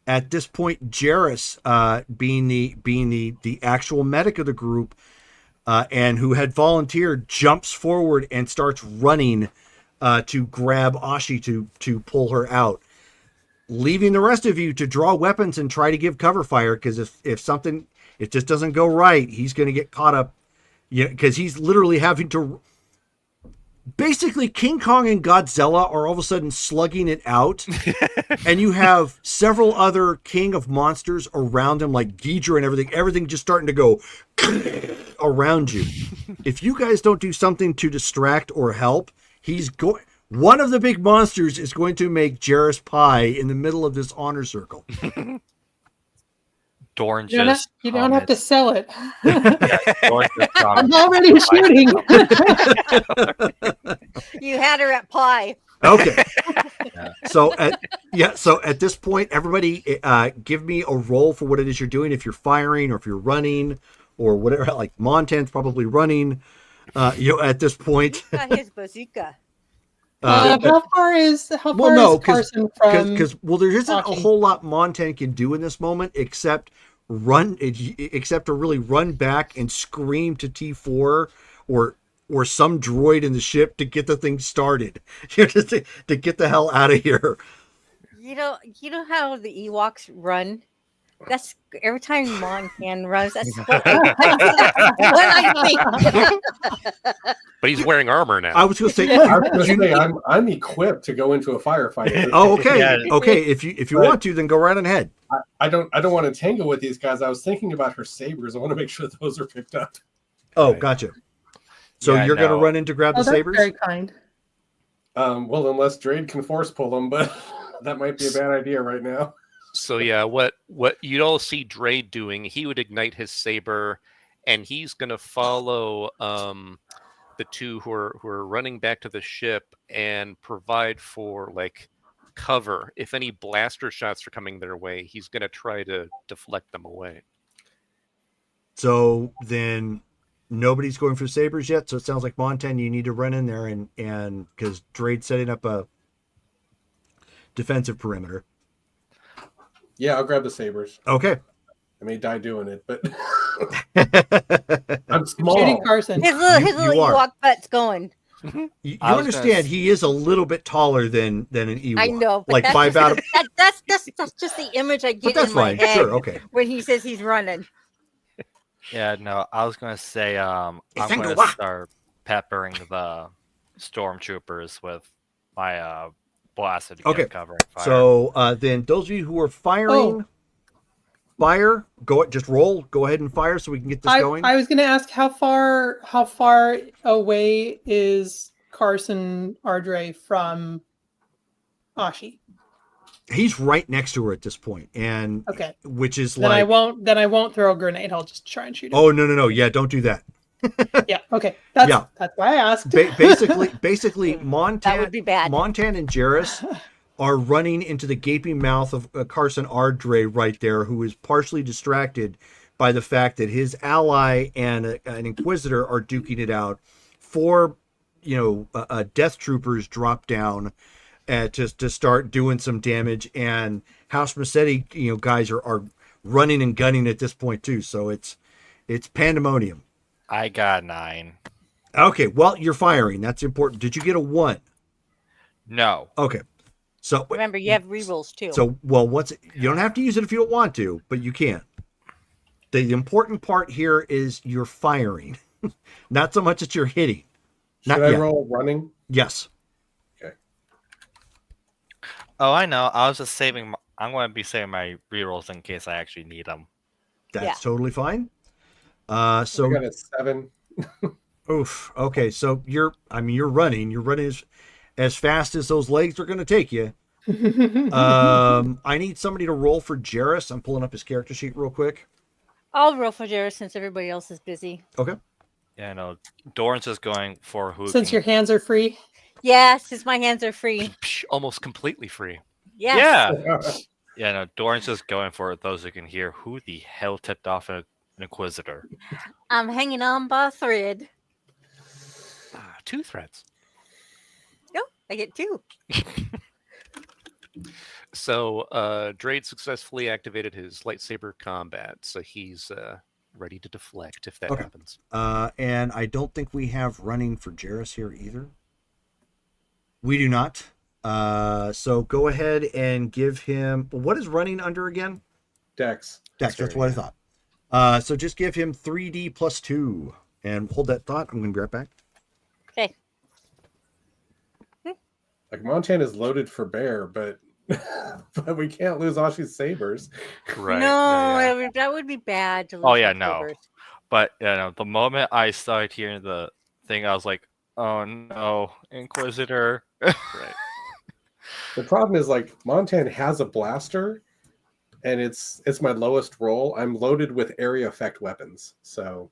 at this point, Jarrus, being the actual medic of the group, and who had volunteered, jumps forward and starts running to grab Ashi to pull her out, leaving the rest of you to draw weapons and try to give cover fire, because if it just doesn't go right, he's going to get caught up. Yeah, because he's literally having to. Basically, King Kong and Godzilla are all of a sudden slugging it out, and you have several other King of Monsters around him, like Ghidra and everything just starting to go around you. If you guys don't do something to distract or help, one of the big monsters is going to make Jarrus pie in the middle of this honor circle. Dorn You don't have to sell it. Dorn just I'm already shooting. You had her at pie. Okay. So at this point, everybody, give me a roll for what it is you're doing. If you're firing or if you're running or whatever, like Montan's probably running. At this point. Got his bazooka. How far is Carson from? Because there isn't a Ashi? whole lot Montan can do in this moment except to really run back and scream to T4 or some droid in the ship to get the thing started, to get the hell out of here. You know how the Ewoks run? That's every time Montan runs. That's what I think. But he's wearing armor now. I was going to say, I was going to say I'm equipped to go into a firefight. oh, okay, Yeah. okay. If you want to, then go right ahead. I don't want to tangle with these guys. I was thinking about her sabers. I want to make sure those are picked up. Oh, gotcha. So Yeah, you're going to no. run in to grab the That's sabers? very kind. Well, unless Drade can force pull them, but that might be a bad idea right now. So yeah, what you'd all see Drade doing, he would ignite his saber, and he's gonna follow the two who are running back to the ship and provide for cover. If any blaster shots are coming their way, he's gonna try to deflect them away. So then nobody's going for sabers yet. So it sounds like Montan, you need to run in there and because Drade's setting up a defensive perimeter. Yeah, I'll grab the sabers. Okay. I may die doing it, but I'm small. Shooting Carson. His little You are. Ewok butt's going. You I was understand gonna he is a little bit taller than an Ewok. I know, but like that's by about. that's just the image I But get that's in my fine. head Sure. Okay. when he says he's running. Yeah, no, I was gonna say I'm It's gonna Wah. start peppering the stormtroopers with my blaster to Okay. get covering fire. So then those of you who are firing, fire. Just roll. Go ahead and fire so we can get this going. I was going to ask how far away is Carson Ardre from Ashi? He's right next to her at this point, and Okay. which is Then like, I won't throw a grenade. I'll just try and shoot him. oh no, yeah, don't do that. Yeah. Okay. That's Yeah. that's why I asked. Basically, Montan, That would be bad. Montan and Jarrus are running into the gaping mouth of Carson Ardre right there, who is partially distracted by the fact that his ally and an Inquisitor are duking it out. 4, Death Troopers drop down to start doing some damage, and House Massetti, guys are running and gunning at this point too. So it's pandemonium. I got 9. Okay, well, you're firing. That's important. Did you get a 1? No. Okay. So Remember, you have rerolls too. So, you don't have to use it if you don't want to, but you can. The important part here is you're firing, not so much that you're hitting. Should Not I yet. roll running? Yes. Oh, I know. I was just saving. I'm going to be saving my rerolls in case I actually need them. That's totally fine. So I got a 7. oof. Okay, so you're running. You're running as fast as those legs are going to take you. I need somebody to roll for Jarrus. I'm pulling up his character sheet real quick. I'll roll for Jared since everybody else is busy. Okay. Yeah, no. Doran's just going for who. Since your hands are free. Yeah, since my hands are free. Almost completely free. Yes. Yeah. Yeah, no. Doran's just going for those who can hear who the hell tipped off an Inquisitor. I'm hanging on by a thread. 2 threads. Oh, I get 2. So Drade successfully activated his lightsaber combat, so he's ready to deflect if that happens. And I don't think we have running for Jarrus here either. We do not. So go ahead and give him. What is running under again? Dex. Dex. That's what I thought. So just give him 3D plus 2, and hold that thought. I'm going to be right back. Okay. Like Montana's loaded for bear, but but we can't lose Ashi's sabers. Right. No, that would be bad to lose. Oh, yeah, my no. sabers. But the moment I started hearing the thing, I was like, "Oh no, Inquisitor!" Right. The problem is like Montana has a blaster, and it's my lowest roll. I'm loaded with area effect weapons, so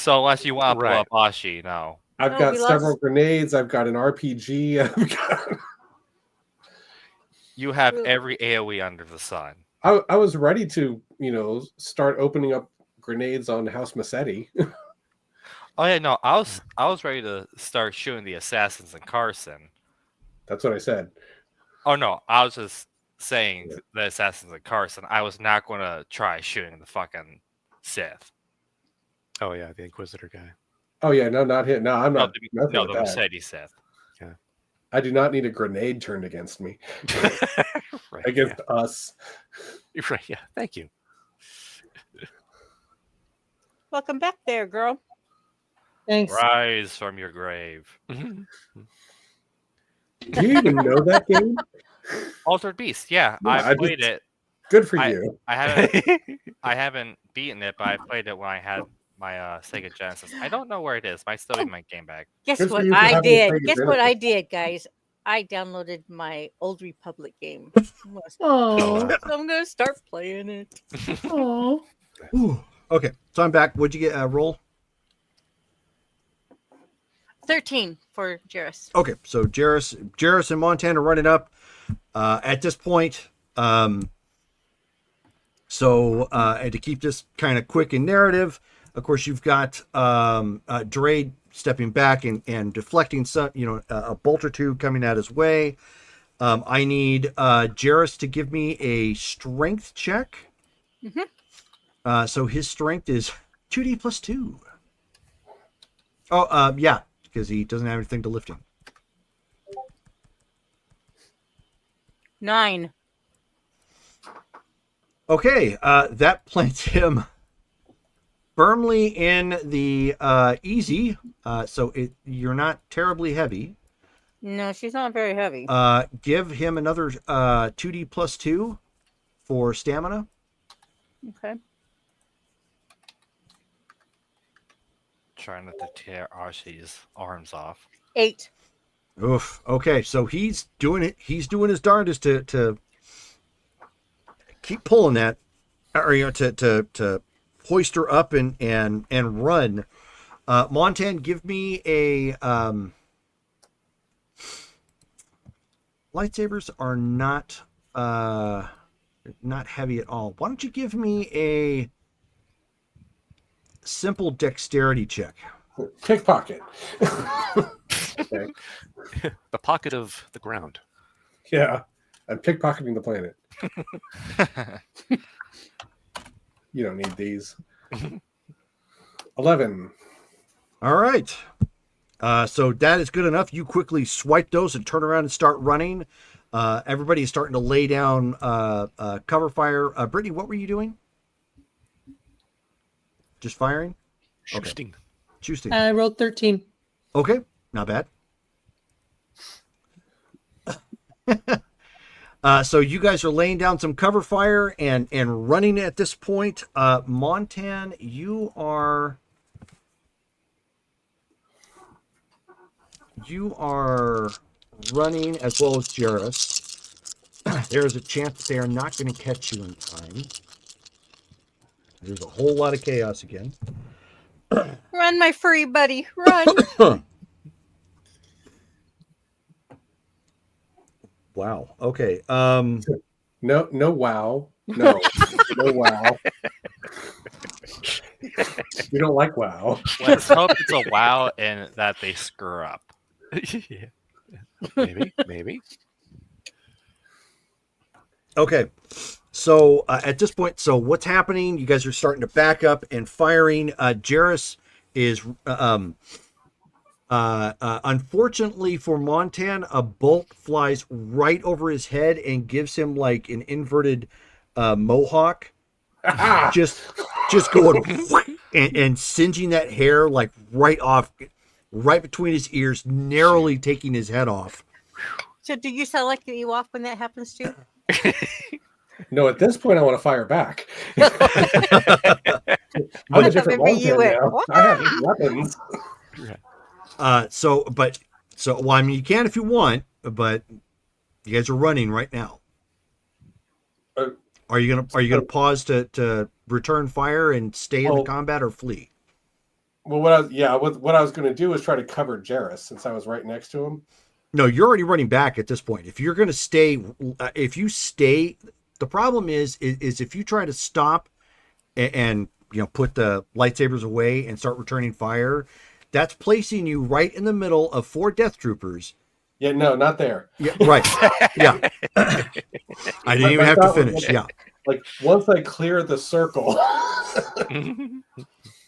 unless you want to Right. pull up Ashi, no. I've No, got we several lost- grenades. I've got an RPG. I've got... You have Well- every AoE under the sun. I was ready to start opening up grenades on House Massetti. Oh yeah, no, I was ready to start shooting the assassins in Carson. That's what I said. Oh no, I was just saying the assassins in Carson. I was not going to try shooting the fucking Sith. Oh yeah, the Inquisitor guy. Oh yeah, no, not him. No, I'm not. No, nothing with the that. Mercedes Sith. I do not need a grenade turned against me. Right. Against us. Yeah. Right. Yeah. Thank you. Welcome back there, girl. Thanks. Rise from your grave. Do you even know that game? Altered Beast. Yeah, Yeah, I played it. Good for you. I haven't beaten it, but I played it when I had my Sega Genesis. I don't know where it is. Might still be in my game bag. Guess Good for what you for I having did? Sega Guess what Genesis. I did, guys? I downloaded my Old Republic game. Oh. So I'm gonna start playing it. Oh. Ooh. Okay, so I'm back. What'd you get? Roll. 13 for Jarrus. Okay, so Jarrus and Montana running up at this point. And to keep this kind of quick and narrative, of course, you've got Drade stepping back and deflecting some, a bolt or two coming at his way. I need Jarrus to give me a strength check. Mhm. So his strength is 2D plus 2. Oh, yeah, because he doesn't have anything to lift him. 9. Okay, that plants him firmly in the easy. So you're not terribly heavy. No, she's not very heavy. Give him another 2D plus 2 for stamina. Okay. Trying not to tear Ashi's arms off. 8. Oof. Okay, so he's doing it. He's doing his darndest to keep pulling that, or to hoist her up and run. Montan, give me a lightsabers are not heavy at all. Why don't you give me simple dexterity check. Pickpocket. Okay. The pocket of the ground. Yeah. I'm pickpocketing the planet. You don't need these. 11. All right. So that is good enough. You quickly swipe those and turn around and start running. Everybody is starting to lay down cover fire. Brittany, what were you doing? Just firing? Shooting. Shooting. I rolled 13. Okay, not bad. So you guys are laying down some cover fire and running at this point. Montan, you are running as well as Jairus. There is a chance that they are not going to catch you in time. There's a whole lot of chaos again. Run, my furry buddy, run. Wow. Okay. No wow. No. No wow. We don't like wow. Let's hope it's a wow and that they screw up. Yeah. Maybe. Okay. So at this point, so what's happening? You guys are starting to back up and firing. Jairus is unfortunately for Montan, a bolt flies right over his head and gives him like an inverted mohawk. just going and singeing that hair like right off, right between his ears, narrowly taking his head off. So do you sound like the Ewok when that happens too? No, at this point, I want to fire back. I'm a different Maybe Montan now. I have weapons. Well, I mean, you can if you want, but you guys are running right now. Are you gonna pause to return fire and stay in the combat or flee? Well, what I was going to do was try to cover Jairus since I was right next to him. No, you're already running back at this point. If you're gonna stay, the problem is if you try to stop and put the lightsabers away and start returning fire, that's placing you right in the middle of 4 death troopers. Yeah, no, not there. Yeah, right. Yeah. I didn't even have to finish. Yeah. Like once I clear the circle.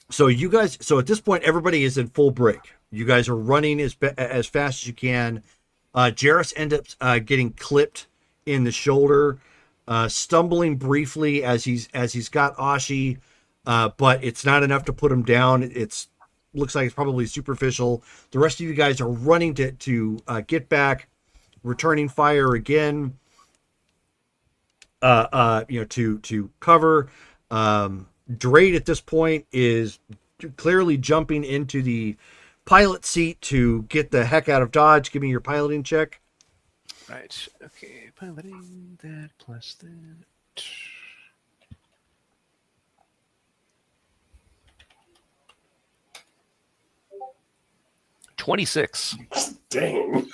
So at this point, everybody is in full break. You guys are running as fast as you can. Jairus ends up getting clipped in the shoulder, stumbling briefly as he's got Ashi, but it's not enough to put him down. Looks like it's probably superficial. The rest of you guys are running to get back, returning fire again. To cover. Drade at this point is clearly jumping into the pilot seat to get the heck out of Dodge. Give me your piloting check. Right. Okay. Piloting that plus that. $26. Dang.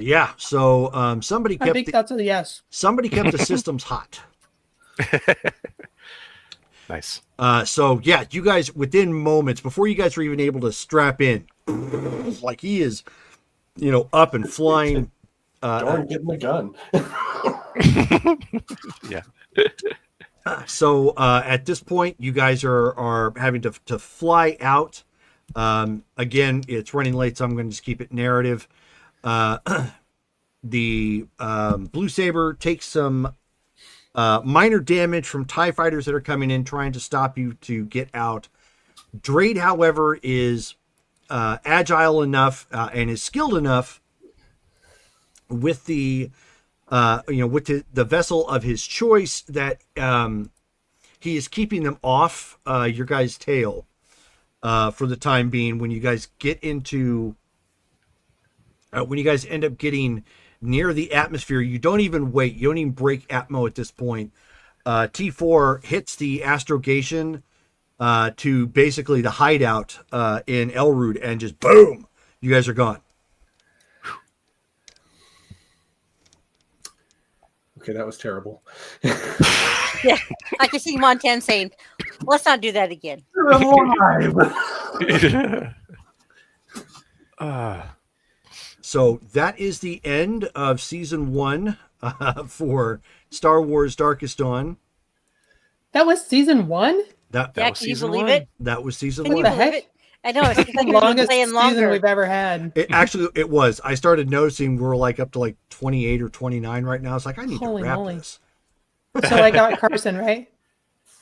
Yeah. So somebody kept. I think that's a yes. Somebody kept the systems hot. Nice. So yeah, you guys within moments before you guys were even able to strap in, like he is, up and flying. Darn, getting the gun. Yeah. So at this point, you guys are having to fly out. Again, it's running late, so I'm going to just keep it narrative. The Blue Saber takes some minor damage from TIE fighters that are coming in, trying to stop you to get out. Drade, however, is agile enough and is skilled enough with the vessel of his choice that he is keeping them off your guys' tail for the time being. When you guys get into when you guys end up getting near the atmosphere, you don't even wait. You don't even break atmo at this point. T4 hits the astrogation to basically the hideout in Elrude, and just boom, you guys are gone. Okay, that was terrible. Yeah, I can see Montan saying, Let's not do that again. You're alive. So that is the end of season 1 for Star Wars Darkest Dawn. That was season 1? That Yeah, was can you season believe one. it? that was season Can you 1. the believe heck? it? I know. It's That's like the we've been longest playing season longer. we've ever had. It actually it was. I started noticing we're like up to like 28 or 29 right now. It's like I need Holy to wrap moly. this. So I got Carson, right?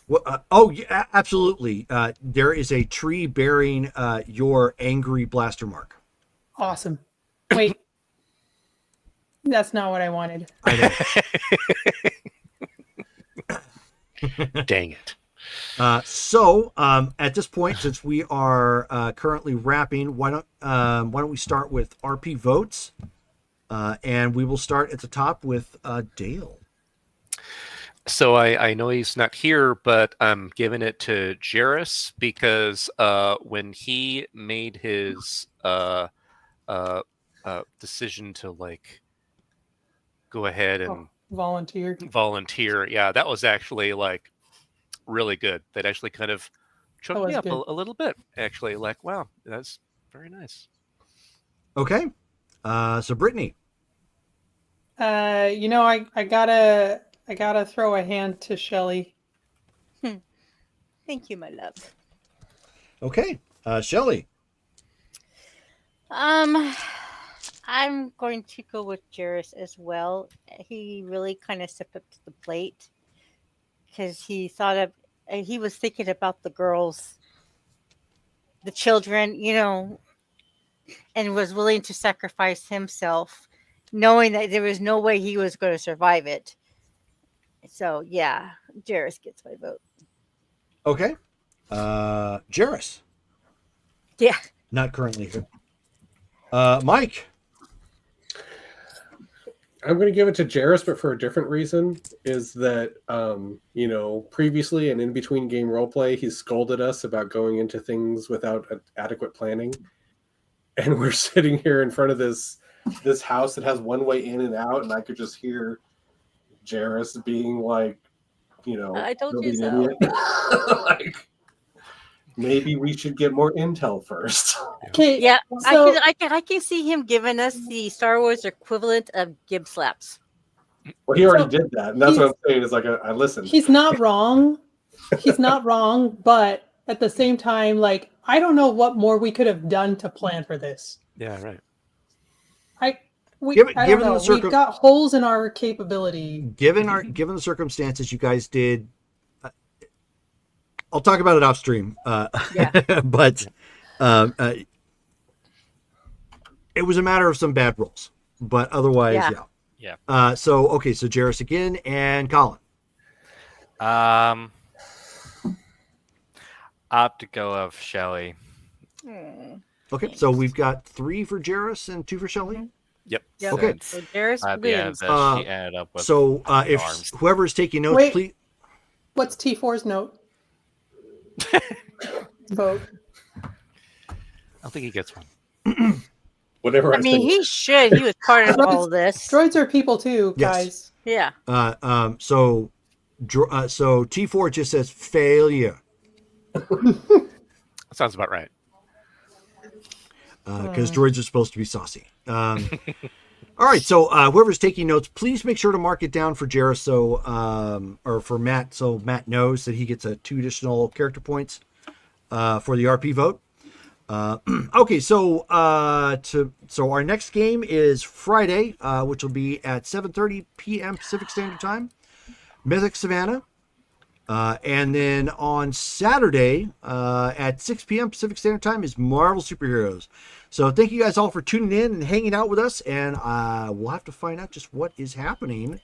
Well, oh yeah, absolutely. There is a tree bearing your angry blaster mark. Awesome. Wait. That's not what I wanted. I know. Dang it. So at this point, since we are currently wrapping, why don't we start with RP votes, and we will start at the top with Dale. So I know he's not here, but I'm giving it to Jairus because when he made his decision to like go ahead and Volunteer. volunteer, yeah, that was actually like really good. That actually kind of choked me was up good. a little bit. Actually, like wow, that's very nice. Okay. So Brittany. I gotta throw a hand to Shelly. Thank you, my love. Okay. Shelley. I'm going to go with Jairus as well. He really kind of stepped up to the plate because he was thinking about the girls, the children, and was willing to sacrifice himself, knowing that there was no way he was going to survive it. So yeah, Jairus gets my vote. Okay. Jairus. Yeah. Not currently here. Mike. I'm going to give it to Jairus, but for a different reason. Is that previously and in between game roleplay, he scolded us about going into things without adequate planning, and we're sitting here in front of this house that has one way in and out, and I could just hear Jairus being like, I told "Don't you be an so." idiot." Like, maybe we should get more intel first. Okay. Yeah, So I can see him giving us the Star Wars equivalent of Gib slaps. Well, he already did that, and that's what I'm saying. Is like I listened. he's not wrong. He's not wrong, but at the same time, like I don't know what more we could have done to plan for this. Yeah, right. I Given don't the know. circum- We've got holes in our capability. Given the circumstances, you guys did. I'll talk about it off stream. Yeah. But it was a matter of some bad rolls, but otherwise, Yeah. Yeah. So Jairus again and Colin. I have to go of Shelly. Okay, so we've got 3 for Jairus and 2 for Shelley. Yep. Yep. Okay. So Jairus At the end of wins. this, Uh, she ended up with So if arms. whoever is taking notes, Wait. please. What's T4's note? Vote. I don't think he gets one. Whatever. I mean, he should. He was part of all of this. Droids are people too, Yes. guys. Yeah. So T4 just says failure Sounds about right. because droids are supposed to be saucy. All right, so whoever's taking notes, please make sure to mark it down for Jairus, or for Matt, so Matt knows that he gets 2 additional character points for the RP vote. Okay, so our next game is Friday, which will be at 7:30 p.m. Pacific Standard Time, Mythic Savannah, and then on Saturday at 6 p.m. Pacific Standard Time is Marvel Superheroes. So thank you guys all for tuning in and hanging out with us, and we'll have to find out just what is happening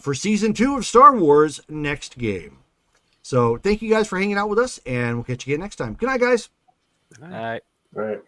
for Season 2 of Star Wars next game. So thank you guys for hanging out with us, and we'll catch you again next time. Good night, guys. All right. All right.